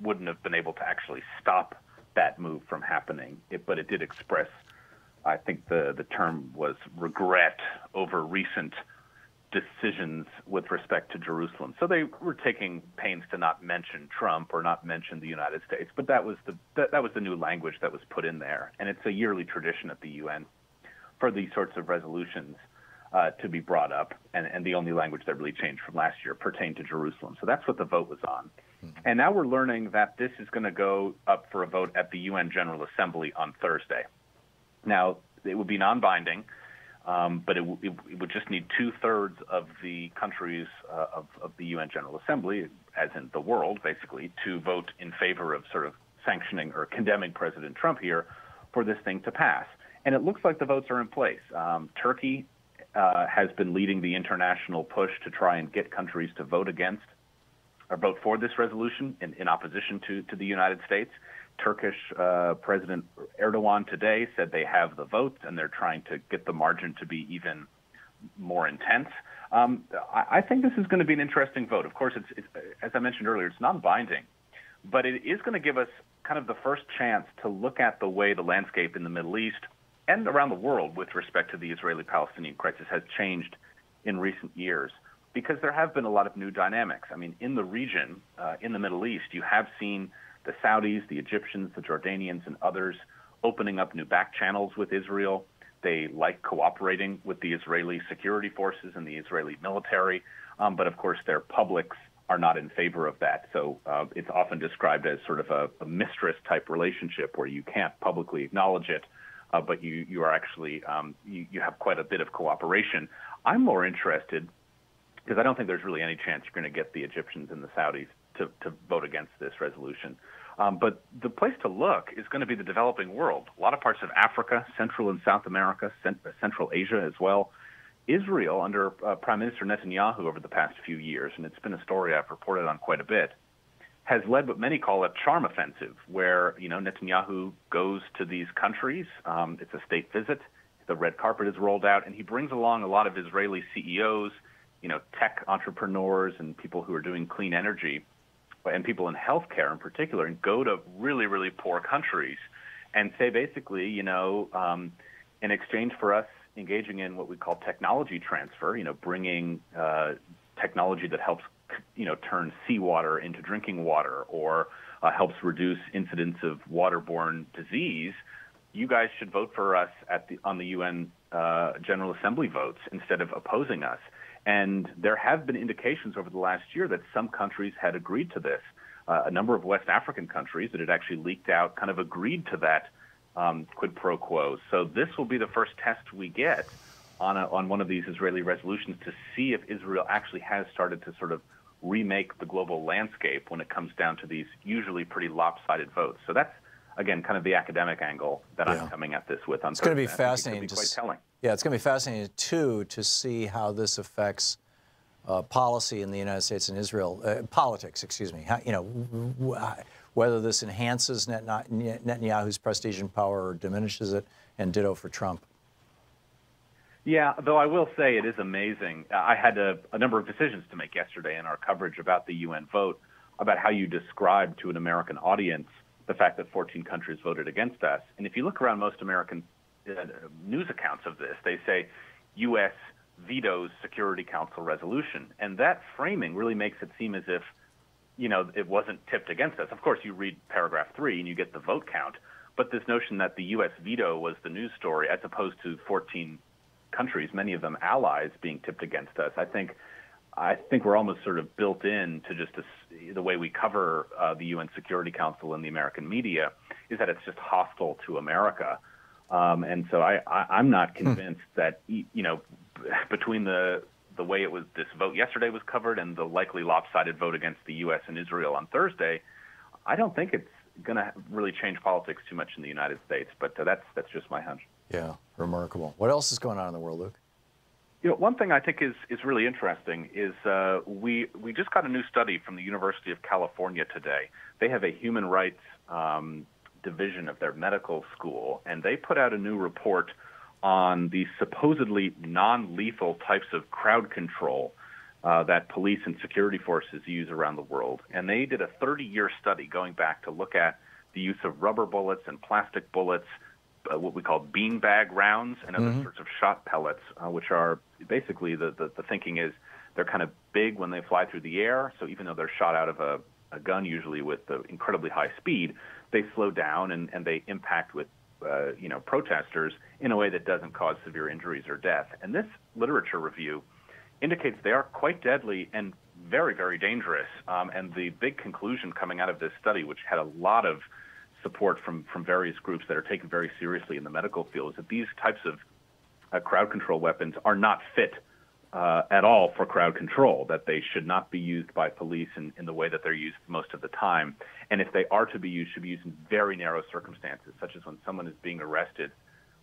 wouldn't have been able to actually stop that move from happening, but it did express, I think the term was regret over recent decisions with respect to Jerusalem. So they were taking pains to not mention Trump or not mention the United States, but that was the new language that was put in there. And it's a yearly tradition at the UN for these sorts of resolutions to be brought up, and the only language that really changed from last year pertained to Jerusalem. So that's what the vote was on. And now we're learning that this is going to go up for a vote at the UN General Assembly on Thursday. Now, it would be non-binding, but it would just need 2/3 of the countries of the UN General Assembly, as in the world, basically, to vote in favor of sort of sanctioning or condemning President Trump here for this thing to pass. And it looks like the votes are in place. Turkey has been leading the international push to try and get countries to vote against or vote for this resolution in opposition to the United States. Turkish President Erdogan today said they have the votes and they're trying to get the margin to be even more intense. I think this is going to be an interesting vote. Of course, it's as I mentioned earlier, it's non-binding, but it is going to give us kind of the first chance to look at the way the landscape in the Middle East and around the world with respect to the Israeli-Palestinian crisis has changed in recent years, because there have been a lot of new dynamics. I mean, in the region, in the Middle East, you have seen the Saudis, the Egyptians, the Jordanians, and others opening up new back channels with Israel. They like cooperating with the Israeli security forces and the Israeli military, but of course their publics are not in favor of that. So it's often described as sort of a mistress-type relationship where you can't publicly acknowledge it, but you are actually, you have quite a bit of cooperation. I'm more interested, because I don't think there's really any chance you're going to get the Egyptians and the Saudis to vote against this resolution. But the place to look is going to be the developing world. A lot of parts of Africa, Central and South America, Central Asia as well. Israel, under Prime Minister Netanyahu over the past few years, and it's been a story I've reported on quite a bit, has led what many call a charm offensive, where Netanyahu goes to these countries. It's a state visit. The red carpet is rolled out, and he brings along a lot of Israeli CEOs tech entrepreneurs and people who are doing clean energy, and people in healthcare in particular, and go to really, really poor countries and say basically, in exchange for us engaging in what we call technology transfer, bringing technology that helps, turn seawater into drinking water or helps reduce incidence of waterborne disease, you guys should vote for us on the UN General Assembly votes instead of opposing us. And there have been indications over the last year that some countries had agreed to this. A number of West African countries that had actually leaked out kind of agreed to that quid pro quo. So this will be the first test we get on one of these Israeli resolutions to see if Israel actually has started to sort of remake the global landscape when it comes down to these usually pretty lopsided votes. So that's, again, kind of the academic angle that I'm coming at this with on It's going to be Thursday. fascinating. It could be quite telling. Yeah, it's going to be fascinating, too, to see how this affects policy in the United States and Israel, politics, excuse me. Whether this enhances Netanyahu's prestige and power or diminishes it, and ditto for Trump. Yeah, though I will say it is amazing. I had a number of decisions to make yesterday in our coverage about the UN vote, about how you describe to an American audience the fact that 14 countries voted against us. And if you look around most American news accounts of this, they say U.S. vetoes Security Council resolution. And that framing really makes it seem as if, it wasn't tipped against us. Of course, you read paragraph 3 and you get the vote count. But this notion that the U.S. veto was the news story as opposed to 14 countries, many of them allies, being tipped against us, I think we're almost sort of built in to just the way we cover the UN Security Council in the American media is that it's just hostile to America. And so I'm not convinced that, between the way this vote yesterday was covered and the likely lopsided vote against the U.S. and Israel on Thursday, I don't think it's going to really change politics too much in the United States. But that's just my hunch. Yeah, remarkable. What else is going on in the world, Luke? One thing I think is really interesting is we just got a new study from the University of California today. They have a human rights division of their medical school, and they put out a new report on the supposedly non-lethal types of crowd control that police and security forces use around the world. And they did a 30-year study going back to look at the use of rubber bullets and plastic bullets, what we call beanbag rounds and other sorts of shot pellets, which are basically the thinking is they're kind of big when they fly through the air. So even though they're shot out of a gun, usually with incredibly high speed, they slow down and they impact with protesters in a way that doesn't cause severe injuries or death. And this literature review indicates they are quite deadly and very, very dangerous. And the big conclusion coming out of this study, which had a lot of support from various groups that are taken very seriously in the medical field, is that these types of crowd control weapons are not fit at all for crowd control, that they should not be used by police in the way that they're used most of the time. And if they are to be used, should be used in very narrow circumstances, such as when someone is being arrested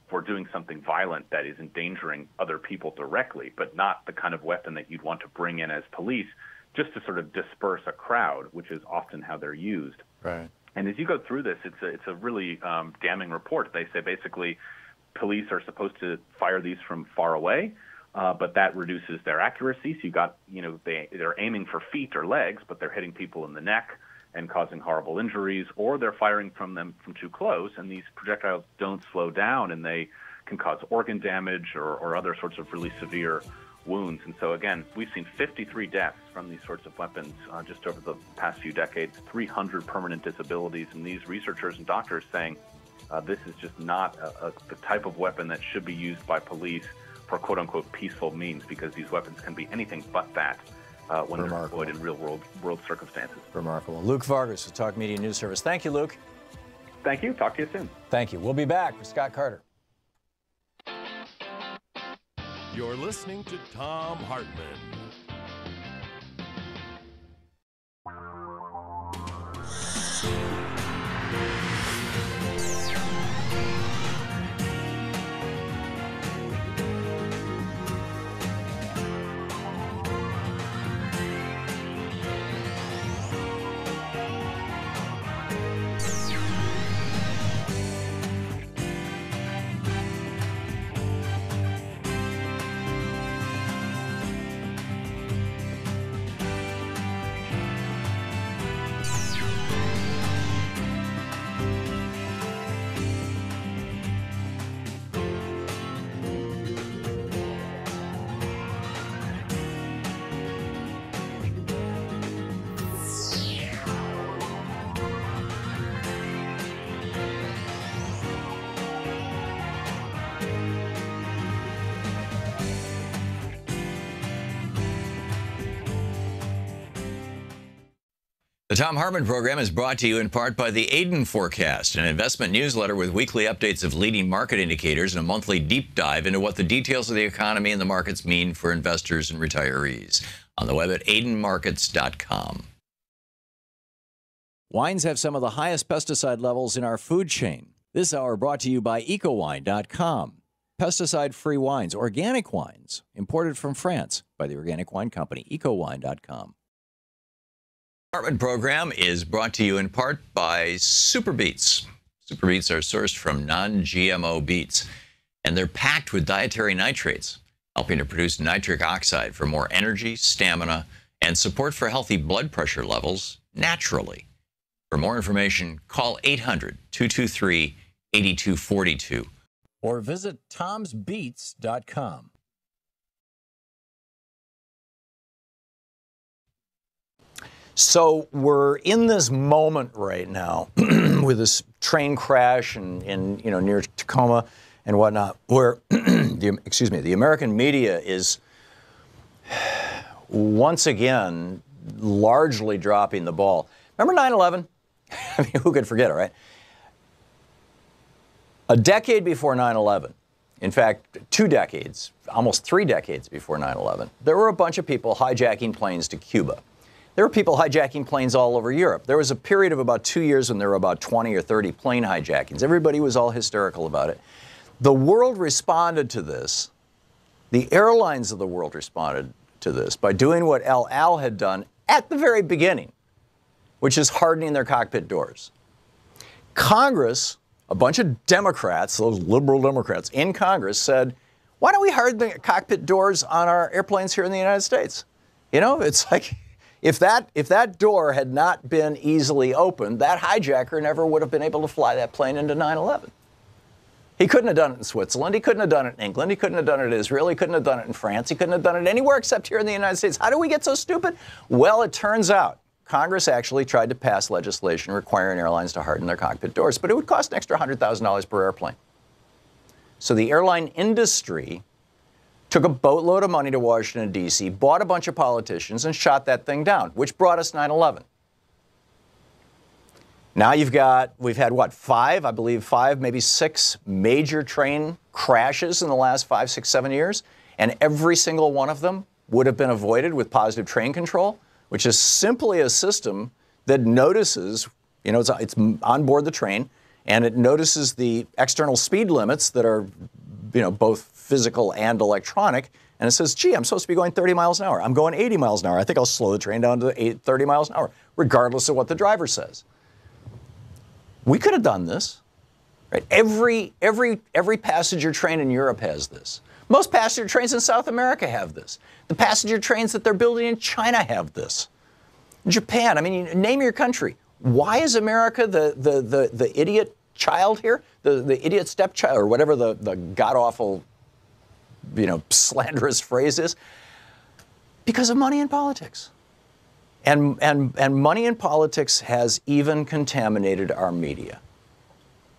for doing something violent that is endangering other people directly, but not the kind of weapon that you'd want to bring in as police just to sort of disperse a crowd, which is often how they're used. Right. And as you go through this, it's a really damning report. They say basically police are supposed to fire these from far away, but that reduces their accuracy. So they're aiming for feet or legs, but they're hitting people in the neck and causing horrible injuries, or they're firing from them from too close, and these projectiles don't slow down, and they can cause organ damage or other sorts of really severe wounds. And so, again, we've seen 53 deaths from these sorts of weapons just over the past few decades, 300 permanent disabilities, and these researchers and doctors saying this is just not the type of weapon that should be used by police for quote-unquote peaceful means, because these weapons can be anything but that when they're deployed in real-world circumstances. Remarkable. Luke Vargas with Talk Media News Service. Thank you, Luke. Thank you. Talk to you soon. Thank you. We'll be back with Scott Carter. You're listening to Thom Hartmann. The Thom Hartmann Program is brought to you in part by the Aiden Forecast, an investment newsletter with weekly updates of leading market indicators and a monthly deep dive into what the details of the economy and the markets mean for investors and retirees. On the web at aidenmarkets.com. Wines have some of the highest pesticide levels in our food chain. This hour brought to you by ecowine.com. Pesticide-free wines, organic wines, imported from France by the Organic Wine Company, ecowine.com. Hartmann Program is brought to you in part by Super Beets. Super Beets are sourced from non-GMO beets, and they're packed with dietary nitrates, helping to produce nitric oxide for more energy, stamina, and support for healthy blood pressure levels naturally. For more information, call 800-223-8242 or visit tomsbeets.com. So we're in this moment right now with this train crash in near Tacoma and whatnot, where the American media is once again largely dropping the ball. Remember 9/11? I mean, who could forget it, right? A decade before 9/11, in fact, 2 decades, almost 3 decades before 9/11, there were a bunch of people hijacking planes to Cuba. There were people hijacking planes all over Europe. There was a period of about 2 years when there were about 20 or 30 plane hijackings. Everybody was all hysterical about it. The world responded to this. The airlines of the world responded to this by doing what El Al had done at the very beginning, which is hardening their cockpit doors. Congress, a bunch of Democrats, those liberal Democrats in Congress said, why don't we harden the cockpit doors on our airplanes here in the United States? You know, it's like, if that door had not been easily opened, that hijacker never would have been able to fly that plane into 9/11. He couldn't have done it in Switzerland. He couldn't have done it in England. He couldn't have done it in Israel. He couldn't have done it in France. He couldn't have done it anywhere except here in the United States. How do we get so stupid? Well, it turns out Congress actually tried to pass legislation requiring airlines to harden their cockpit doors, but it would cost an extra $100,000 per airplane. So the airline industry took a boatload of money to Washington, D.C., bought a bunch of politicians, and shot that thing down, which brought us 9/11. Now we've had what, 5, maybe 6 major train crashes in the last 5, 6, 7 years, and every single one of them would have been avoided with positive train control, which is simply a system that notices, it's on board the train, and it notices the external speed limits that are, both physical and electronic, and it says, gee, I'm supposed to be going 30 miles an hour. I'm going 80 miles an hour. I think I'll slow the train down to 30 miles an hour, regardless of what the driver says. We could have done this, right? Every passenger train in Europe has this. Most passenger trains in South America have this. The passenger trains that they're building in China have this. Japan, I mean, name your country. Why is America the idiot child here? The idiot stepchild, or whatever the god-awful, slanderous phrase is? Because of money in politics. And money in politics has even contaminated our media.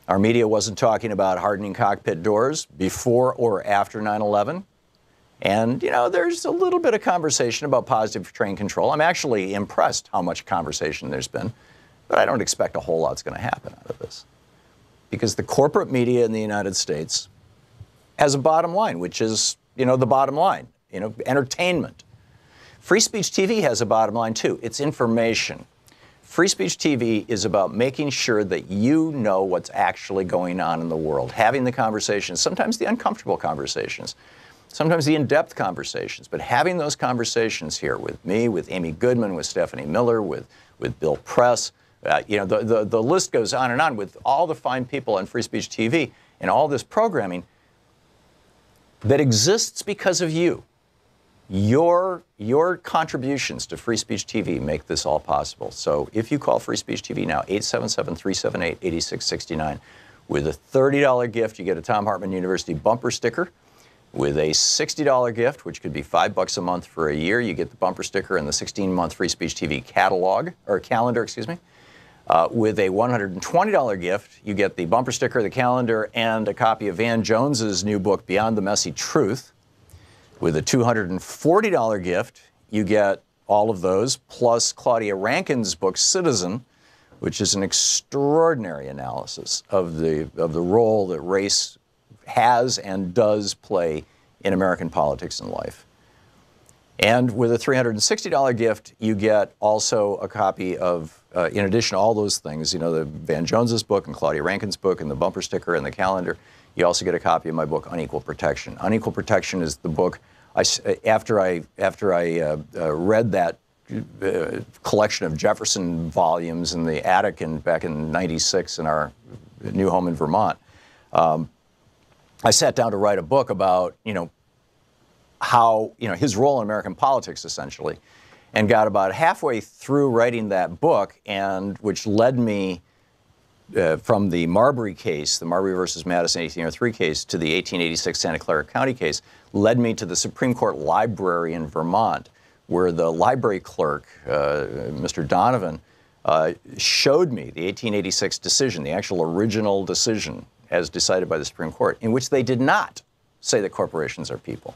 Our media wasn't talking about hardening cockpit doors before or after 9/11. And, there's a little bit of conversation about positive train control. I'm actually impressed how much conversation there's been, but I don't expect a whole lot's going to happen out of this. Because the corporate media in the United States has a bottom line, which is, the bottom line, entertainment. Free Speech TV has a bottom line, too. It's information. Free Speech TV is about making sure that you know what's actually going on in the world, having the conversations, sometimes the uncomfortable conversations, sometimes the in-depth conversations, but having those conversations here with me, with Amy Goodman, with Stephanie Miller, with Bill Press, the list goes on and on with all the fine people on Free Speech TV and all this programming that exists because of you. Your contributions to Free Speech TV make this all possible. So if you call Free Speech TV now, 877-378-8669, with a $30 gift, you get a Thom Hartmann University bumper sticker. With a $60 gift, which could be $5 a month for a year, you get the bumper sticker and the 16-month Free Speech TV calendar, with a $120 gift, you get the bumper sticker, the calendar, and a copy of Van Jones's new book, Beyond the Messy Truth. With a $240 gift, you get all of those, plus Claudia Rankine's book, Citizen, which is an extraordinary analysis of the role that race has and does play in American politics and life. And with a $360 gift, you get also a copy of, in addition to all those things, you know, the Van Jones's book and Claudia Rankine's book and the bumper sticker and the calendar, you also get a copy of my book, Unequal Protection. Unequal Protection is the book, after I read that collection of Jefferson volumes in the attic back in '96 in our new home in Vermont, I sat down to write a book about, you know, how, you know, his role in American politics, essentially, and got about halfway through writing that book, and which led me from the Marbury case, the Marbury versus Madison 1803 case, to the 1886 Santa Clara County case, led me to the Supreme Court Library in Vermont, where the library clerk, Mr. Donovan, showed me the 1886 decision, the actual original decision as decided by the Supreme Court, in which they did not say that corporations are people.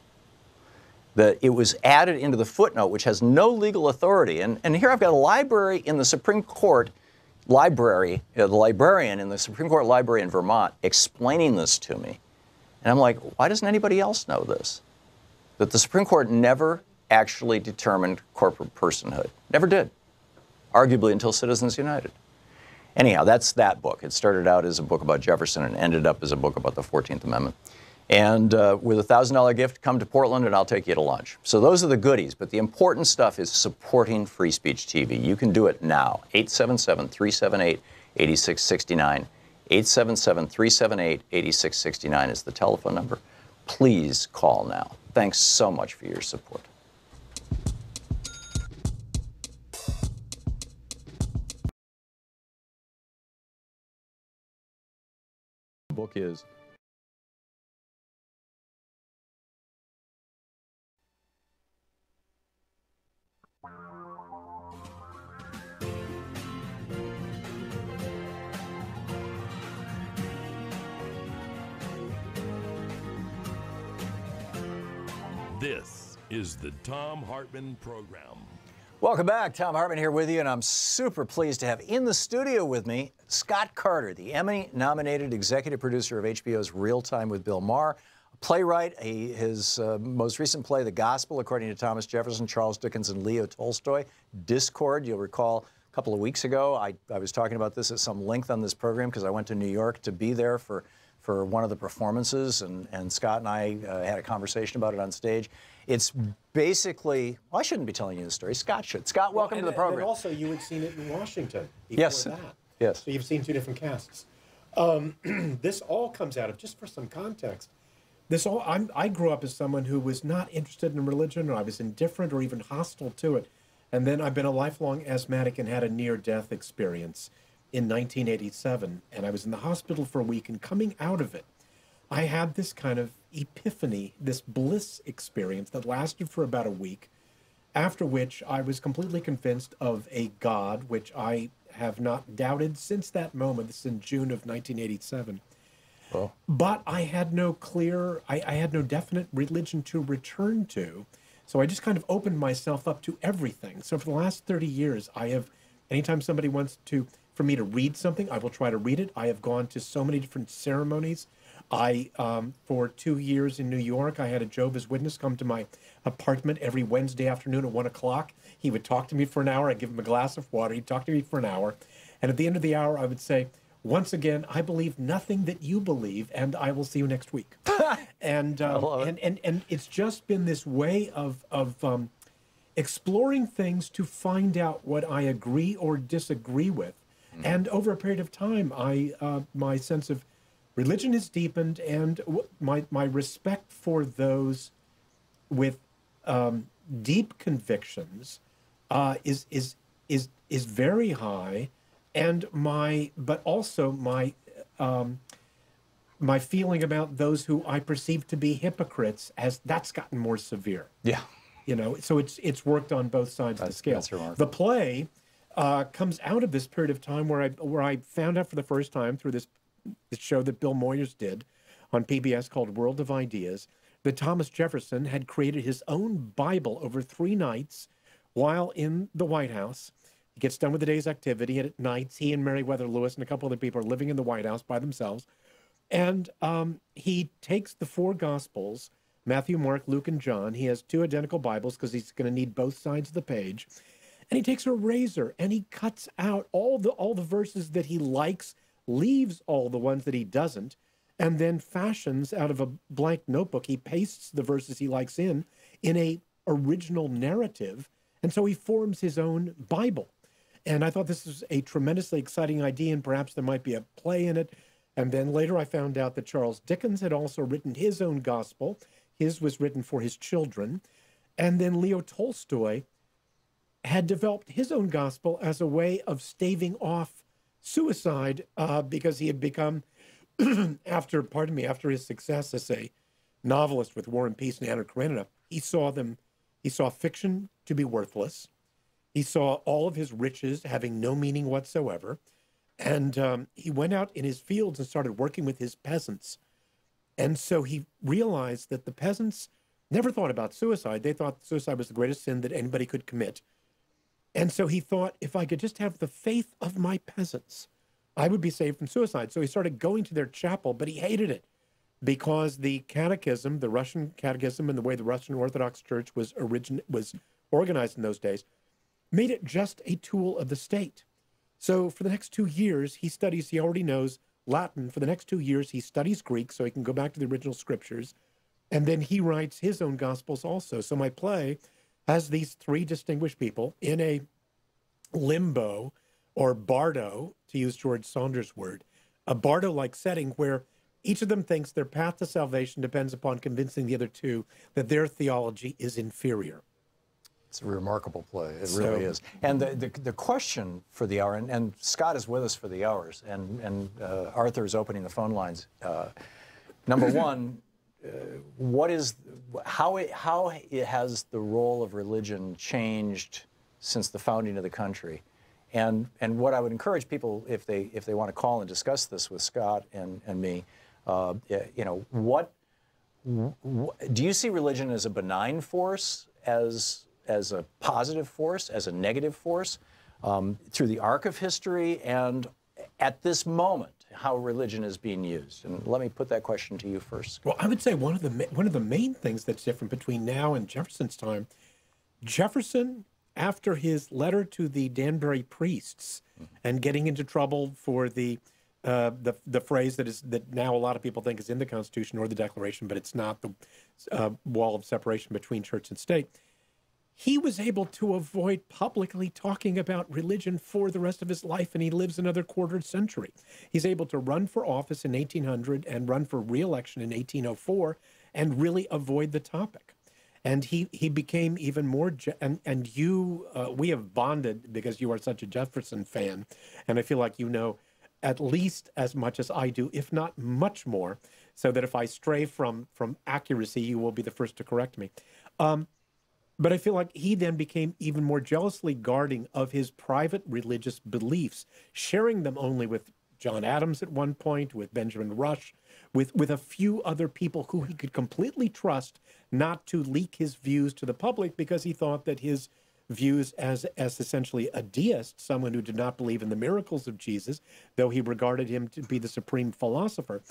That it was added into the footnote, which has no legal authority. And here I've got a library in the Supreme Court library, the librarian in the Supreme Court library in Vermont explaining this to me. And I'm like, why doesn't anybody else know this? That the Supreme Court never actually determined corporate personhood. Never did. Arguably until Citizens United. Anyhow, that's that book. It started out as a book about Jefferson and ended up as a book about the 14th Amendment. And with a $1,000 gift, come to Portland and I'll take you to lunch. So those are the goodies, but the important stuff is supporting Free Speech TV. You can do it now. 877-378-8669. 877-378-8669 is the telephone number. Please call now. Thanks so much for your support. The book is This is the Thom Hartmann Program. Welcome back. Thom Hartmann here with you, and I'm super pleased to have in the studio with me Scott Carter, the Emmy-nominated executive producer of HBO's Real Time with Bill Maher, a playwright. His most recent play, The Gospel, according to Thomas Jefferson, Charles Dickens, and Leo Tolstoy. Discord, you'll recall a couple of weeks ago, I was talking about this at some length on this program because I went to New York to be there for one of the performances, and Scott and I had a conversation about it on stage. It's basically, well, I shouldn't be telling you the story. Scott should. Scott, welcome to the program. And also, you had seen it in Washington before yes. that. Yes. So you've seen two different casts. This all comes out of, just for some context, I grew up as someone who was not interested in religion, or I was indifferent or even hostile to it. And then I've been a lifelong asthmatic and had a near-death experience in 1987. And I was in the hospital for a week, and coming out of it, I had this kind of epiphany, this bliss experience that lasted for about a week, after which I was completely convinced of a God, which I have not doubted since that moment. This is in June of 1987. Oh. But I had no I had no definite religion to return to, so I just kind of opened myself up to everything. So for the last 30 years, I have, anytime somebody wants for me to read something, I will try to read it. I have gone to so many different ceremonies. For 2 years in New York, I had a Jehovah's Witness come to my apartment every Wednesday afternoon at 1 o'clock. He would talk to me for an hour. I'd give him a glass of water. He'd talk to me for an hour. And at the end of the hour, I would say, once again, I believe nothing that you believe, and I will see you next week. and it's just been this way of exploring things to find out what I agree or disagree with. Mm-hmm. And over a period of time, my sense of religion has deepened, and my respect for those with deep convictions is very high, and my feeling about those who I perceive to be hypocrites that's gotten more severe. Yeah, you know, so it's worked on both sides of the scale. That's remarkable. The play comes out of this period of time where I found out for the first time through this show that Bill Moyers did on PBS called World of Ideas, that Thomas Jefferson had created his own Bible over 3 nights while in the White House. He gets done with the day's activity, and at nights, he and Meriwether Lewis and a couple other people are living in the White House by themselves. And he takes the four Gospels, Matthew, Mark, Luke, and John. He has two identical Bibles because he's going to need both sides of the page. And he takes a razor and he cuts out all the verses that he likes, leaves all the ones that he doesn't, and then fashions out of a blank notebook. He pastes the verses he likes in a original narrative, and so he forms his own Bible. And I thought this was a tremendously exciting idea, and perhaps there might be a play in it. And then later I found out that Charles Dickens had also written his own gospel. His was written for his children. And then Leo Tolstoy had developed his own gospel as a way of staving off suicide because he had become, after his success as a novelist with War and Peace and Anna Karenina, he saw fiction to be worthless. He saw all of his riches having no meaning whatsoever. And he went out in his fields and started working with his peasants. And so he realized that the peasants never thought about suicide. They thought suicide was the greatest sin that anybody could commit. And so he thought, if I could just have the faith of my peasants, I would be saved from suicide. So he started going to their chapel, but he hated it because the catechism, the Russian catechism, and the way the Russian Orthodox Church was organized in those days, made it just a tool of the state. So for the next 2 years, he already knows Latin. For the next 2 years, he studies Greek so he can go back to the original scriptures. And then he writes his own gospels also. So my play has these three distinguished people in a limbo, or bardo, to use George Saunders' word, a bardo-like setting where each of them thinks their path to salvation depends upon convincing the other two that their theology is inferior. It's a remarkable play. It really is. And the question for the hour, and Scott is with us for the hours, and Arthur is opening the phone lines. Number one, how has the role of religion changed since the founding of the country? And what I would encourage people, if they want to call and discuss this with Scott and me, do you see religion as a benign force, as a positive force, as a negative force, through the arc of history, and at this moment, how religion is being used? And let me put that question to you first. Well, I would say one of the main things that's different between now and Jefferson's time, Jefferson, after his letter to the Danbury priests and getting into trouble for the phrase that now a lot of people think is in the Constitution or the Declaration, but it's not, the wall of separation between church and state, he was able to avoid publicly talking about religion for the rest of his life, and he lives another quarter century. He's able to run for office in 1800 and run for re-election in 1804 and really avoid the topic. And he became even more, we have bonded because you are such a Jefferson fan, and I feel like you know at least as much as I do, if not much more, so that if I stray from accuracy, you will be the first to correct me. But I feel like he then became even more jealously guarding of his private religious beliefs, sharing them only with John Adams at one point, with Benjamin Rush, with a few other people who he could completely trust not to leak his views to the public, because he thought that his views as essentially a deist, someone who did not believe in the miracles of Jesus, though he regarded him to be the supreme philosopher,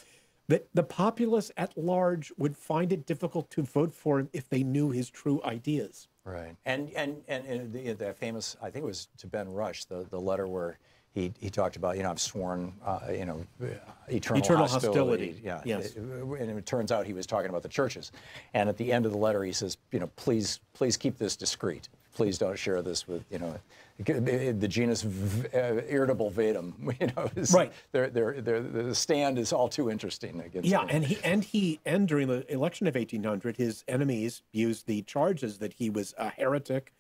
that the populace at large would find it difficult to vote for him if they knew his true ideas. Right. And the famous, I think it was to Ben Rush, the letter where he talked about, I've sworn, eternal hostility. Yeah. Yes. And it turns out he was talking about the churches. And at the end of the letter, he says, please keep this discreet. Please don't share this with, the genus irritable vetum. Right. The stand is all too interesting against. Yeah, him. and during the election of 1800, his enemies used the charges that he was a heretic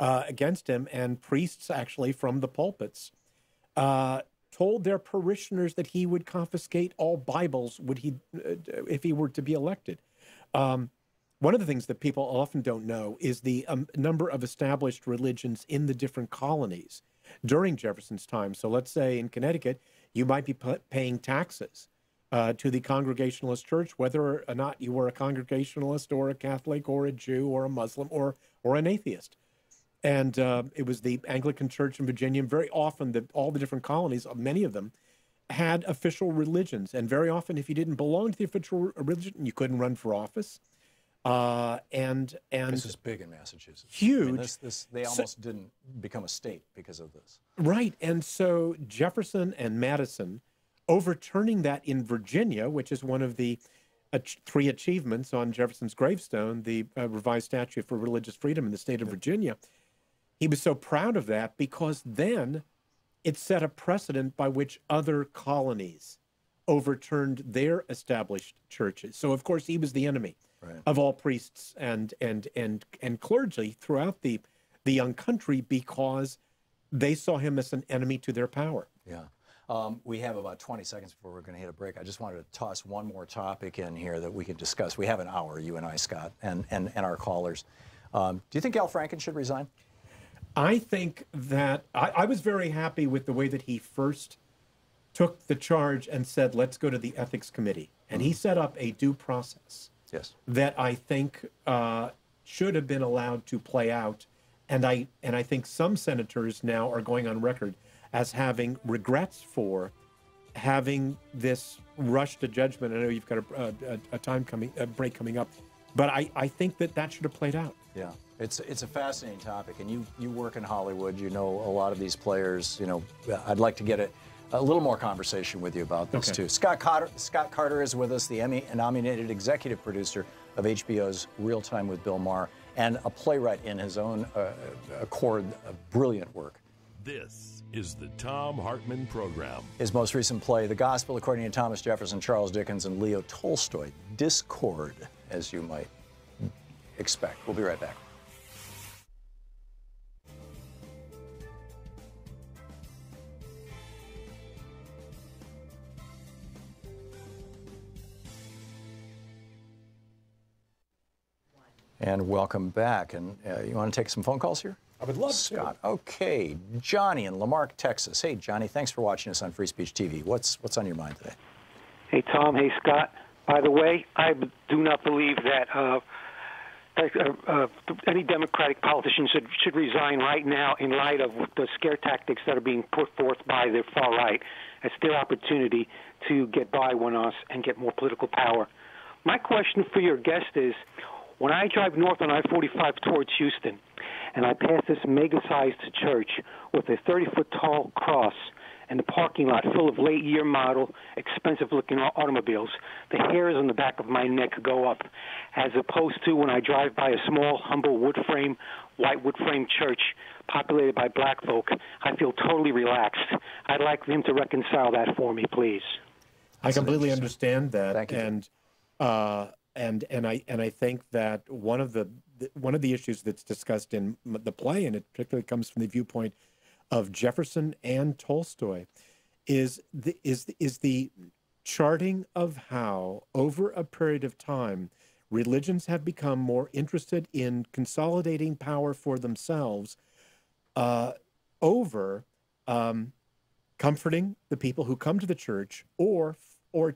against him, and priests actually from the pulpits told their parishioners that he would confiscate all Bibles if he were to be elected. One of the things that people often don't know is the number of established religions in the different colonies during Jefferson's time. So let's say in Connecticut, you might be paying taxes to the Congregationalist Church, whether or not you were a Congregationalist or a Catholic or a Jew or a Muslim or an atheist. And it was the Anglican Church in Virginia. And very often, all the different colonies, many of them, had official religions. And very often, if you didn't belong to the official religion, you couldn't run for office. And this is big in Massachusetts. Huge. I mean, they almost didn't become a state because of this. Right. And so Jefferson and Madison overturning that in Virginia, which is one of the 3 achievements on Jefferson's gravestone, the revised statute for religious freedom in the state of Virginia. He was so proud of that because then it set a precedent by which other colonies overturned their established churches. So, of course, he was the enemy of all priests and clergy throughout the young country because they saw him as an enemy to their power. Yeah. We have about 20 seconds before we're going to hit a break. I just wanted to toss one more topic in here that we could discuss. We have an hour, you and I, Scott, and our callers. Do you think Al Franken should resign? I think that I was very happy with the way that he first took the charge and said, let's go to the ethics committee. And he set up a due process that I think should have been allowed to play out. And I think some senators now are going on record as having regrets for having this rush to judgment. I know you've got a break coming up, but I think that should have played out. Yeah, it's a fascinating topic, and you work in Hollywood. You know a lot of these players. You know, I'd like to get a little more conversation with you about this too. Scott Carter is with us, the Emmy-nominated executive producer of HBO's Real Time with Bill Maher, and a playwright in his own accord of brilliant work. This is the Thom Hartmann Program. His most recent play, The Gospel According to Thomas Jefferson, Charles Dickens, and Leo Tolstoy, Discord, as you might expect. We'll be right back. And welcome back. And you want to take some phone calls here? I would love Scott. Okay. Johnny in Lamarck, Texas. Hey, Johnny, thanks for watching us on Free Speech TV. What's on your mind today? Hey, Tom. Hey, Scott. By the way, I do not believe that any Democratic politician should resign right now in light of the scare tactics that are being put forth by the far right. It's their opportunity to get by on us and get more political power. My question for your guest is, when I drive north on I-45 towards Houston, and I pass this mega-sized church with a 30-foot tall cross and a parking lot full of late-year model, expensive-looking automobiles, the hairs on the back of my neck go up, as opposed to when I drive by a small, humble white wood frame church populated by black folk. I feel totally relaxed. I'd like him to reconcile that for me, please. I completely understand that. Thank you. And I think that one of the issues that's discussed in the play, and it particularly comes from the viewpoint of Jefferson and Tolstoy, is the charting of how, over a period of time, religions have become more interested in consolidating power for themselves over comforting the people who come to the church or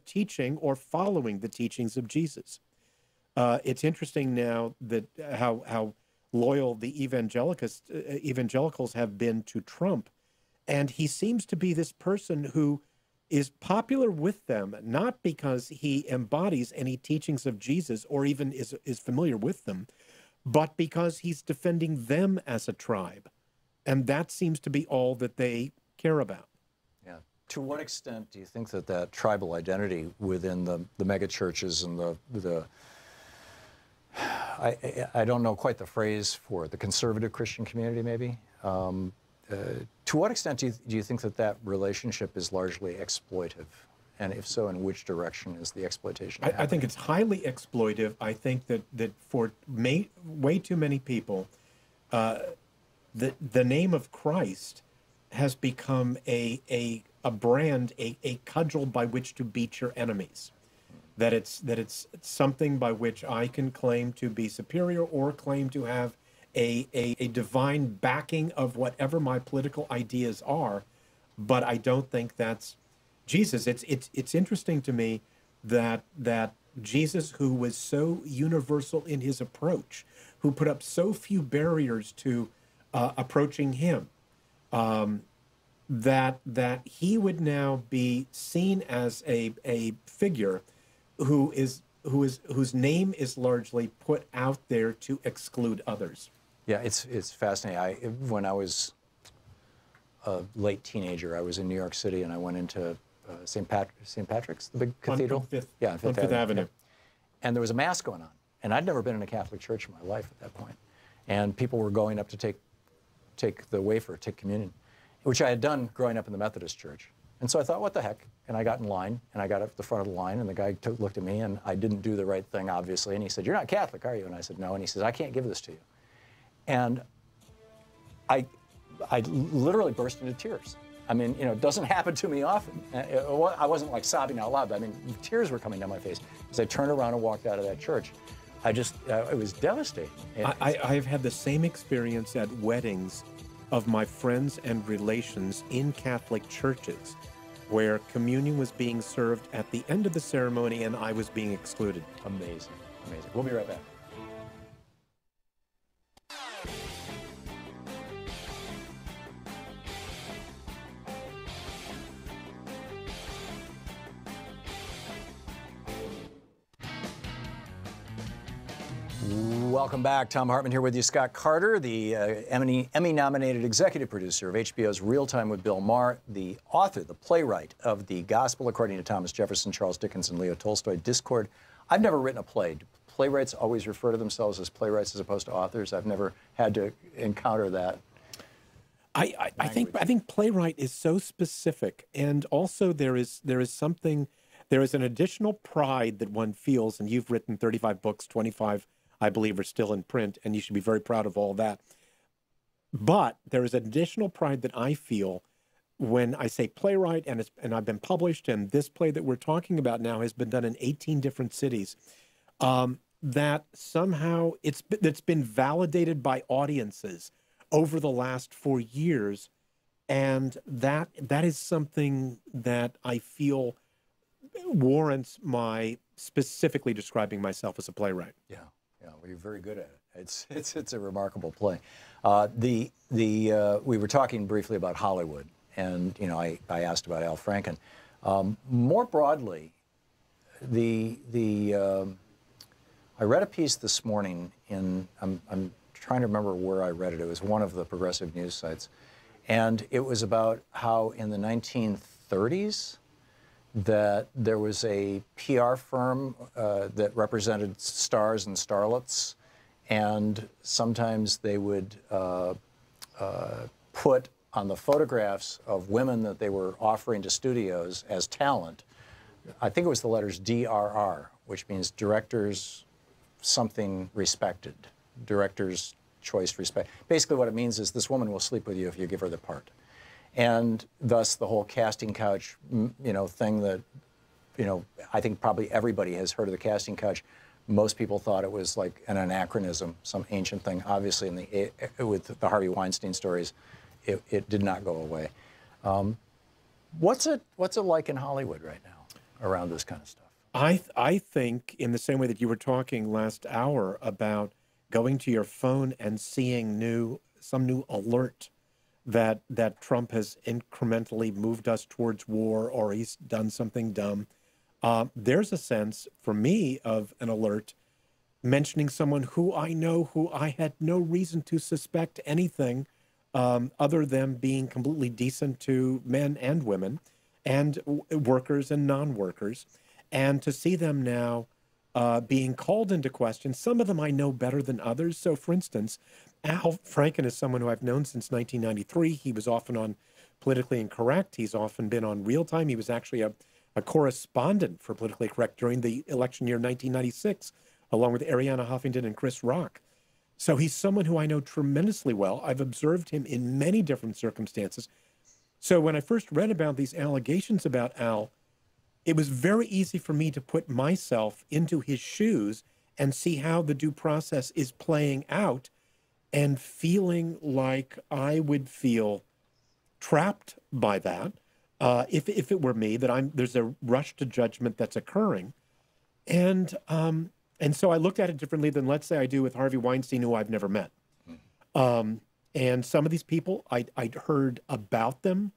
teaching or following the teachings of Jesus. It's interesting now that how loyal the evangelicals have been to Trump, and he seems to be this person who is popular with them, not because he embodies any teachings of Jesus or even is familiar with them, but because he's defending them as a tribe. And that seems to be all that they care about. Yeah. To what extent do you think that tribal identity within the mega churches and the I don't know quite the phrase for it, the conservative Christian community maybe, to what extent do you think that relationship is largely exploitive? And if so, in which direction is the exploitation happening? I think it's highly exploitive. I think that for way too many people, the name of Christ has become a brand, a cudgel by which to beat your enemies. That it's something by which I can claim to be superior or claim to have a divine backing of whatever my political ideas are, but I don't think that's Jesus. It's interesting to me that Jesus, who was so universal in his approach, who put up so few barriers to approaching him, that he would now be seen as a figure whose name is largely put out there to exclude others. Yeah, it's fascinating. When I was a late teenager, I was in New York City, and I went into St. Patrick's, the big cathedral. On Fifth, yeah, on Fifth Avenue. Yeah. And there was a mass going on, and I'd never been in a Catholic church in my life at that point. And people were going up to take the wafer, take communion, which I had done growing up in the Methodist church. And so I thought, what the heck? And I got in line, and I got up at the front of the line, and the guy looked at me, and I didn't do the right thing, obviously. And he said, "You're not Catholic, are you?" And I said, "No." And he says, "I can't give this to you." And I literally burst into tears. I mean, you know, it doesn't happen to me often. I wasn't like sobbing out loud, but I mean, tears were coming down my face as I turned around and walked out of that church. It was devastating. I've had the same experience at weddings of my friends and relations in Catholic churches, where communion was being served at the end of the ceremony and I was being excluded. Amazing, amazing. We'll be right back. Welcome back. Thom Hartmann here with you. Scott Carter, the Emmy-nominated executive producer of HBO's Real Time with Bill Maher, the author, the playwright of The Gospel According to Thomas Jefferson, Charles Dickens, and Leo Tolstoy, Discord. I've never written a play. Do playwrights always refer to themselves as playwrights as opposed to authors? I've never had to encounter that. I think playwright is so specific, and also there is an additional pride that one feels, and you've written 35 books, 25 I believe are still in print, and you should be very proud of all that. But there is an additional pride that I feel when I say playwright, and I've been published, and this play that we're talking about now has been done in 18 different cities, that somehow it's been validated by audiences over the last 4 years, and that is something that I feel warrants my specifically describing myself as a playwright. Yeah. Yeah, well, you're very good at it. It's a remarkable play. We were talking briefly about Hollywood, and you know, I asked about Al Franken. More broadly, I read a piece this morning in I'm trying to remember where I read it. It was one of the progressive news sites, and it was about how in the 1930s. That there was a PR firm that represented stars and starlets, and sometimes they would put on the photographs of women that they were offering to studios as talent, I think it was the letters DRR, which means directors something respected, directors choice respect. Basically what it means is this woman will sleep with you if you give her the part. And thus the whole casting couch, you know, thing that, you know, I think probably everybody has heard of the casting couch. Most people thought it was like an anachronism, some ancient thing. Obviously, with the Harvey Weinstein stories, it did not go away. What's it like in Hollywood right now around this kind of stuff? I think in the same way that you were talking last hour about going to your phone and seeing some new alert that Trump has incrementally moved us towards war, or he's done something dumb. There's a sense, for me, of an alert mentioning someone who I know, who I had no reason to suspect anything other than being completely decent to men and women, and workers and non-workers. And to see them now being called into question, some of them I know better than others. So, for instance, Al Franken is someone who I've known since 1993. He was often on Politically Incorrect. He's often been on Real Time. He was actually a correspondent for Politically Correct during the election year 1996, along with Arianna Huffington and Chris Rock. So he's someone who I know tremendously well. I've observed him in many different circumstances. So when I first read about these allegations about Al, it was very easy for me to put myself into his shoes and see how the due process is playing out, and feeling like I would feel trapped by that if it were me, that there's a rush to judgment that's occurring. And so I looked at it differently than, let's say, I do with Harvey Weinstein, who I've never met. And some of these people, I'd heard about them,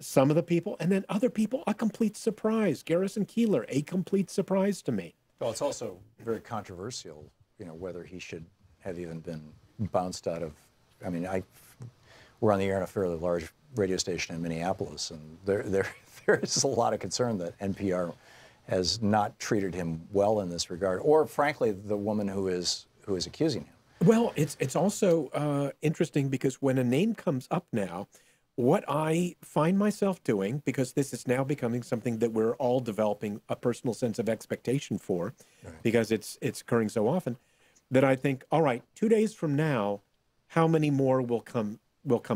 some of the people, and then other people, a complete surprise. Garrison Keillor, a complete surprise to me. Well, it's also very controversial, whether he should have even been bounced out of, we're on the air on a fairly large radio station in Minneapolis, and there is a lot of concern that NPR has not treated him well in this regard, or frankly, the woman who is accusing him. Well, it's also interesting because when a name comes up now, what I find myself doing, because this is now becoming something that we're all developing a personal sense of expectation for, because it's occurring so often, that I think, all right, 2 days from now, how many more will come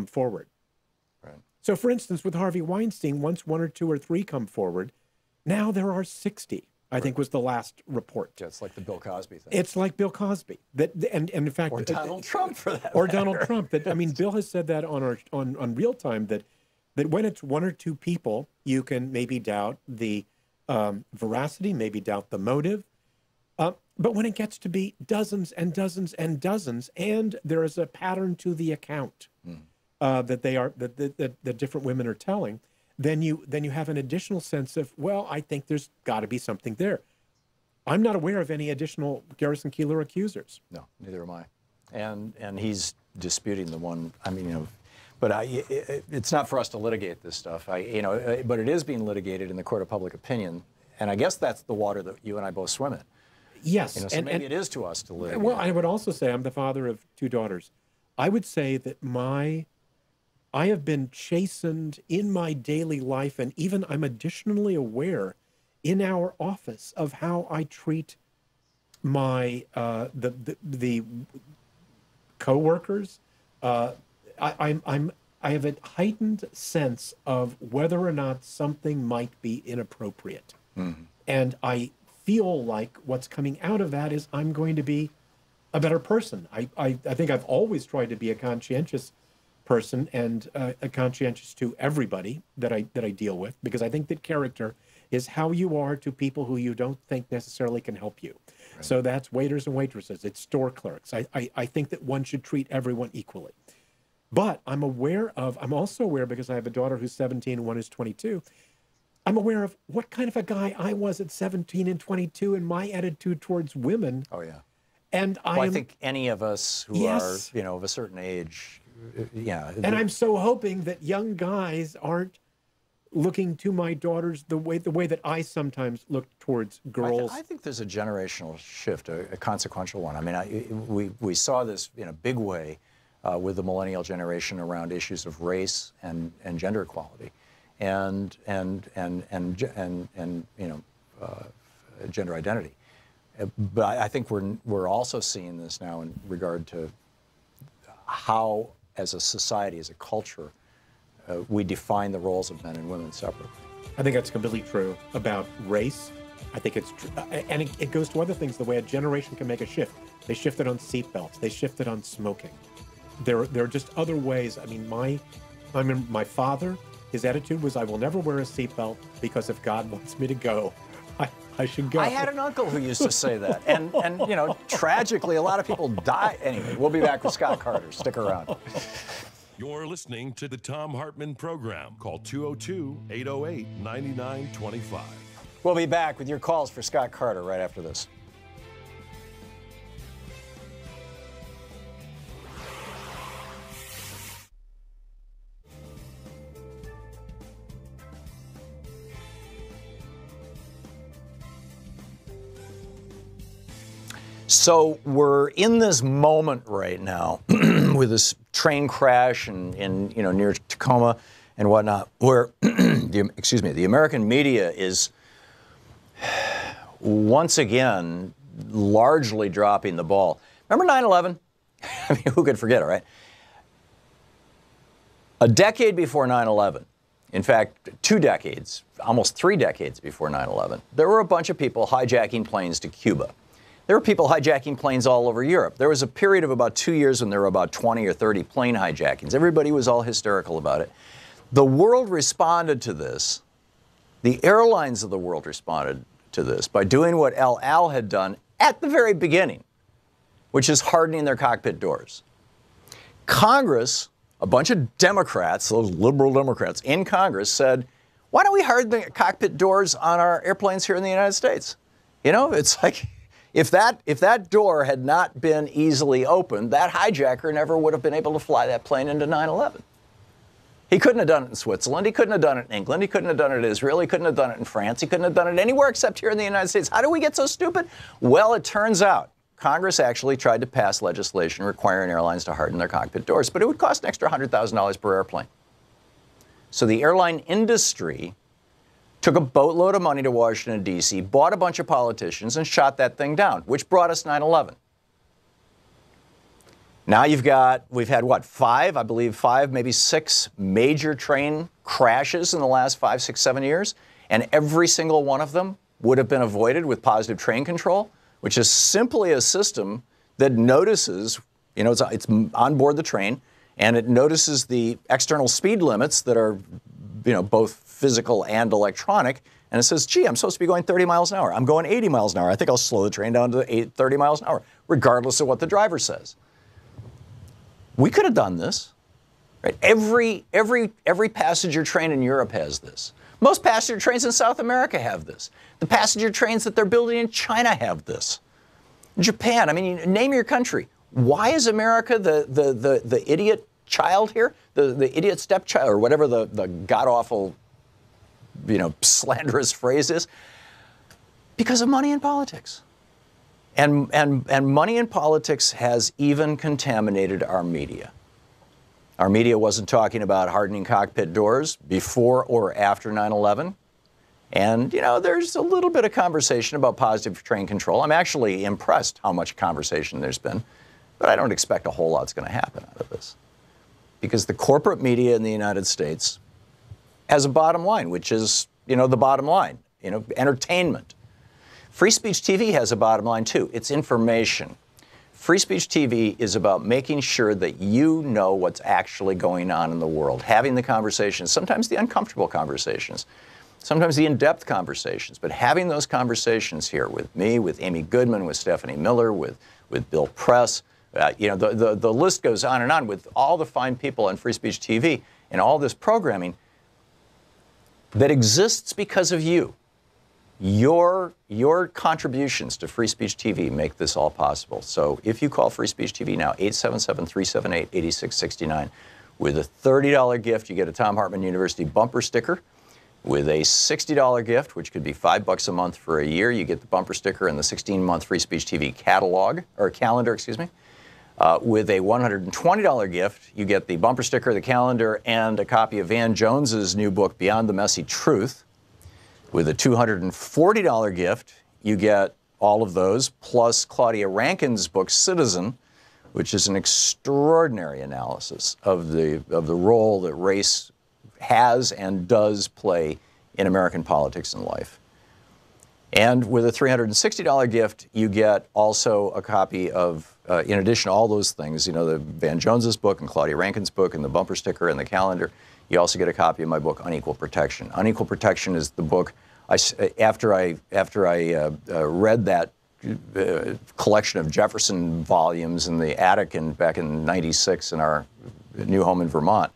forward? Right. So, for instance, with Harvey Weinstein, once 1 or 2 or 3 come forward, now there are 60. I think was the last report. Yeah, it's like the Bill Cosby thing. It's like Bill Cosby. And in fact, or Donald Trump for that. Or Donald Trump. Bill has said that on Real Time that when it's 1 or 2 people, you can maybe doubt the veracity, maybe doubt the motive. But when it gets to be dozens and dozens and dozens, and there is a pattern to the account that the different women are telling, then you have an additional sense of, well, I think there's got to be something there. I'm not aware of any additional Garrison Keillor accusers. No, neither am I. And he's disputing the one. But it's not for us to litigate this stuff. But it is being litigated in the court of public opinion, and I guess that's the water that you and I both swim in. Yes, so maybe it is to us to litigate. Well, I would also say I'm the father of 2 daughters. I would say that I have been chastened in my daily life, and even I'm additionally aware in our office of how I treat my the coworkers. I have a heightened sense of whether or not something might be inappropriate, and I feel like what's coming out of that is I'm going to be a better person. I think I've always tried to be a conscientious person and conscientious to everybody that I deal with, because I think that character is how you are to people who you don't think necessarily can help you. Right. So that's waiters and waitresses, it's store clerks. I think that one should treat everyone equally. But I'm also aware, because I have a daughter who's 17 and one who's 22, I'm aware of what kind of a guy I was at 17 and 22 and my attitude towards women. Oh, yeah. And I think any of us who are, of a certain age, yeah. And I'm so hoping that young guys aren't looking to my daughters the way that I sometimes look towards girls. I think there's a generational shift, a consequential one. We saw this in a big way with the millennial generation around issues of race and gender equality, and gender identity. But I think we're also seeing this now in regard to how, as a society, as a culture, we define the roles of men and women separately. I think that's completely true about race. I think it's true. And it goes to other things, the way a generation can make a shift. They shifted on seatbelts. They shifted on smoking. There are just other ways. I remember my father, his attitude was, I will never wear a seatbelt because if God wants me to go, I should go. I had an uncle who used to say that. And tragically, a lot of people die. Anyway, we'll be back with Scott Carter. Stick around. You're listening to the Thom Hartmann Program. Call 202-808-9925. We'll be back with your calls for Scott Carter right after this. So we're in this moment right now with this train crash in near Tacoma and whatnot, where the American media is once again largely dropping the ball. Remember 9/11? Who could forget it, right? A decade before 9/11, in fact, 2 decades, almost 3 decades before 9/11, there were a bunch of people hijacking planes to Cuba. There were people hijacking planes all over Europe. There was a period of about 2 years when there were about 20 or 30 plane hijackings. Everybody was all hysterical about it. The world responded to this. The airlines of the world responded to this by doing what El Al had done at the very beginning, which is hardening their cockpit doors. Congress, a bunch of Democrats, those liberal Democrats in Congress said, why don't we harden the cockpit doors on our airplanes here in the United States? You know, it's like if that door had not been easily opened, that hijacker never would have been able to fly that plane into 9/11. He couldn't have done it in Switzerland. He couldn't have done it in England. He couldn't have done it in Israel. He couldn't have done it in France. He couldn't have done it anywhere except here in the United States. How do we get so stupid? Well, it turns out Congress actually tried to pass legislation requiring airlines to harden their cockpit doors, but it would cost an extra $100,000 per airplane. So the airline industry took a boatload of money to Washington, D.C., bought a bunch of politicians, and shot that thing down, which brought us 9/11. Now we've had what, five, maybe six major train crashes in the last 5, 6, 7 years, and every single one of them would have been avoided with positive train control, which is simply a system that notices, you know, it's on board the train, and it notices the external speed limits that are, you know, both physical and electronic, and it says, gee, I'm supposed to be going 30 miles an hour. I'm going 80 miles an hour. I think I'll slow the train down to 30 miles an hour, regardless of what the driver says. We could have done this. Right? Every passenger train in Europe has this. Most passenger trains in South America have this. The passenger trains that they're building in China have this. Japan, I mean, name your country. Why is America the idiot child here? The idiot stepchild, or whatever the god-awful, you know, slanderous phrase is? Because of money in politics. And money in politics has even contaminated our media. Our media wasn't talking about hardening cockpit doors before or after 9/11. And, you know, there's a little bit of conversation about positive train control. I'm actually impressed how much conversation there's been, but I don't expect a whole lot's going to happen out of this. Because the corporate media in the United States has a bottom line, which is, you know, the bottom line, you know, entertainment. Free Speech TV has a bottom line, too. It's information. Free Speech TV is about making sure that you know what's actually going on in the world, having the conversations, sometimes the uncomfortable conversations, sometimes the in-depth conversations, but having those conversations here with me, with Amy Goodman, with Stephanie Miller, with Bill Press, you know, the list goes on with all the fine people on Free Speech TV and all this programming that exists because of you. Your contributions to Free Speech TV make this all possible. So if you call Free Speech TV now, 877-378-8669, with a $30 gift, you get a Thom Hartmann University bumper sticker. With a $60 gift, which could be $5 a month for a year, you get the bumper sticker and the 16-month Free Speech TV calendar, excuse me. With a $120 gift, you get the bumper sticker, the calendar, and a copy of Van Jones's new book, Beyond the Messy Truth. With a $240 gift, you get all of those, plus Claudia Rankine's book, Citizen, which is an extraordinary analysis of the role that race has and does play in American politics and life. And with a $360 gift, you get also a copy of, in addition to all those things, you know, the Van Jones's book and Claudia Rankine's book and the bumper sticker and the calendar. You also get a copy of my book, Unequal Protection. Unequal Protection is the book, after I read that collection of Jefferson volumes in the attic back in '96 in our new home in Vermont,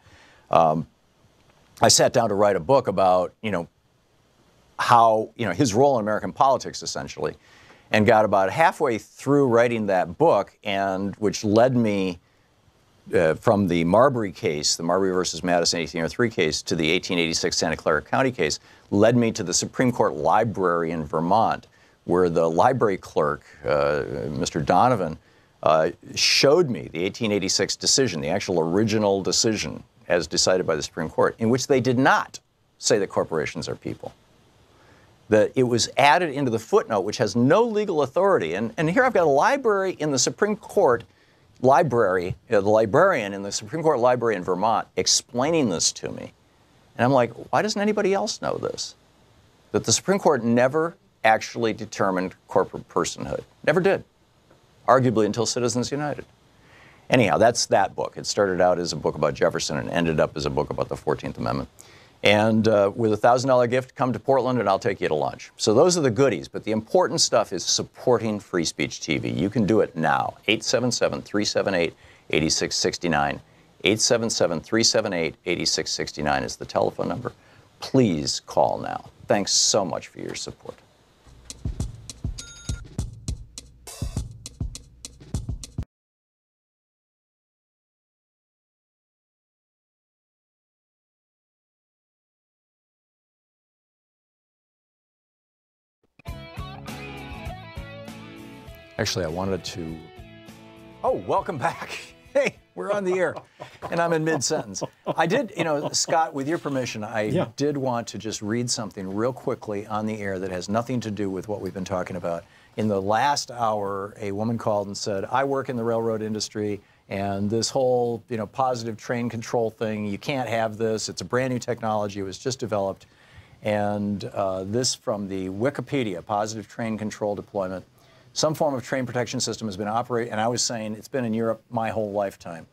I sat down to write a book about, you know, how, you know, his role in American politics, essentially, and got about halfway through writing that book, and which led me from the Marbury case, the Marbury versus Madison 1803 case, to the 1886 Santa Clara County case, led me to the Supreme Court Library in Vermont, where the library clerk, Mr. Donovan, showed me the 1886 decision, the actual original decision as decided by the Supreme Court, in which they did not say that corporations are people. That it was added into the footnote, which has no legal authority. And here I've got a library in the Supreme Court library, the librarian in the Supreme Court library in Vermont explaining this to me. And I'm like, why doesn't anybody else know this? That the Supreme Court never actually determined corporate personhood. Never did. Arguably until Citizens United. Anyhow, that's that book. It started out as a book about Jefferson and ended up as a book about the 14th Amendment. And with a $1,000 gift, come to Portland and I'll take you to lunch. So those are the goodies. But the important stuff is supporting Free Speech TV. You can do it now. 877-378-8669. 8669. 877-378-8669 is the telephone number. Please call now. Thanks so much for your support. Actually, I wanted to... Oh, welcome back. Hey, we're on the air, and I'm in mid-sentence. I did, you know, Scott, with your permission, I did want to just read something real quickly on the air that has nothing to do with what we've been talking about. In the last hour, a woman called and said, I work in the railroad industry, and this whole, you know, positive train control thing, you can't have this. It's a brand new technology. It was just developed. And this from the Wikipedia, positive train control deployment. Some form of train protection system has been operated, and I was saying it's been in Europe my whole lifetime.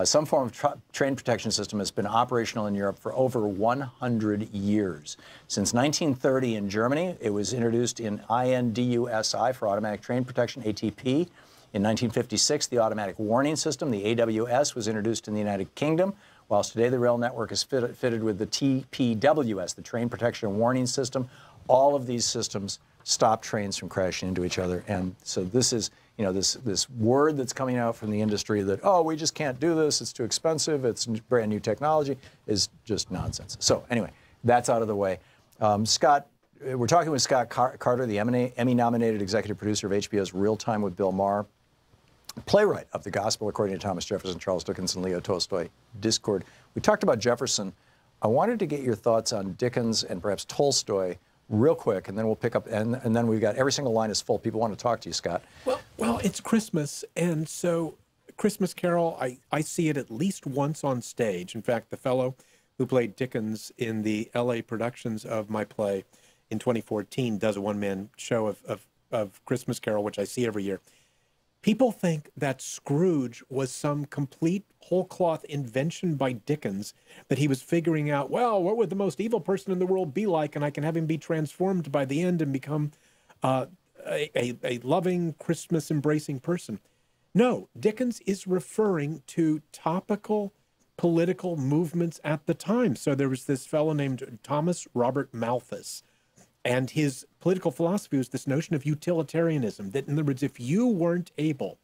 Some form of train protection system has been operational in Europe for over 100 years. Since 1930 in Germany, it was introduced in INDUSI for automatic train protection, ATP. In 1956, the automatic warning system, the AWS, was introduced in the United Kingdom, whilst today the rail network is fitted with the TPWS, the train protection and warning system. All of these systems stop trains from crashing into each other. And so this is, you know, this word that's coming out from the industry that, oh, we just can't do this, it's too expensive, it's brand new technology, is just nonsense. So anyway, that's out of the way. Scott, we're talking with Scott Carter, the Emmy-nominated executive producer of HBO's Real Time with Bill Maher, playwright of The Gospel According to Thomas Jefferson, Charles Dickens, and Leo Tolstoy, Discord. We talked about Jefferson. I wanted to get your thoughts on Dickens and perhaps Tolstoy real quick, and then we'll pick up, and then we've got every single line is full. People want to talk to you, Scott. Well, it's Christmas, and so Christmas Carol, I see it at least once on stage. In fact, the fellow who played Dickens in the LA productions of my play in 2014 does a one-man show of Christmas Carol, which I see every year. People think that Scrooge was some complete whole-cloth invention by Dickens, that he was figuring out, well, what would the most evil person in the world be like, and I can have him be transformed by the end and become a loving, Christmas-embracing person. No, Dickens is referring to topical political movements at the time. So there was this fellow named Thomas Robert Malthus, and his political philosophy was this notion of utilitarianism, that in other words, if you weren't able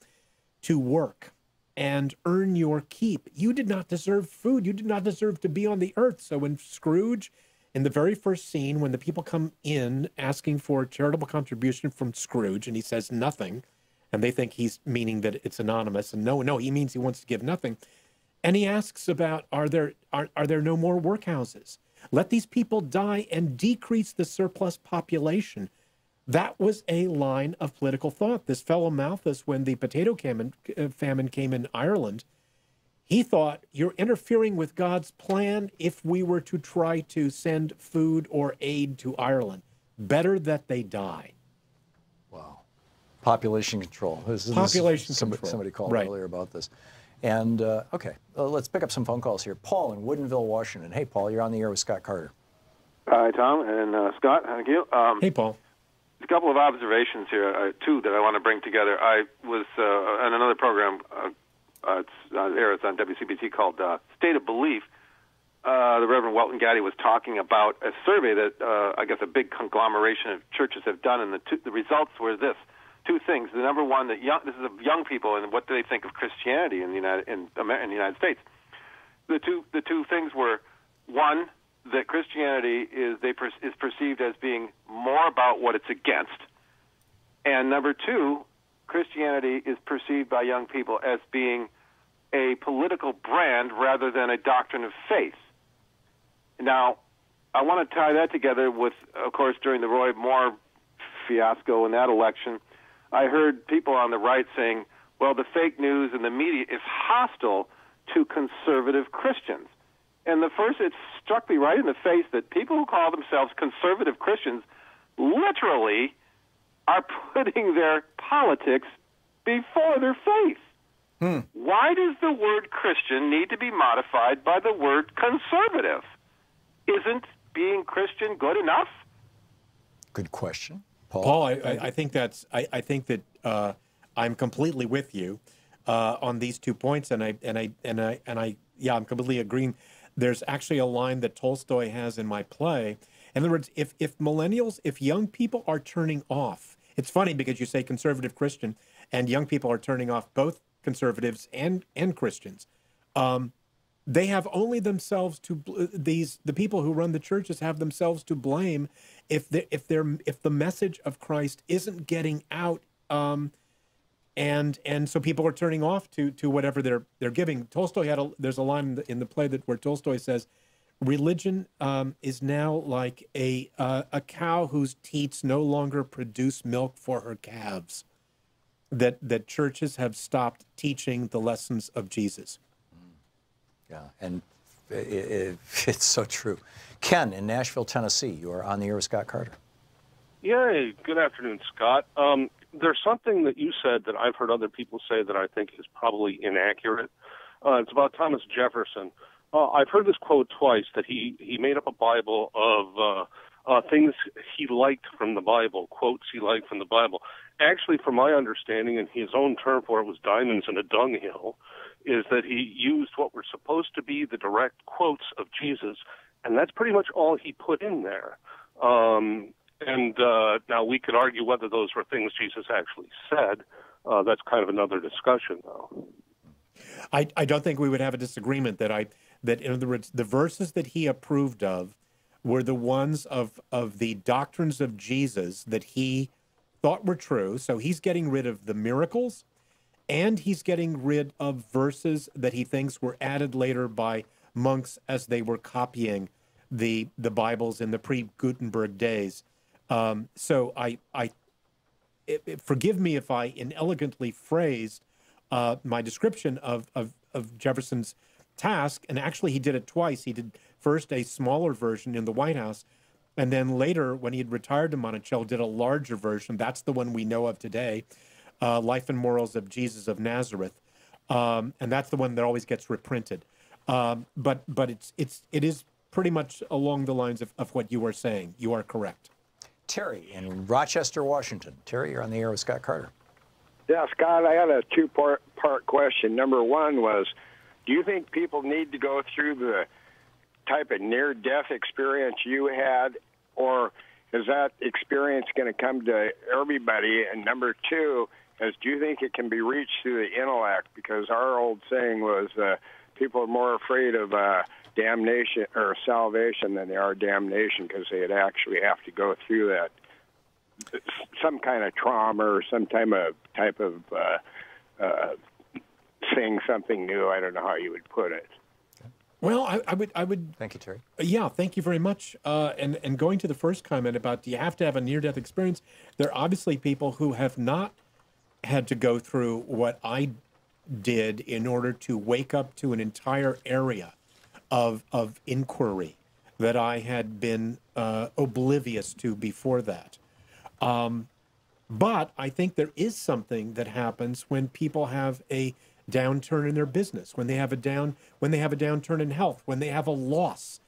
to work and earn your keep, you did not deserve food, you did not deserve to be on the earth. So when Scrooge, in the very first scene, when the people come in asking for a charitable contribution from Scrooge, and he says nothing, and they think he's meaning that it's anonymous, and no, he means he wants to give nothing. And he asks about, are there no more workhouses? Let these people die and decrease the surplus population. That was a line of political thought. This fellow Malthus, when the potato famine came in Ireland, he thought, you're interfering with God's plan if we were to try to send food or aid to Ireland. Better that they die. Wow. Population control. Population control. Somebody called earlier about this. And, okay, let's pick up some phone calls here. Paul in Woodinville, Washington. Hey, Paul, you're on the air with Scott Carter. Hi, Tom and Scott. Thank you. Hey, Paul. A couple of observations here, two that I want to bring together. I was on another program, it's on WCBT, called State of Belief. The Reverend Welton Gaddy was talking about a survey that I guess a big conglomeration of churches have done, and the results were this. Two things. The number one, this is of young people and what do they think of Christianity in the United States. The two things were, one, that Christianity is perceived as being more about what it's against, and number two, Christianity is perceived by young people as being a political brand rather than a doctrine of faith. Now, I want to tie that together with, of course, during the Roy Moore fiasco in that election, I heard people on the right saying, well, the fake news and the media is hostile to conservative Christians. And it struck me right in the face that people who call themselves conservative Christians literally are putting their politics before their faith. Why does the word Christian need to be modified by the word conservative? Isn't being Christian good enough? Good question. Paul, I think that I'm completely with you. on these 2 points, and yeah, I'm completely agreeing. There's actually a line that Tolstoy has in my play. In other words, if millennials, if young people are turning off, it's funny because you say conservative Christian, and young people are turning off both conservatives and Christians. They have only themselves to the people who run the churches have themselves to blame if the message of Christ isn't getting out, and so people are turning off to whatever they're giving. Tolstoy there's a line in the play where Tolstoy says, religion is now like a cow whose teats no longer produce milk for her calves. That churches have stopped teaching the lessons of Jesus. Yeah, and it's so true. Ken in Nashville, Tennessee, you are on the air with Scott Carter. Yay, good afternoon, Scott. There's something that you said that I've heard other people say that I think is probably inaccurate. It's about Thomas Jefferson. I've heard this quote twice, that he made up a Bible of things he liked from the Bible, quotes he liked from the Bible. Actually, from my understanding, and his own term for it was diamonds in a dunghill, is that he used what were supposed to be the direct quotes of Jesus, and that's pretty much all he put in there. Now we could argue whether those were things Jesus actually said. That's kind of another discussion, though. I don't think we would have a disagreement that in other words, the verses that he approved of were the ones of the doctrines of Jesus that he thought were true. So he's getting rid of the miracles, and he's getting rid of verses that he thinks were added later by monks as they were copying the Bibles in the pre-Gutenberg days. So forgive me if I inelegantly phrased my description of Jefferson's task, and actually he did it twice. He did first a smaller version in the White House, and then later, when he had retired to Monticello, did a larger version. That's the one we know of today, Life and Morals of Jesus of Nazareth, and that's the one that always gets reprinted. But it is pretty much along the lines of what you were saying. You are correct. Terry in Rochester, Washington. Terry, you're on the air with Scott Carter. Yeah, Scott, I had a two-part question. Number one was, do you think people need to go through the type of near-death experience you had, or is that experience going to come to everybody? And number two is, do you think it can be reached through the intellect? Because our old saying was people are more afraid of damnation or salvation than they are damnation, because they'd actually have to go through that, some kind of trauma or some type of seeing something new. I don't know how you would put it. Well, I would. Thank you, Terry. Yeah, thank you very much. And going to the first comment about, do you have to have a near-death experience? There are obviously people who have not had to go through what I did in order to wake up to an entire area of inquiry that I had been oblivious to before that. But I think there is something that happens when people have a downturn in their business, when they have a downturn in health, when they have a loss.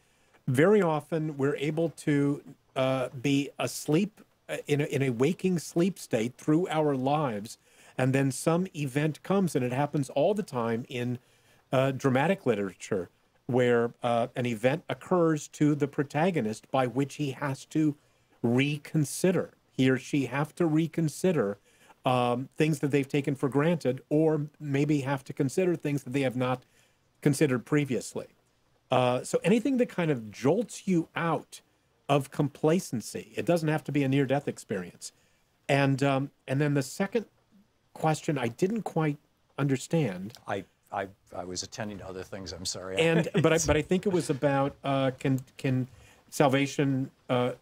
Very often we're able to be asleep in a waking sleep state through our lives, and then some event comes, and it happens all the time in dramatic literature, where an event occurs to the protagonist by which he has to reconsider. He or she have to reconsider things that they've taken for granted, or maybe have to consider things that they have not considered previously. So anything that kind of jolts you out of complacency, it doesn't have to be a near-death experience. And then the second question I didn't quite understand. I was attending to other things. I'm sorry. But I think it was about can salvation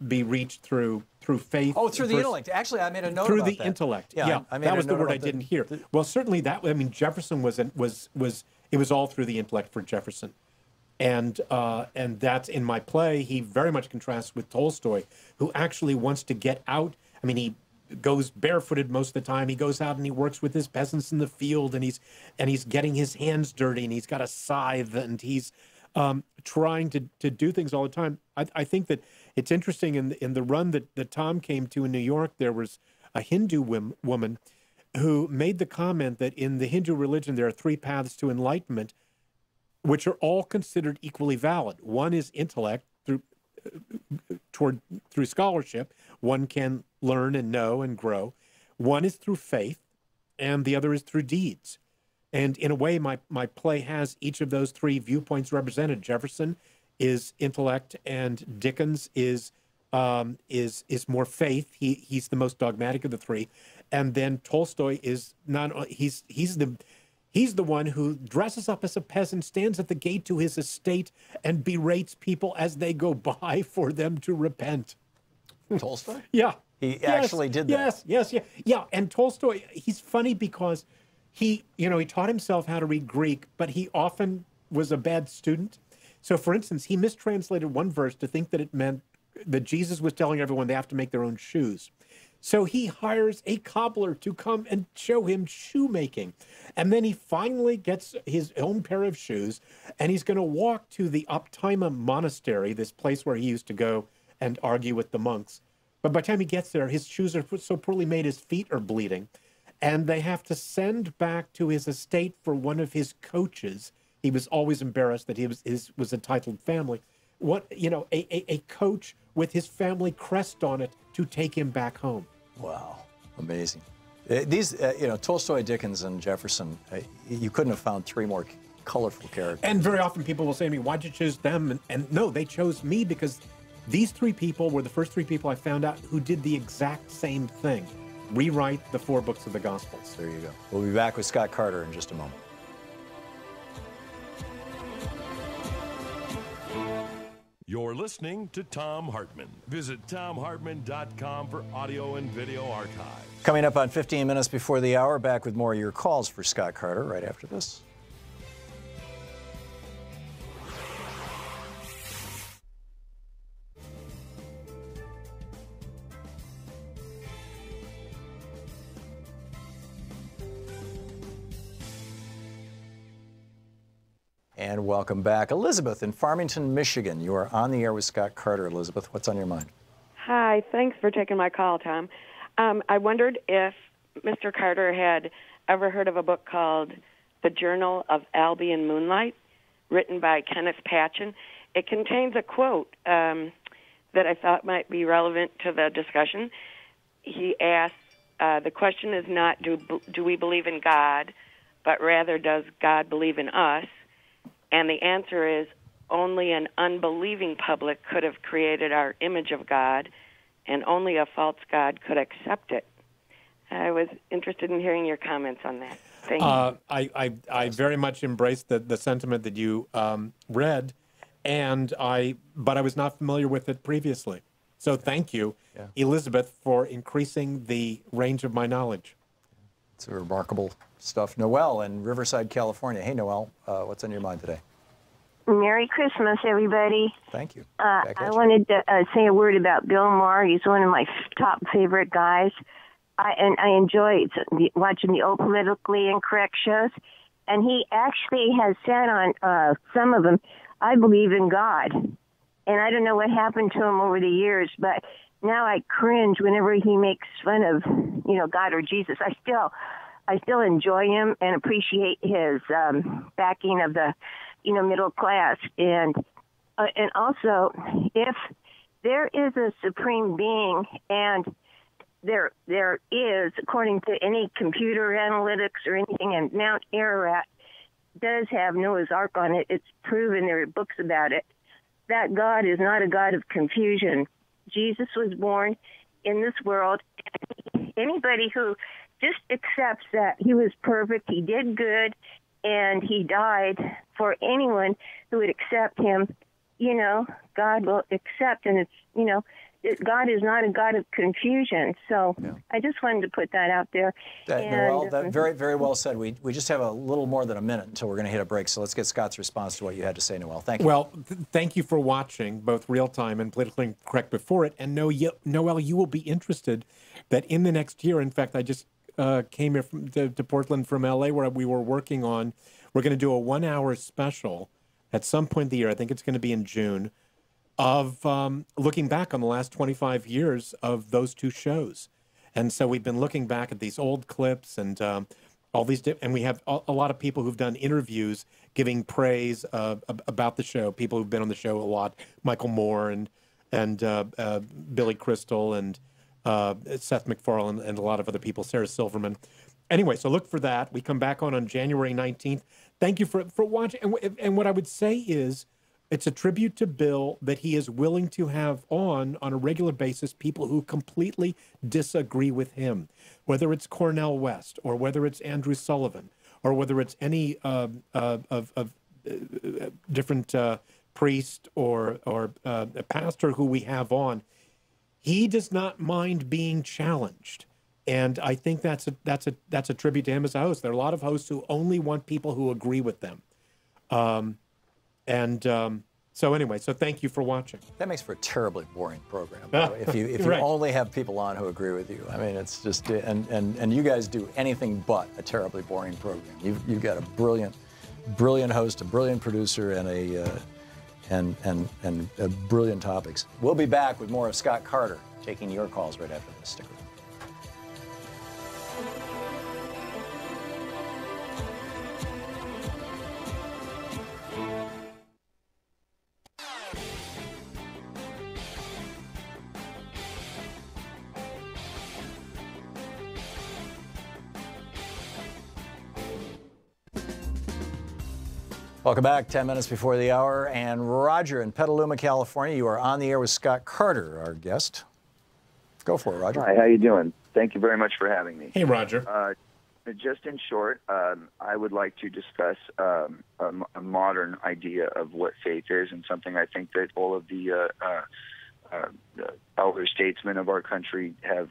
be reached through faith? Oh, through the intellect. Actually, I made a note through about the that. intellect. Yeah, that was the word I didn't hear. Well, certainly that. I mean, Jefferson was it was all through the intellect for Jefferson, and that's in my play. He very much contrasts with Tolstoy, who actually wants to get out. I mean, he goes barefooted most of the time. He goes out and he works with his peasants in the field, and he's getting his hands dirty, and he's got a scythe, and he's trying to do things all the time. I think that it's interesting in the run that Thom came to in New York, there was a Hindu woman who made the comment that in the Hindu religion there are three paths to enlightenment, which are all considered equally valid. One is intellect through scholarship. One can learn and know and grow. One is through faith, and the other is through deeds. And in a way, my play has each of those three viewpoints represented. Jefferson is intellect, and Dickens is more faith. He's the most dogmatic of the three, and then Tolstoy is not. He's the one who dresses up as a peasant, stands at the gate to his estate, and berates people as they go by for them to repent. Tolstoy? Yeah. He actually did that. Yeah. And Tolstoy, he's funny because he taught himself how to read Greek, but he often was a bad student. So, for instance, he mistranslated one verse to think that it meant that Jesus was telling everyone they have to make their own shoes. So he hires a cobbler to come and show him shoemaking. And then he finally gets his own pair of shoes, and he's going to walk to the Optima Monastery, this place where he used to go and argue with the monks. But by the time he gets there, his shoes are so poorly made his feet are bleeding. And they have to send back to his estate for one of his coaches. He was always embarrassed that he was a titled family. A coach with his family crest on it to take him back home. Wow, amazing. These, Tolstoy, Dickens, and Jefferson, you couldn't have found three more colorful characters. And very often people will say to me, why'd you choose them? And no, they chose me because these three people were the first three people I found out who did the exact same thing. Rewrite the 4 books of the Gospels. There you go. We'll be back with Scott Carter in just a moment. You're listening to Thom Hartmann. Visit thomhartmann.com for audio and video archives. Coming up on 15 minutes before the hour, back with more of your calls for Scott Carter right after this. And welcome back. Elizabeth in Farmington, Michigan. You are on the air with Scott Carter. Elizabeth, what's on your mind? Hi, thanks for taking my call, Tom. I wondered if Mr. Carter had ever heard of a book called The Journal of Albion Moonlight, written by Kenneth Patchen. It contains a quote that I thought might be relevant to the discussion. He asks, the question is not do we believe in God, but rather does God believe in us? And the answer is only an unbelieving public could have created our image of God, and only a false God could accept it. I was interested in hearing your comments on that. Thank you. I very much embrace the sentiment that you read, but I was not familiar with it previously. So thank you, Elizabeth, for increasing the range of my knowledge. It's remarkable stuff. Noelle in Riverside, California. Hey, Noelle, what's on your mind today? Merry Christmas, everybody. Thank you. I wanted to say a word about Bill Maher. He's one of my top favorite guys. I enjoy watching the old politically incorrect shows. And he actually has said on some of them, I believe in God. And I don't know what happened to him over the years, but now I cringe whenever he makes fun of, God or Jesus. I still enjoy him and appreciate his backing of the, middle class. And also, if there is a supreme being, and there is, according to any computer analytics or anything, and Mount Ararat does have Noah's Ark on it. It's proven, there are books about it. That God is not a God of confusion. Jesus was born in this world. Anybody who just accepts that he was perfect, he did good, and he died for anyone who would accept him, God will accept. And God is not a God of confusion. So I just wanted to put that out there. Noelle, that very, very well said. We just have a little more than a minute until we're going to hit a break. So let's get Scott's response to what you had to say, Noelle. Thank you. Well, thank you for watching both Real Time and Politically Correct before it. And Noelle, you will be interested that in the next year, in fact, I just came here to Portland from LA, where we were working on, we're going to do a 1-hour special at some point in the year, I think it's going to be in June, of looking back on the last 25 years of those two shows. And so we've been looking back at these old clips and all these, and we have a lot of people who've done interviews giving praise about the show. People who've been on the show a lot, Michael Moore and Billy Crystal and Seth MacFarlane and a lot of other people, Sarah Silverman. Anyway, so look for that. We come back on January 19th. Thank you for watching. And what I would say is, it's a tribute to Bill that he is willing to have on a regular basis people who completely disagree with him, whether it's Cornel West or whether it's Andrew Sullivan or whether it's any different priest or a pastor who we have on. He does not mind being challenged. And I think that's a tribute to him as a host. There are a lot of hosts who only want people who agree with them. So anyway, so thank you for watching. That makes for a terribly boring program. If you Right. only have people on who agree with you, I mean, it's just and you guys do anything but a terribly boring program. You've got a brilliant host, a brilliant producer, and brilliant topics. We'll be back with more of Scott Carter taking your calls right after this. Stick around. Welcome back, 10 minutes before the hour. And Roger in Petaluma, California, you are on the air with Scott Carter, our guest. Go for it, Roger. Hi, how you doing? Thank you very much for having me. Hey, Roger. Just in short, I would like to discuss a modern idea of what faith is, and something I think that all of the elder statesmen of our country have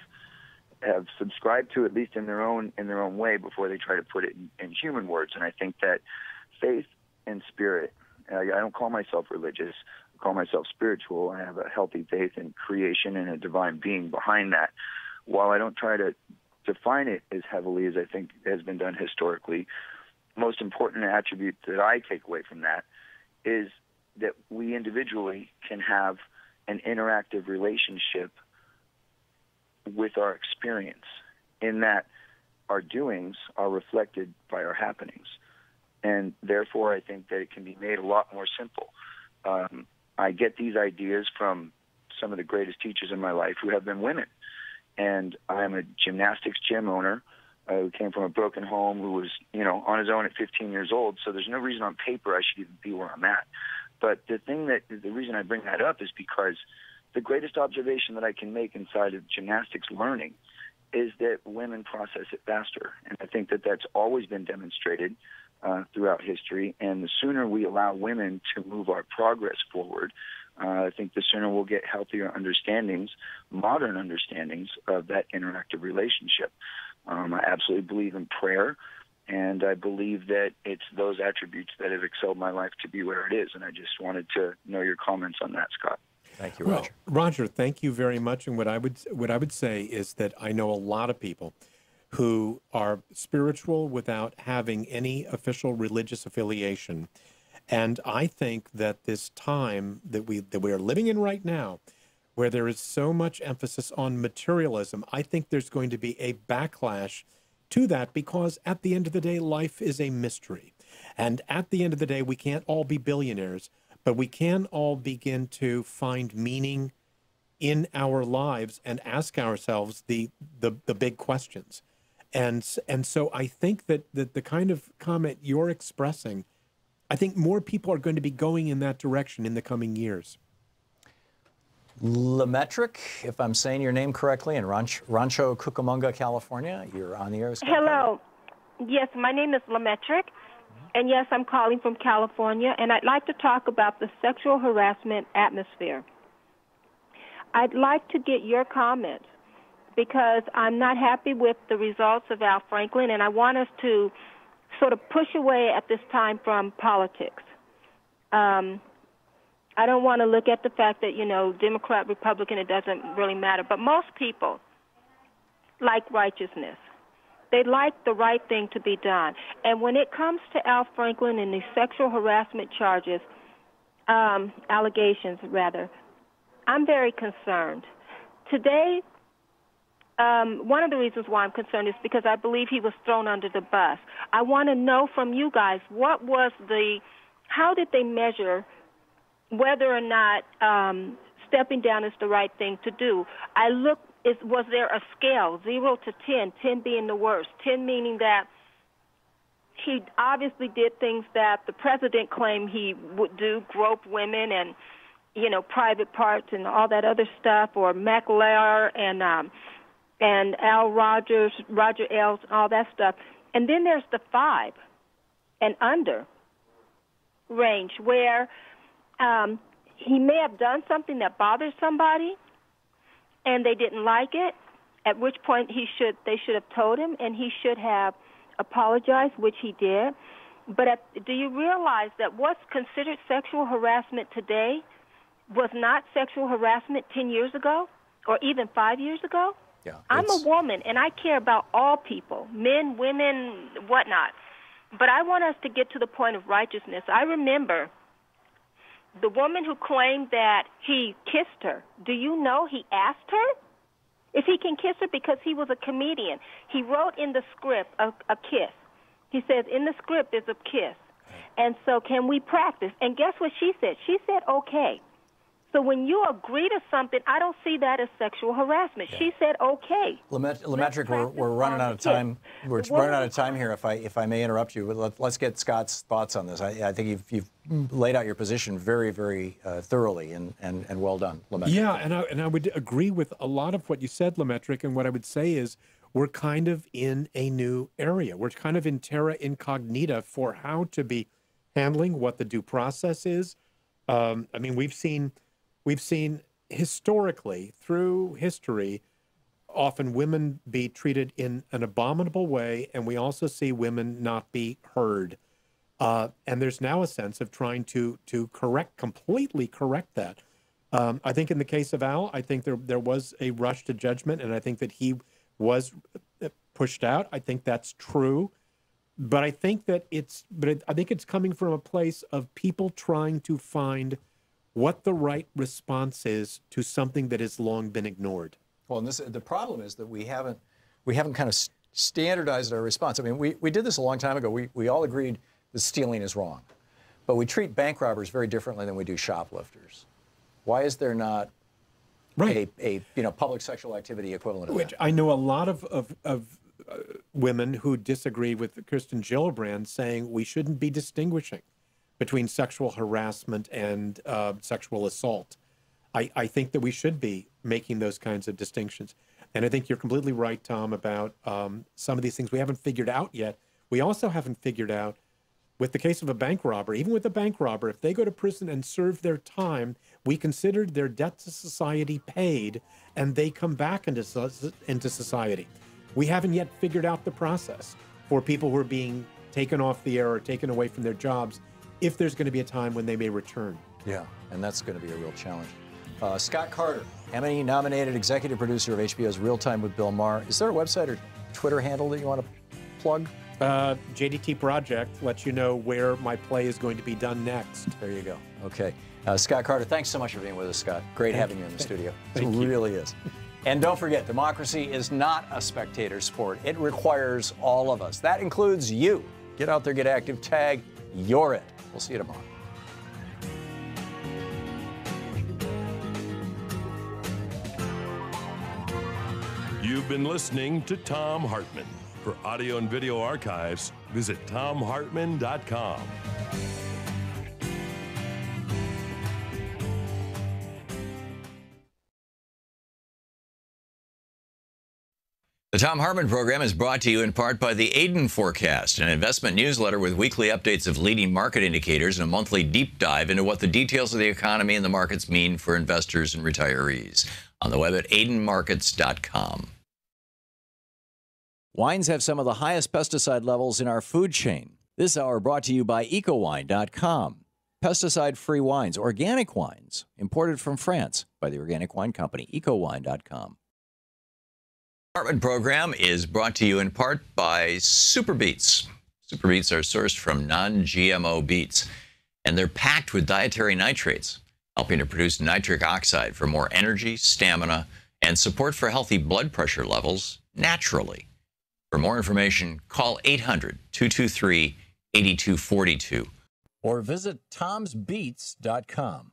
subscribed to, at least in their own way, before they try to put it in human words. And I think that faith and spirit, I don't call myself religious, I call myself spiritual. I have a healthy faith in creation and a divine being behind that. While I don't try to define it as heavily as I think has been done historically, the most important attribute that I take away from that is that we individually can have an interactive relationship with our experience, in that our doings are reflected by our happenings. And therefore, I think that it can be made a lot more simple. I get these ideas from some of the greatest teachers in my life who have been women. And I'm a gymnastics gym owner who came from a broken home, who was, on his own at 15 years old. So there's no reason on paper I should even be where I'm at. But the reason I bring that up is because the greatest observation that I can make inside of gymnastics learning is that women process it faster. And I think that that's always been demonstrated throughout history. And the sooner we allow women to move our progress forward, I think the sooner we'll get healthier understandings, modern understandings of that interactive relationship. I absolutely believe in prayer, and I believe that it's those attributes that have excelled my life to be where it is. And I just wanted to know your comments on that, Scott. Thank you, Roger. Well, Roger, thank you very much. And what I would say is that I know a lot of people who are spiritual without having any official religious affiliation. And I think that this time that we are living in right now, where there is so much emphasis on materialism, I think there's going to be a backlash to that, because at the end of the day, life is a mystery. And at the end of the day, we can't all be billionaires, but we can all begin to find meaning in our lives and ask ourselves the big questions. And so I think that the kind of comment you're expressing, I think more people are going to be going in that direction in the coming years. Lemetric, if I'm saying your name correctly, in Rancho Cucamonga, California. You're on the air. Scott. Hello. Yes, my name is Lemetric, and yes, I'm calling from California, and I'd like to talk about the sexual harassment atmosphere. I'd like to get your comments, because I'm not happy with the results of Al Franklin, and I want us to sort of push away at this time from politics. I don't want to look at the fact that, Democrat, Republican, it doesn't really matter. But most people like righteousness. They like the right thing to be done. And when it comes to Al Franklin and the sexual harassment charges, allegations rather, I'm very concerned. Today, one of the reasons why I'm concerned is because I believe he was thrown under the bus. I want to know from you guys, how did they measure whether or not stepping down is the right thing to do? Was there a scale, 0 to 10, 10 being the worst, 10 meaning that he obviously did things that the president claimed he would do, grope women and, private parts and all that other stuff, or McLaren and Al Rogers, Roger Ailes, all that stuff. And then there's the 5 and under range where he may have done something that bothered somebody and they didn't like it, at which point they should have told him, and he should have apologized, which he did. But do you realize that what's considered sexual harassment today was not sexual harassment 10 years ago or even 5 years ago? Yeah, I'm a woman, and I care about all people, men, women, whatnot. But I want us to get to the point of righteousness. I remember the woman who claimed that he kissed her. Do you know he asked her if he can kiss her because he was a comedian? He wrote in the script a kiss. He says, in the script there's a kiss. And so can we practice? And guess what she said? She said, okay. So when you agree to something, I don't see that as sexual harassment. Yeah. She said, okay. Lemetric, we're running out of time. We're running out of time here. If I may interrupt you, let's get Scott's thoughts on this. I think you've laid out your position very, very thoroughly and well done, Lemetric. Yeah, and I would agree with a lot of what you said, Lemetric. And what I would say is we're kind of in a new area. We're kind of in terra incognita for how to be handling what the due process is. I mean, we've seen historically, through history, often women be treated in an abominable way, and we also see women not be heard. And there's now a sense of trying to completely correct that. I think in the case of Al, I think there was a rush to judgment, and I think that he was pushed out. I think that's true. But I think I think it's coming from a place of people trying to find what the right response is to something that has long been ignored. Well, and the problem is that we haven't kind of standardized our response. I mean, we did this a long time ago. We all agreed that stealing is wrong, but we treat bank robbers very differently than we do shoplifters. Why is there not a public sexual activity equivalent of that? I know a lot of women who disagree with Kirsten Gillibrand saying we shouldn't be distinguishing between sexual harassment and sexual assault. I think that we should be making those kinds of distinctions. And I think you're completely right, Tom, about some of these things we haven't figured out yet. We also haven't figured out, with the case of a bank robber, even with a bank robber, if they go to prison and serve their time, we considered their debt to society paid, and they come back into society. We haven't yet figured out the process for people who are being taken off the air or taken away from their jobs, if there's going to be a time when they may return. Yeah, and that's going to be a real challenge. Scott Carter, Emmy-nominated executive producer of HBO's Real Time with Bill Maher. Is there a website or Twitter handle that you want to plug? JDT Project lets you know where my play is going to be done next. There you go. Okay. Scott Carter, thanks so much for being with us, Scott. Great having you in the studio. It really is. And don't forget, democracy is not a spectator sport. It requires all of us. That includes you. Get out there, get active, tag, you're it. We'll see you tomorrow. You've been listening to Thom Hartmann. For audio and video archives, visit thomhartmann.com. The Thom Hartmann Program is brought to you in part by the Aiden Forecast, an investment newsletter with weekly updates of leading market indicators and a monthly deep dive into what the details of the economy and the markets mean for investors and retirees. On the web at aidenmarkets.com. Wines have some of the highest pesticide levels in our food chain. This hour brought to you by ecowine.com. Pesticide-free wines, organic wines, imported from France by the Organic Wine Company, ecowine.com. Hartmann Program is brought to you in part by Super Beets. Super Beets are sourced from non-GMO beets, and they're packed with dietary nitrates, helping to produce nitric oxide for more energy, stamina, and support for healthy blood pressure levels naturally. For more information, call 800-223-8242 or visit tomsbeats.com.